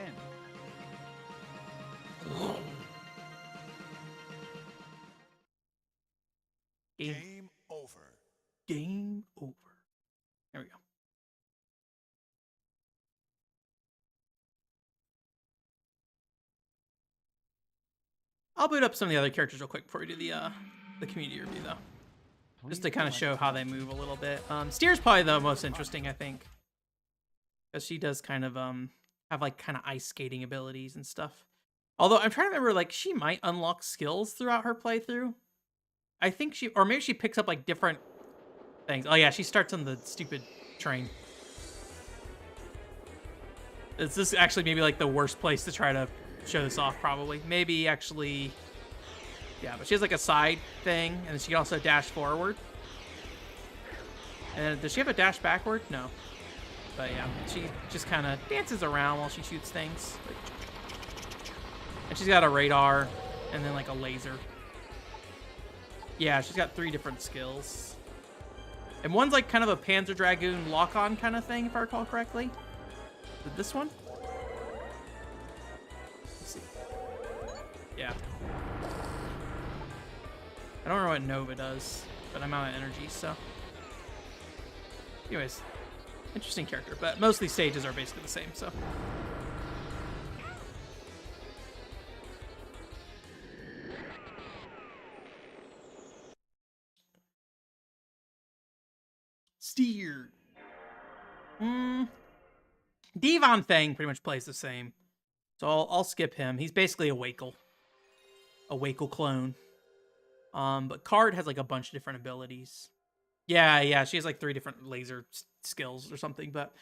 N. Game, over. game over. There we go. I'll boot up some of the other characters real quick before we do the community review, though. Just to kind of show how they move a little bit. Steer's probably the most interesting, I think. Because she does kind of have like kind of ice skating abilities and stuff. Although I'm trying to remember, like, she might unlock skills throughout her playthrough. I think she, or maybe she picks up like different things. Oh yeah, she starts on the stupid train. Is this actually maybe like the worst place to try to show this off? Probably. Maybe actually. Yeah, but she has like a side thing, and then she can also dash forward. And does she have a dash backward? No. But yeah, she just kind of dances around while she shoots things. And she's got a radar, and then like a laser. Yeah, she's got 3 different skills. And one's like kind of a Panzer Dragoon lock-on kind of thing, if I recall correctly. Is it this one? Let's see. Yeah. I don't remember what Nova does, but I'm out of energy, so. Anyways, interesting character, but most of these stages are basically the same, so. Steer. Devon Fang pretty much plays the same, so I'll skip him. He's basically a Wakel clone. But Card has like a bunch of different abilities. Yeah, she has like 3 different laser skills or something. But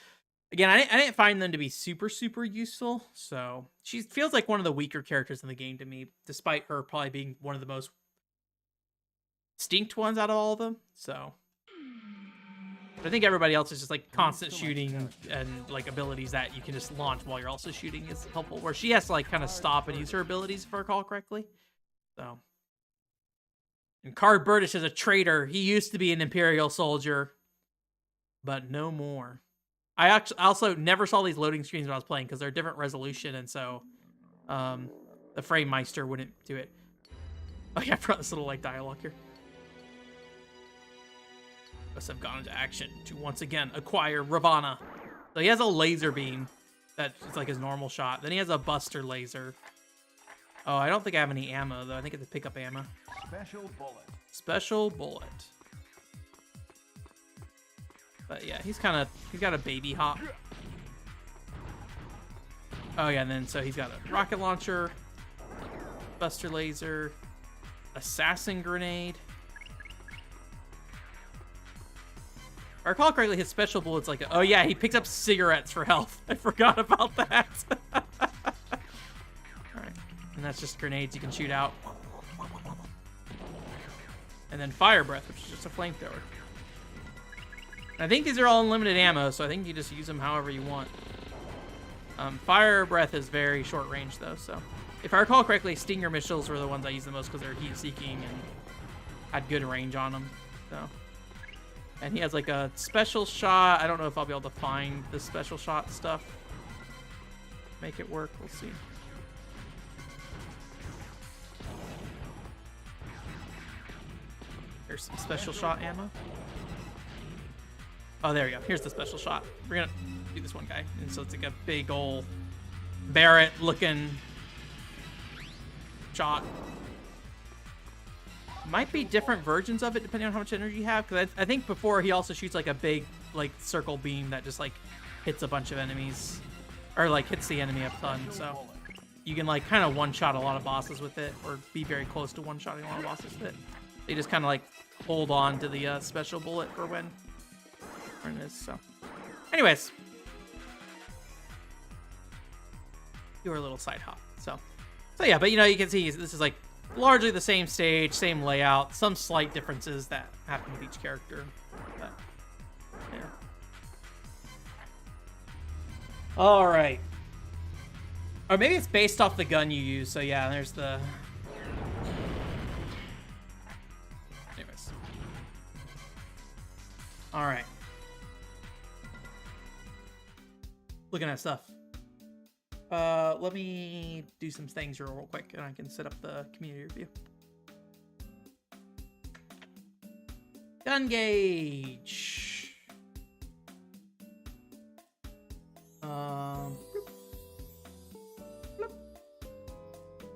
again, I didn't find them to be super useful. So she feels like one of the weaker characters in the game to me, despite her probably being one of the most distinct ones out of all of them. So. But I think everybody else is just like constant shooting and like abilities that you can just launch while you're also shooting is helpful. Where she has to like kind of stop and use her abilities, if I recall correctly. So, and Card Burdish is a traitor. He used to be an Imperial soldier, but no more. I actually also never saw these loading screens when I was playing because they're different resolution, and so the Frame Meister wouldn't do it. Oh yeah, I forgot this little like dialogue here. Have gone into action to once again acquire Ravana. So he has a laser beam that's like his normal shot. Then he has a buster laser. Oh, I don't think I have any ammo though. I think it's a pickup ammo. Special bullet. Special bullet. But yeah, he's got a baby hop. Oh yeah, and then so he's got a rocket launcher, buster laser, assassin grenade. If I recall correctly, his special bullet's like, oh yeah, he picks up cigarettes for health. I forgot about that. Alright, and that's just grenades you can shoot out. And then fire breath, which is just a flamethrower. I think these are all unlimited ammo, so I think you just use them however you want. Fire breath is very short range though, so. If I recall correctly, Stinger missiles were the ones I used the most because they're heat seeking and had good range on them, so. And he has like a special shot. I don't know if I'll be able to find the special shot stuff. Make it work. We'll see. Here's some special shot ammo. Oh, there we go. Here's the special shot. We're going to do this one guy. And so it's like a big old Barrett looking shot. Might be different versions of it depending on how much energy you have, because I think before he also shoots like a big like circle beam that just like hits a bunch of enemies, or like hits the enemy a ton. So you can like kind of one-shot a lot of bosses with it, or be very close to one-shotting a lot of bosses with it. They just kind of like hold on to the special bullet for when it is. So, anyways, do a little side hop. So yeah, but you know, you can see this is like largely the same stage, same layout, some slight differences that happen with each character. But, yeah. All right. Or maybe it's based off the gun you use. So yeah, there's the... Anyways. All right. Looking at stuff. Let me do some things real quick, and I can set up the community review. Gungage. Bloop.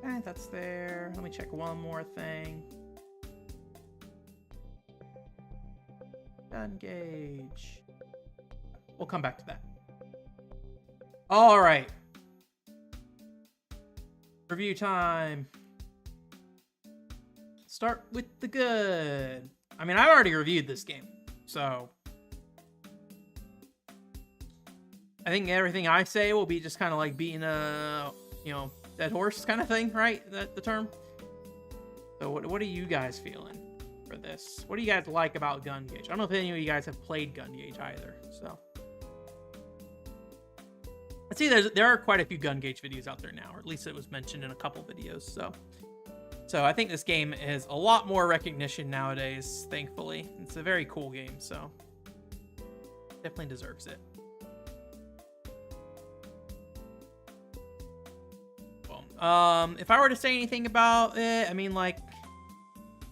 Okay, that's there. Let me check one more thing. Gungage. We'll come back to that. All right. Review time. Start with the good. I mean, I've already reviewed this game, so I think everything I say will be just kind of like beating a, dead horse kind of thing, right? That the term. So what are you guys feeling for this? What do you guys like about Gungage? I don't know if any of you guys have played Gungage either, so. I see there are quite a few Gungage videos out there now, or at least it was mentioned in a couple videos. So I think this game has a lot more recognition nowadays, thankfully. It's a very cool game, so definitely deserves it. Well, if I were to say anything about it, I mean, like,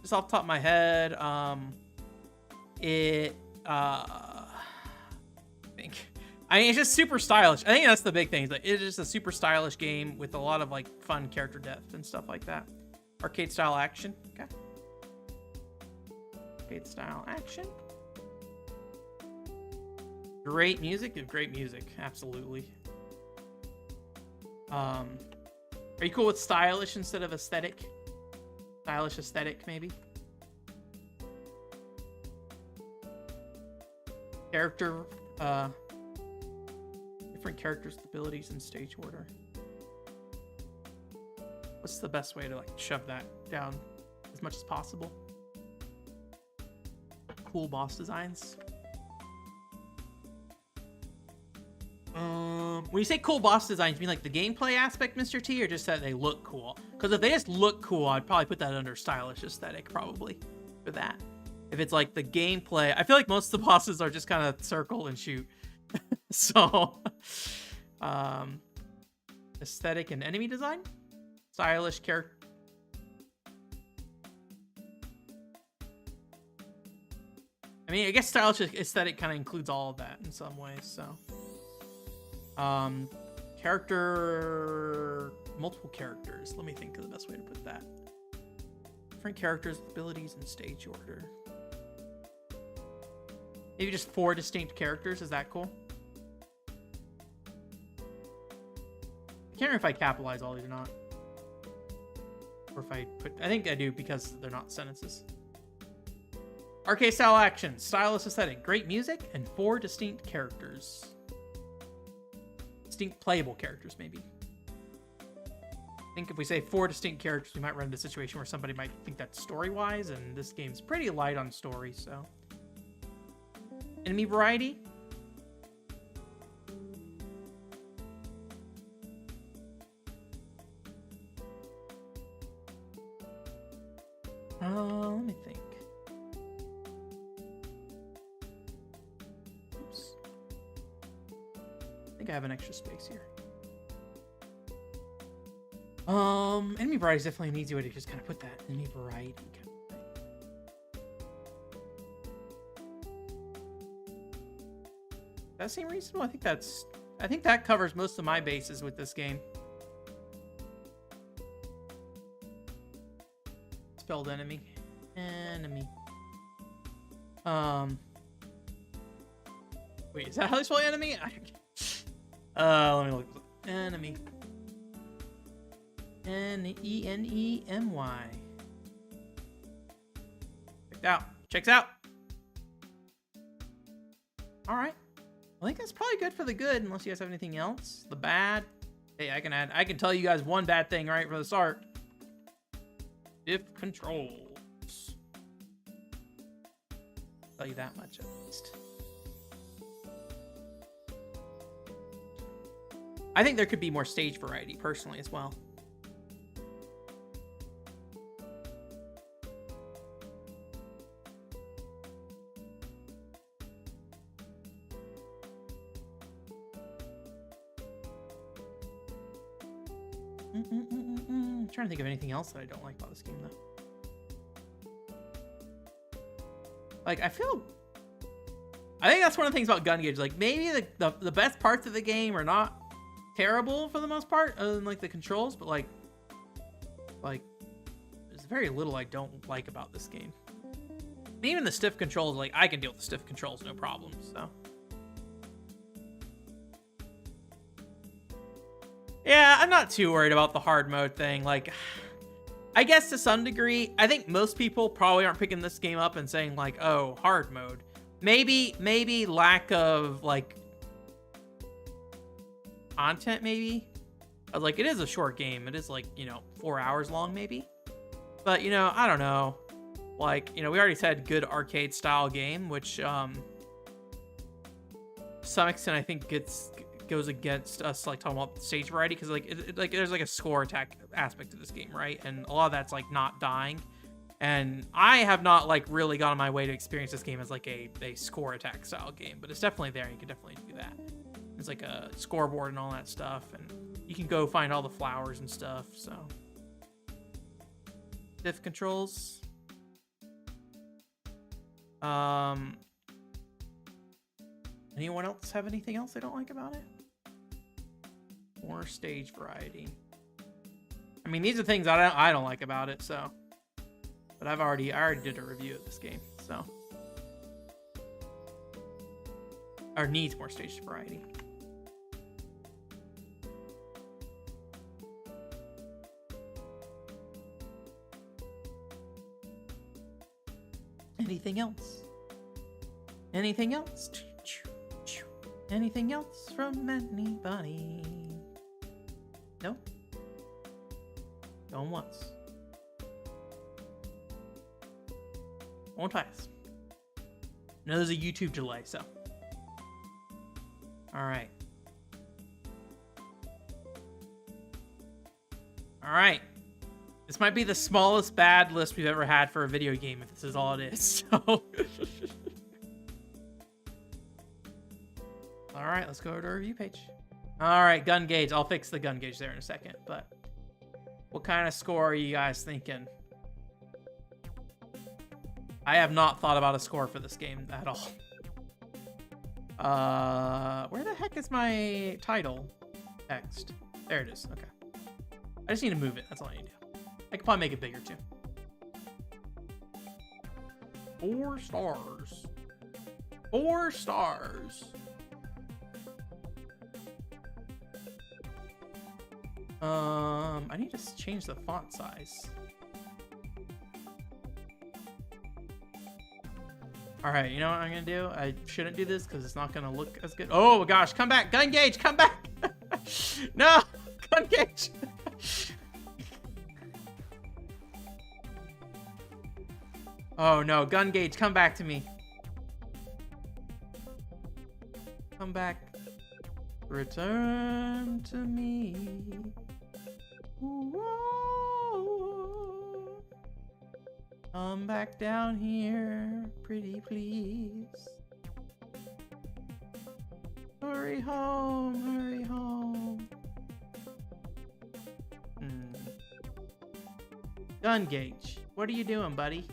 just off the top of my head, I mean, it's just super stylish. I think that's the big thing. It's just a super stylish game with a lot of like fun character depth and stuff like that. Arcade style action. Okay. Arcade style action. Great music. Great music. Absolutely. Are you cool with stylish instead of aesthetic? Stylish aesthetic, maybe. Character. Different characters' abilities in stage order. What's the best way to like shove that down as much as possible? Cool boss designs. When you say cool boss designs, you mean like the gameplay aspect, Mr. T, or just that they look cool? Because if they just look cool, I'd probably put that under stylish aesthetic, probably, for that. If it's like the gameplay, I feel like most of the bosses are just kind of circle and shoot. So, aesthetic and enemy design, stylish character. I mean, I guess stylish aesthetic kind of includes all of that in some ways. So, multiple characters. Let me think of the best way to put that. Different characters, abilities, and stage order. Maybe just 4 distinct characters. Is that cool? I can't remember if I capitalize all these or not. Or if I put... I think I do because they're not sentences. Arcade style action. Stylish aesthetic. Great music. And 4 distinct characters. Distinct playable characters, maybe. I think if we say 4 distinct characters, we might run into a situation where somebody might think that's story-wise, and this game's pretty light on story, so... Enemy variety. Let me think. Oops. I think I have an extra space here. Enemy variety is definitely an easy way to just kind of put that. Enemy variety. That seem reasonable? I think that covers most of my bases with this game. Spelled enemy. Enemy. Wait, is that how they spell enemy? Let me look. Enemy. N-E-N-E-M-Y. Checked out. Checks out. All right. I think that's probably good for the good, unless you guys have anything else. The bad. Hey, I can tell you guys one bad thing right from the start. Diff controls. I'll tell you that much at least. I think there could be more stage variety personally as well. I'm trying to think of anything else that I don't like about this game, though. Like, I think that's one of the things about Gungage. Like, maybe the best parts of the game are not terrible for the most part, other than, like, the controls, but, like, there's very little I don't like about this game. And even the stiff controls, like, I can deal with the stiff controls, no problem, so. Yeah, I'm not too worried about the hard mode thing. Like, I guess to some degree, I think most people probably aren't picking this game up and saying, like, oh, hard mode. Maybe lack of, like, content, maybe. But, like, it is a short game. It is, like, 4 hours long, maybe. But, I don't know. Like, we already said good arcade style game, which, to some extent, I think goes against us, like, talking about stage variety, because like there's like a score attack aspect to this game, right? And a lot of that's like not dying, and I have not like really gone on my way to experience this game as like a score attack style game, but it's definitely there. You can definitely do that. There's like a scoreboard and all that stuff, and you can go find all the flowers and stuff. So diff controls, anyone else have anything else they don't like about it? More stage variety. I mean, these are things I don't like about it, so. But I already did a review of this game, so. Or needs more stage variety. Anything else? Anything else? Anything else from anybody? No? Going once. Going twice. No, there's a YouTube delay, so. Alright. Alright. This might be the smallest bad list we've ever had for a video game, if this is all it is, so. Alright, let's go to our review page. Alright, gun gauge. I'll fix the gun gauge there in a second, but what kind of score are you guys thinking? I have not thought about a score for this game at all. Where the heck is my title text? There it is. Okay. I just need to move it. That's all I need to do. I could probably make it bigger too. 4 stars. 4 stars. I need to change the font size. All right, you know what I'm gonna do? I shouldn't do this because it's not gonna look as good. Oh gosh, come back, gun gauge, come back! No, gun gauge. Oh no, gun gauge, come back to me. Come back. Return to me. Whoa. Come back down here, pretty please. Hurry home, hurry home. Gun gauge, what are you doing, buddy?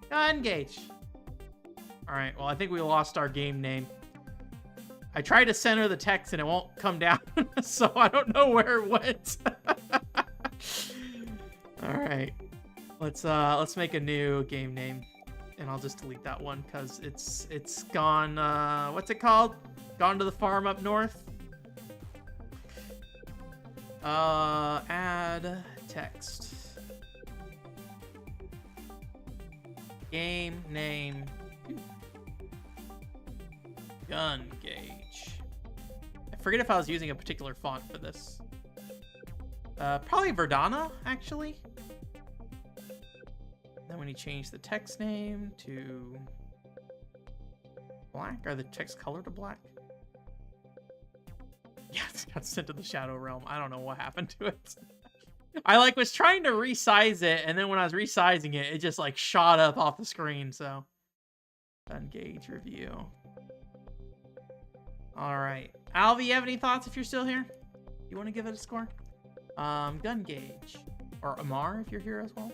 Gun gauge. All right, well, I think we lost our game name. I tried to center the text and it won't come down, so I don't know where it went. All right, let's make a new game name, and I'll just delete that one because it's gone. What's it called? Gone to the farm up north. Add text. Game name. Gun gauge. I forget if I was using a particular font for this. Probably Verdana, actually. Then when you change the text name to black, or the text color to black. Yeah, it got sent to the Shadow Realm. I don't know what happened to it. I like was trying to resize it, and then when I was resizing it, it just like shot up off the screen. So, Gungage review. All right, Alvi, you have any thoughts? If you're still here, you want to give it a score? Gungage or Amar if you're here as well.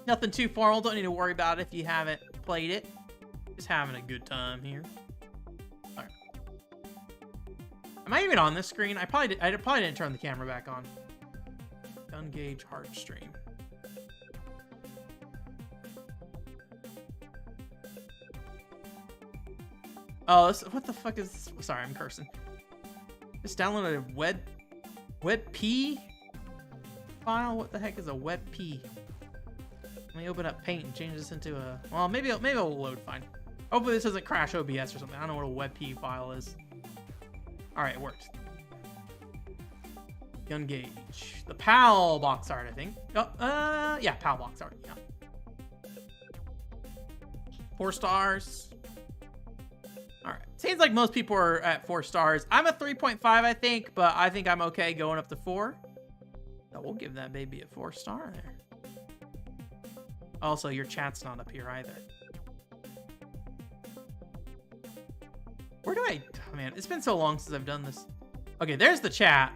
Nothing too formal. Don't need to worry about it if you haven't played it. Just having a good time here. All right. Am I even on this screen? I probably didn't turn the camera back on. Gungage hard stream. Oh, what the fuck is this? Sorry, I'm cursing. Just downloaded a WebP file. What the heck is a WebP? Let me open up Paint and change this into a. Well, maybe it'll load fine. Hopefully this doesn't crash OBS or something. I don't know what a WebP file is. All right, it works. Gungage. The PAL box art, I think. Oh, yeah, PAL box art. Yeah. 4 stars. All right. Seems like most people are at 4 stars. I'm at 3.5, I think, but I think I'm okay going up to 4. So we'll give that baby a 4 star there. Also, your chat's not up here either. Where do I... Oh, man, it's been so long since I've done this. Okay, there's the chat.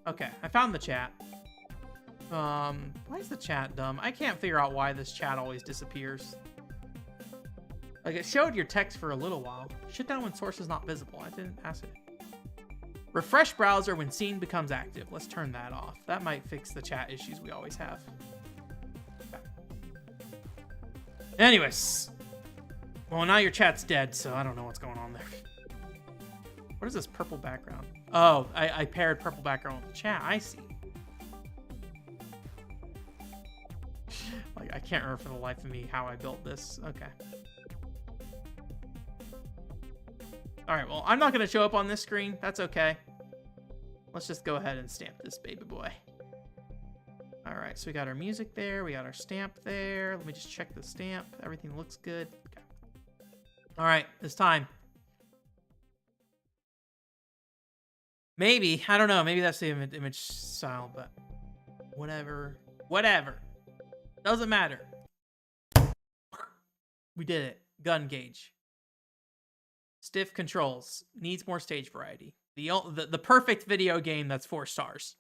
Okay, I found the chat. Why is the chat dumb? I can't figure out why this chat always disappears. Like, it showed your text for a little while. Shut down when source is not visible. I didn't ask it. Refresh browser when scene becomes active. Let's turn that off. That might fix the chat issues we always have. Okay. Anyways. Well, now your chat's dead, so I don't know what's going on there. What is this purple background? Oh, I paired purple background with the chat. I see. Like, I can't remember for the life of me how I built this. Okay. All right, well, I'm not going to show up on this screen. That's okay. Let's just go ahead and stamp this baby boy. All right, so we got our music there. We got our stamp there. Let me just check the stamp. Everything looks good. Okay. All right, it's time. Maybe. I don't know. Maybe that's the image style, but whatever. Whatever. Doesn't matter. We did it. Gungage. Stiff controls. Needs more stage variety. The perfect video game that's 4 stars.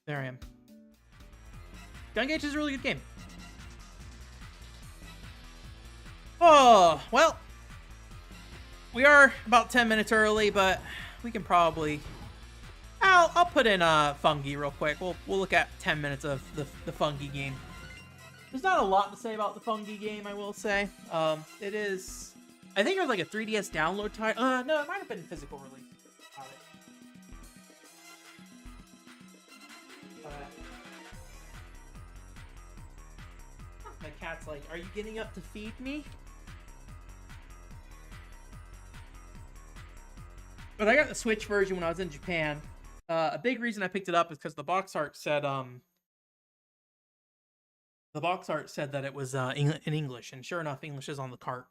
There I am. Gungage is a really good game. Oh, well. We are about 10 minutes early, but we can probably... I'll put in Fungi real quick. We'll look at 10 minutes of the Fungi game. There's not a lot to say about the Fungi game, I will say. It is... I think it was like a 3DS download title. No, it might have been physical release. My cat's like, are you getting up to feed me? But I got the Switch version when I was in Japan. A big reason I picked it up is because the box art said that it was in English, and sure enough, English is on the cart.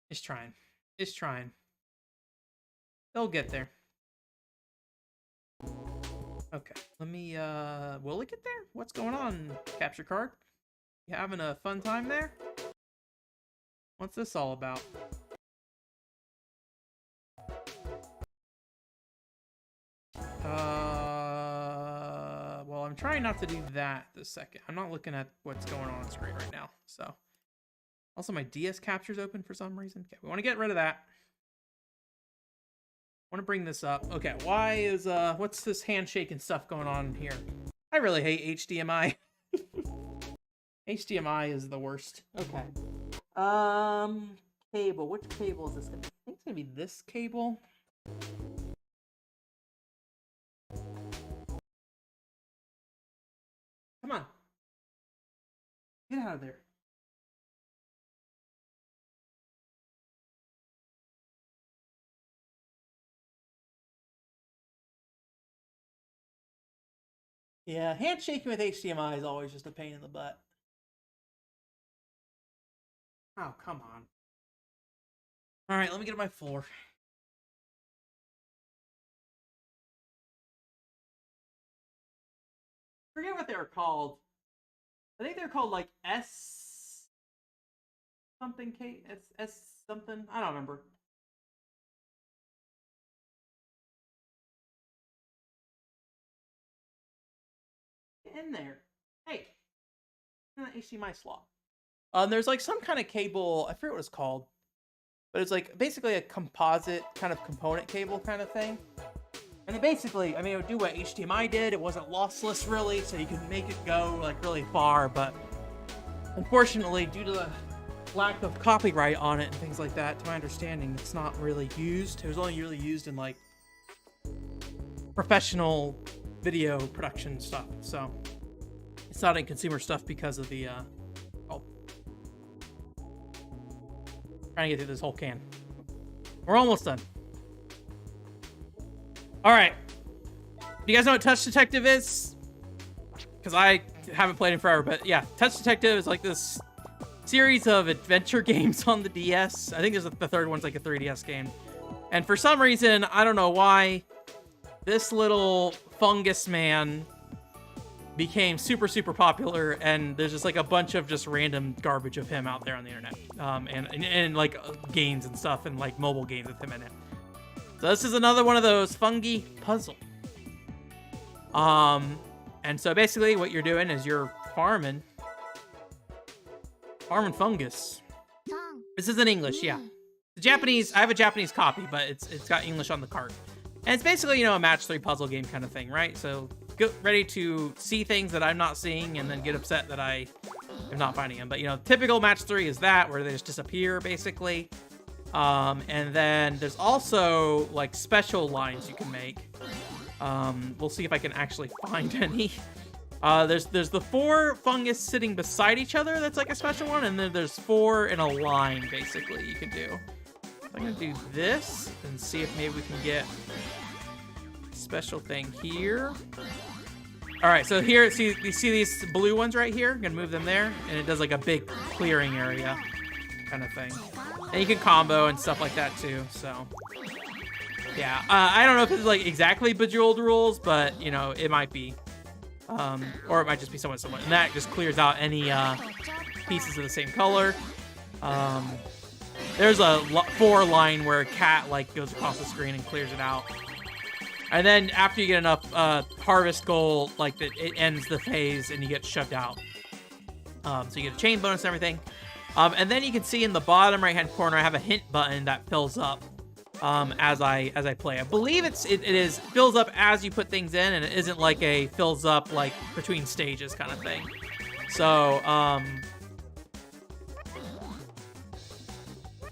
It's trying. It's trying. They'll get there. Okay, let me will it get there? What's going on, capture card? You having a fun time there? What's this all about? Well, I'm trying not to do that this second. I'm not looking at what's going on the screen right now, so. Also, my DS capture's open for some reason. Okay, we want to get rid of that. I want to bring this up. Okay, why is, what's this handshake and stuff going on here? I really hate HDMI. HDMI is the worst. Okay. Cable. Which cable is this gonna be? I think it's gonna be this cable. Come on. Get out of there. Yeah, handshaking with HDMI is always just a pain in the butt. Oh, come on. All right, let me get to my floor. I forget what they were called. I think they're called like S something K S something. I don't remember. Get in there. Hey, in the HDMI slot. There's like some kind of cable. I forget what it's called, but it's like basically a composite kind of component cable kind of thing. And it basically, I mean, it would do what HDMI did. It wasn't lossless really, so you could make it go like really far. But unfortunately, due to the lack of copyright on it and things like that, to my understanding, it's not really used. It was only really used in like professional video production stuff. So it's not in consumer stuff because of the trying to get through this whole can. We're almost done. All right. Do you guys know what Touch Detective is? Because I haven't played it forever, but yeah, Touch Detective is like this series of adventure games on the DS. I think the third one's like a 3DS game. And for some reason, I don't know why, this little fungus man became super, super popular, and there's just like a bunch of just random garbage of him out there on the internet. And like games and stuff, and like mobile games with him in it. So this is another one of those fungi puzzle. And so basically what you're doing is you're farming fungus. This is in English, yeah. The Japanese, I have a Japanese copy, but it's got English on the cart. And it's basically, you know, a match 3 puzzle game kind of thing, right? So get ready to see things that I'm not seeing and then get upset that I am not finding them. But, you know, typical match 3 is that, where they just disappear, basically. And then there's also, like, special lines you can make. We'll see if I can actually find any. There's the 4 fungus sitting beside each other. That's like a special one. And then there's 4 in a line, basically, you can do. So I'm going to do this and see if maybe we can get a special thing here. All right, so here, you see these blue ones right here? I'm going to move them there. And it does like a big clearing area kind of thing. And you can combo and stuff like that too, so. Yeah, I don't know if it's like exactly Bejeweled rules, but, you know, it might be. Or it might just be somewhat similar. And that just clears out any pieces of the same color. There's a 4 line where a cat like goes across the screen and clears it out. And then after you get enough harvest gold, like it ends the phase and you get shoved out. So you get a chain bonus and everything. And then you can see in the bottom right-hand corner, I have a hint button that fills up as I play. I believe it is fills up as you put things in, and it isn't like a fills up like between stages kind of thing. So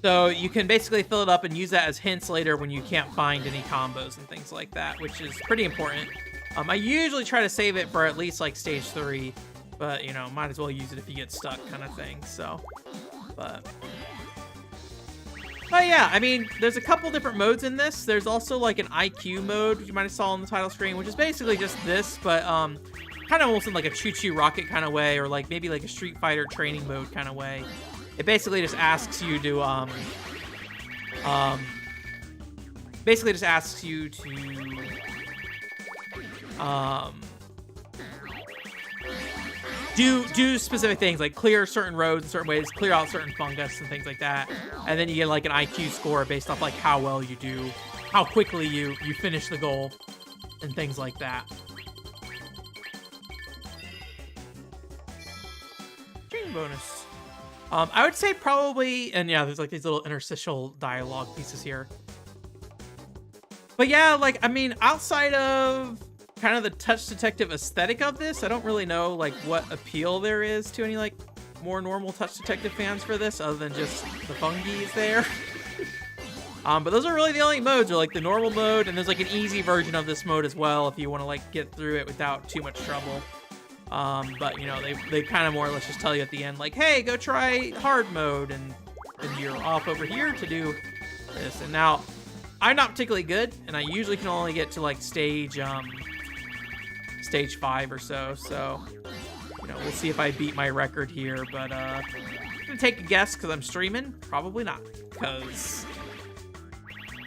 so you can basically fill it up and use that as hints later when you can't find any combos and things like that, which is pretty important. I usually try to save it for at least like stage 3. But, you know, might as well use it if you get stuck kind of thing, so. But yeah, I mean, there's a couple different modes in this. There's also, like, an IQ mode, which you might have saw on the title screen, which is basically just this, but kind of almost in, like, a choo-choo rocket kind of way, or, like, maybe, like, a Street Fighter training mode kind of way. It basically just asks you to, basically just asks you to, do specific things, like clear certain roads in certain ways, clear out certain fungus and things like that. And then you get like an IQ score based off like how well you do, how quickly you finish the goal, and things like that. Chain bonus. I would say probably, and yeah, there's like these little interstitial dialogue pieces here. But yeah, like, I mean, outside of kind of the Touch Detective aesthetic of this, I don't really know like what appeal there is to any like more normal Touch Detective fans for this, other than just the fungi is there. But those are really the only modes, are like the normal mode, and there's like an easy version of this mode as well if you want to like get through it without too much trouble. But you know, they kind of more or less just tell you at the end, like, hey, go try hard mode, and you're off over here to do this. And now, I'm not particularly good, and I usually can only get to like stage stage 5 or so. So, you know, we'll see if I beat my record here. But I'm gonna take a guess because I'm streaming. Probably not, because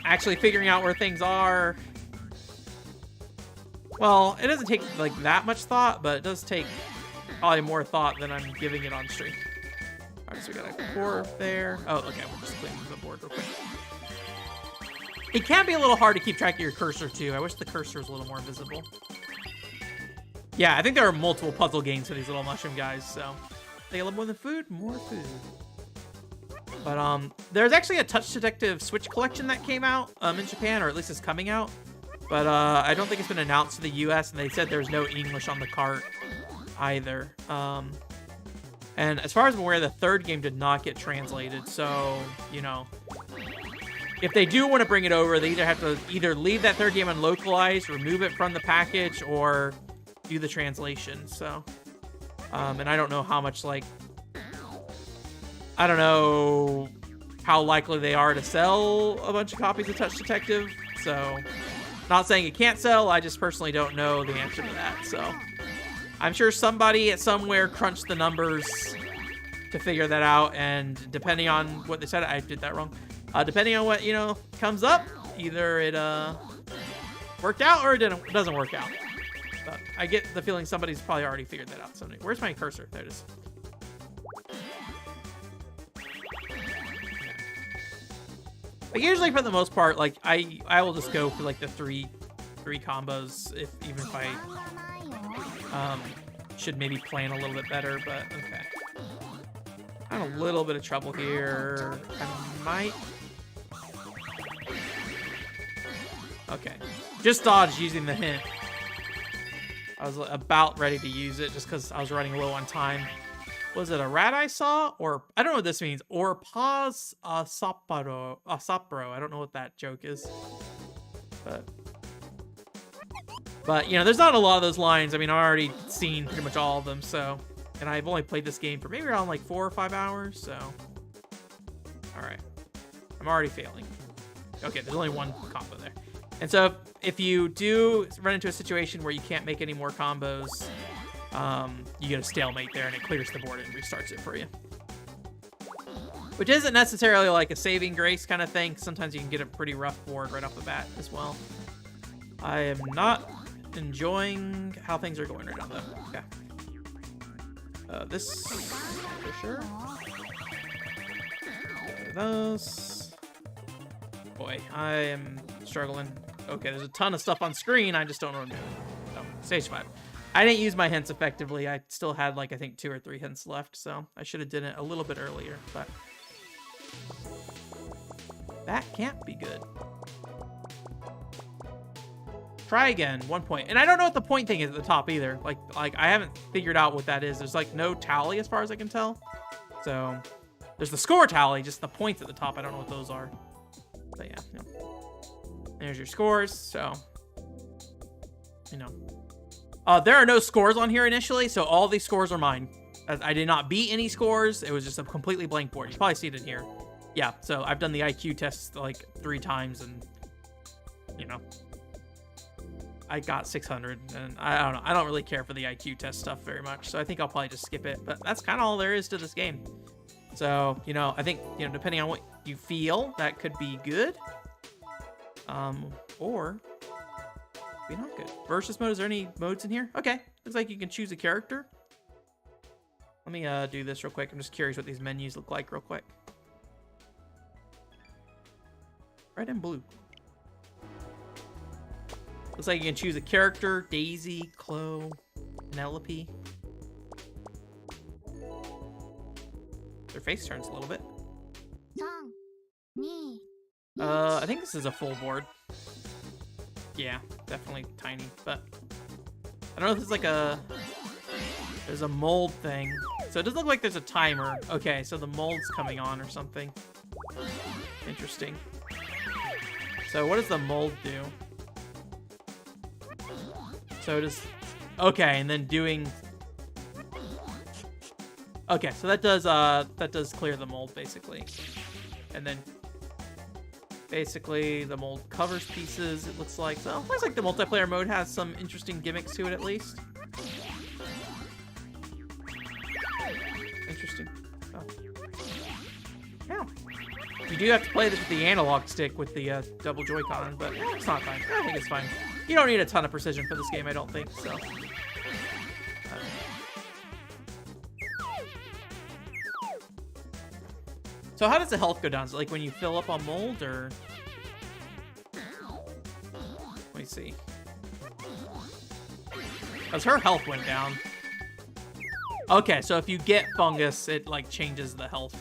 actually figuring out where things are, well, it doesn't take like that much thought, but it does take probably more thought than I'm giving it on stream. All right, so we got a core there. Oh, okay, we're just cleaning the board real quick. It can be a little hard to keep track of your cursor too. I wish the cursor was a little more visible. Yeah, I think there are multiple puzzle games for these little mushroom guys, so they love more than food, more food. But there's actually a Touch Detective Switch collection that came out in Japan, or at least it's coming out. But I don't think it's been announced to the US, and they said there's no English on the cart either. And as far as I'm aware, the third game did not get translated, so, you know, if they do want to bring it over, they either have to leave that third game unlocalized, remove it from the package, or do the translation. So, and I don't know how much, like, I don't know how likely they are to sell a bunch of copies of Touch Detective. So, not saying it can't sell, I just personally don't know the answer to that. So, I'm sure somebody at somewhere crunched the numbers to figure that out, and depending on what they said, I did that wrong. Depending on what, you know, comes up, either it worked out or it doesn't work out. But I get the feeling somebody's probably already figured that out. So where's my cursor? There it is. But usually, for the most part, like I will just go for like the three combos, even if I should maybe plan a little bit better. But okay, I'm a little bit of trouble here. I might. Okay, just dodged using the hint. I was about ready to use it just because I was running low on time. Was it a rat I saw? Or, I don't know what this means. Or pause sapro. I don't know what that joke is. But, you know, there's not a lot of those lines. I mean, I've already seen pretty much all of them, so. And I've only played this game for maybe around like 4 or 5 hours, so. Alright. I'm already failing. Okay, there's only one combo there. And so if you do run into a situation where you can't make any more combos, you get a stalemate there and it clears the board and restarts it for you. Which isn't necessarily like a saving grace kind of thing. Sometimes you can get a pretty rough board right off the bat as well. I am not enjoying how things are going right now though. Okay. This for sure. Those. Boy, I am struggling. Okay, there's a ton of stuff on screen. I just don't know what to do. Oh, stage 5. I didn't use my hints effectively. I still had like, I think 2 or 3 hints left. So I should have done it a little bit earlier, but that can't be good. Try again, 1 point. And I don't know what the point thing is at the top either. Like I haven't figured out what that is. There's like no tally as far as I can tell. So there's the score tally, just the points at the top. I don't know what those are. But yeah, you know. There's your scores, so, you know. There are no scores on here initially, so all these scores are mine. I did not beat any scores. It was just a completely blank board. You can probably see it in here. Yeah, so I've done the IQ test like 3 times, and, you know, I got 600, and I don't know. I don't really care for the IQ test stuff very much, so I think I'll probably just skip it. But that's kind of all there is to this game. So, you know, I think, you know, depending on what you feel, that could be good. Or be not good. Versus mode, is there any modes in here? Okay, looks like you can choose a character. Let me do this real quick. I'm just curious what these menus look like real quick. Red and blue. Looks like you can choose a character. Daisy, Chloe, Penelope. Their face turns a little bit. I think this is a full board. Yeah, definitely tiny, but I don't know if it's like there's a mold thing. So it does look like there's a timer. Okay, so the mold's coming on or something. Interesting. So what does the mold do? So just, okay, and then doing, okay, so that does clear the mold basically. And then Basically, the mold covers pieces, it looks like. So, looks like the multiplayer mode has some interesting gimmicks to it, at least. Interesting. Oh. Yeah. You do have to play this with the analog stick with the double Joy-Con, but it's not fine. I think it's fine. You don't need a ton of precision for this game, I don't think, so. So how does the health go down? Is it like when you fill up on mold, or? Let me see. Because her health went down. Okay, so if you get fungus, it like changes the health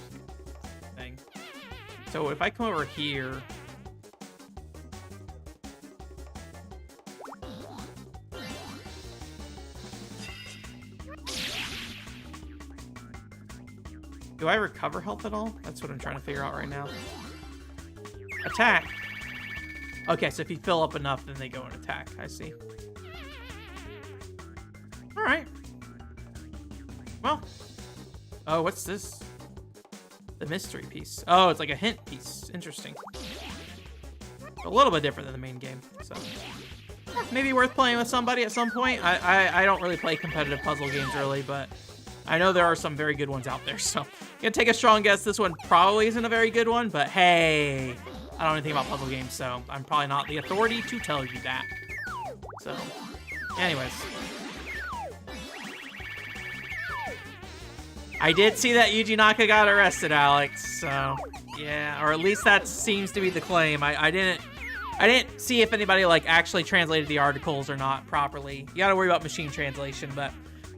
thing. So if I come over here... Do I recover health at all? That's what I'm trying to figure out right now. Attack. Okay, so if you fill up enough, then they go and attack. I see. All right. Well. Oh, what's this? The mystery piece. Oh, it's like a hint piece. Interesting. A little bit different than the main game. So maybe worth playing with somebody at some point. I don't really play competitive puzzle games really, but I know there are some very good ones out there. So I'm gonna take a strong guess. This one probably isn't a very good one, but hey, I don't know anything about puzzle games, so I'm probably not the authority to tell you that. So, anyways. I did see that Yuji Naka got arrested, Alex, so yeah, or at least that seems to be the claim. I didn't see if anybody like actually translated the articles or not properly. You gotta worry about machine translation, but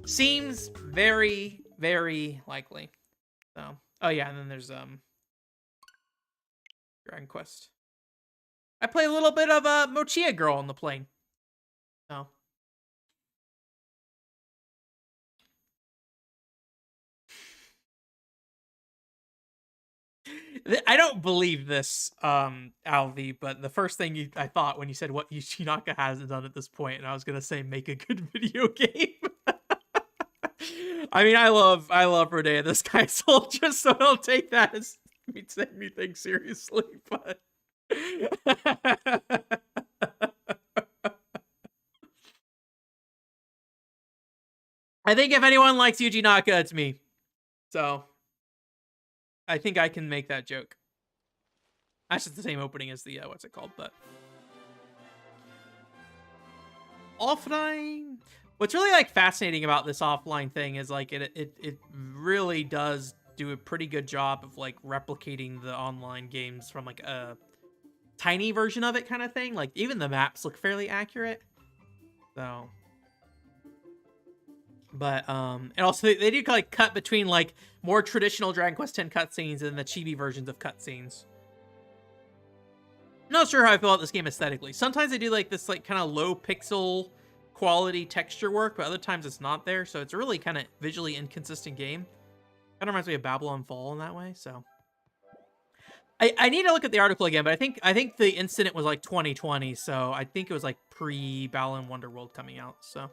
seems very, very likely. So, oh yeah, and then there's Dragon Quest. I play a little bit of Mochia Girl on the plane. So. I don't believe this, Alvi, but the first thing I thought when you said what Yuji Naka hasn't done at this point, and I was gonna say make a good video game. I mean, I love Rodea, this guy soldier, so don't take that as me saying anything seriously, but I think if anyone likes Yuji Naka, it's me. So I think I can make that joke. Actually, it's the same opening as the, what's it called, but... Offline? What's really, like, fascinating about this offline thing is, like, it really does do a pretty good job of, like, replicating the online games from, like, a tiny version of it kind of thing. Like, even the maps look fairly accurate. So... But, and also they do like cut between like more traditional Dragon Quest X cutscenes and the chibi versions of cutscenes. Not sure how I feel about this game aesthetically. Sometimes they do like this like kind of low pixel quality texture work, but other times it's not there. So it's a really kind of visually inconsistent game. Kind of reminds me of Babylon Fall in that way. So I need to look at the article again, but I think the incident was like 2020. So I think it was like pre Balan Wonderworld coming out. So.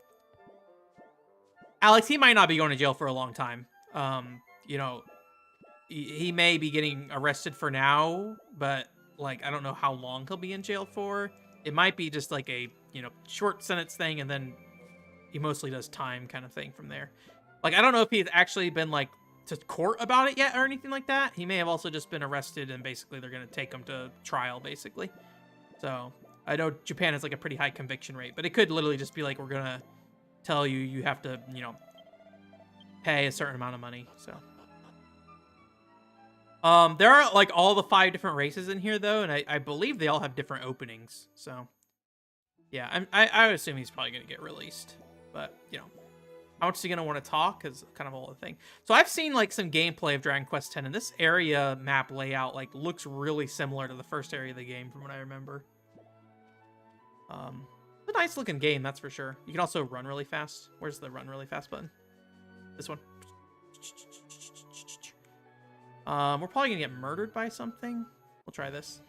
Alex, he might not be going to jail for a long time. You know, he may be getting arrested for now, but, like, I don't know how long he'll be in jail for. It might be just, like, a, you know, short sentence thing, and then he mostly does time kind of thing from there. Like, I don't know if he's actually been, like, to court about it yet or anything like that. He may have also just been arrested, and basically they're going to take him to trial, basically. So, I know Japan has, like, a pretty high conviction rate, but it could literally just be, like, we're going to tell you have to, you know, pay a certain amount of money. So there are like all the 5 different races in here though, and I believe they all have different openings. So yeah, I would assume he's probably gonna get released, but you know, how much is he gonna want to talk is kind of all the thing. So I've seen like some gameplay of Dragon Quest X, and this area map layout like looks really similar to the first area of the game from what I remember. A nice looking game, that's for sure. You can also run really fast. Where's the run really fast button? This one. We're probably gonna get murdered by something. We'll try this.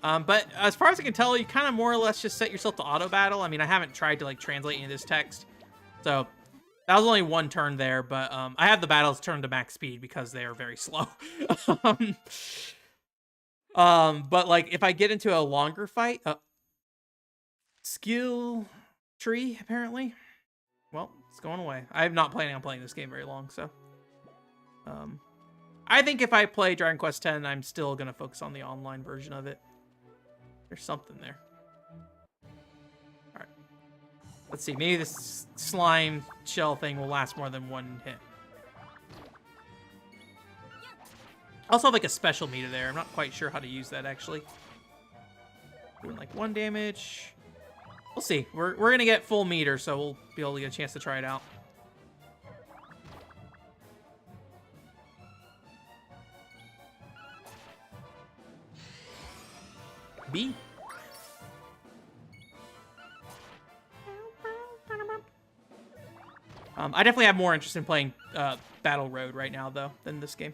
But as far as I can tell, you kind of more or less just set yourself to auto battle. I mean, I haven't tried to like translate any of this text, so that was only one turn there. But I have the battles turned to max speed because they are very slow. But like if I get into a longer fight, skill tree apparently. Well, it's going away. I'm not planning on playing this game very long, so. I think if I play Dragon Quest X, I'm still gonna focus on the online version of it. There's something there. All right. Let's see. Maybe this slime shell thing will last more than one hit. I also have like a special meter there. I'm not quite sure how to use that actually. Doing like 1 damage. We'll see. We're gonna get full meter, so we'll be able to get a chance to try it out. B. I definitely have more interest in playing Battle Road right now, though, than this game.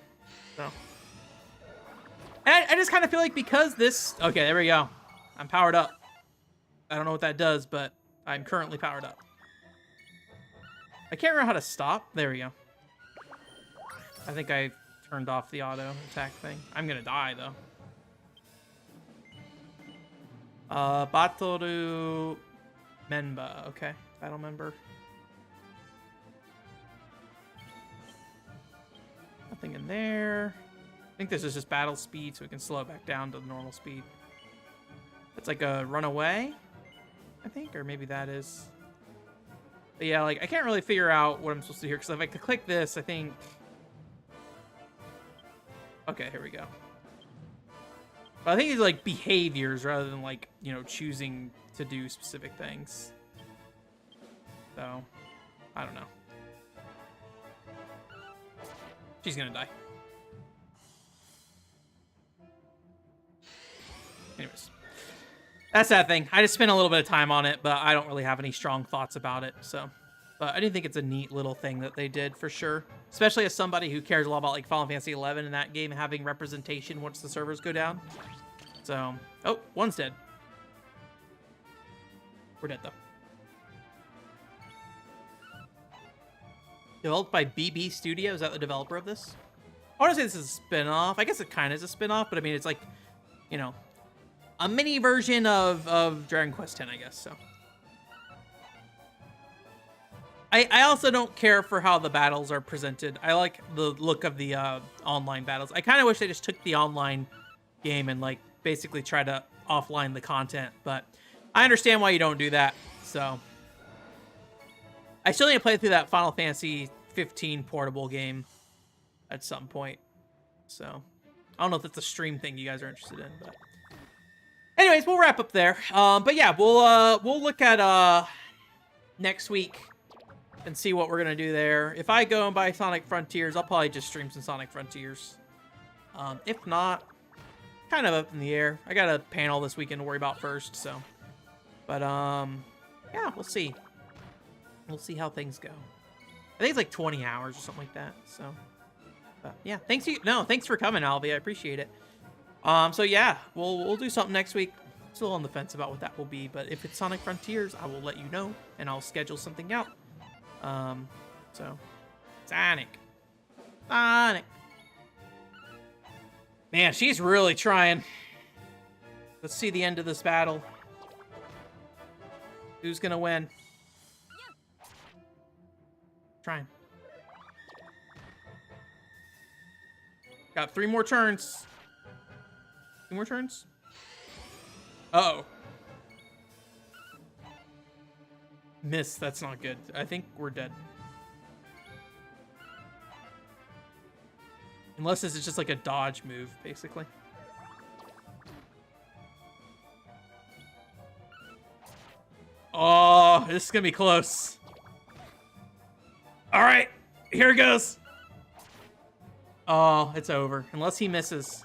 So, and I just kind of feel like because this... Okay, there we go. I'm powered up. I don't know what that does, but I'm currently powered up. I can't remember how to stop. There we go. I think I turned off the auto attack thing. I'm going to die, though. Batoru Menba. Okay, battle member. Nothing in there. I think this is just battle speed, so we can slow it back down to the normal speed. It's like a runaway, I think, or maybe that is. But yeah, like I can't really figure out what I'm supposed to do here because if I click this, I think. Okay, here we go. But I think it's like behaviors rather than like, you know, choosing to do specific things. So, I don't know. She's gonna die. Anyways. That's that thing. I just spent a little bit of time on it, but I don't really have any strong thoughts about it, so. But I do think it's a neat little thing that they did, for sure. Especially as somebody who cares a lot about, like, Final Fantasy 11 and that game having representation once the servers go down. So, oh, one's dead. We're dead, though. Developed by BB Studio. Is that the developer of this? I want to say this is a spin-off. I guess it kind of is a spin-off, but I mean, it's like, you know, a mini version of Dragon Quest X, I guess, so. I also don't care for how the battles are presented. I like the look of the online battles. I kind of wish they just took the online game and, like, basically try to offline the content, but I understand why you don't do that, so. I still need to play through that Final Fantasy 15 portable game at some point, so. I don't know if that's a stream thing you guys are interested in, but. Anyways, we'll wrap up there. But yeah, we'll look at next week and see what we're gonna do there. If I go and buy Sonic Frontiers, I'll probably just stream some Sonic Frontiers. If not, kind of up in the air. I got a panel this weekend to worry about first, so. But yeah, we'll see. We'll see how things go. I think it's like 20 hours or something like that. So, but yeah, thanks for coming, Alvi. I appreciate it. So yeah, we'll do something next week. Still on the fence about what that will be, but if it's Sonic Frontiers, I will let you know, and I'll schedule something out. So Sonic. Man, she's really trying. Let's see the end of this battle. Who's gonna win? Trying. Got 3 more turns. 2 more turns? Uh-oh. Miss, that's not good. I think we're dead. Unless this is just like a dodge move, basically. Oh, this is gonna be close. All right, here it goes. Oh, it's over. Unless he misses.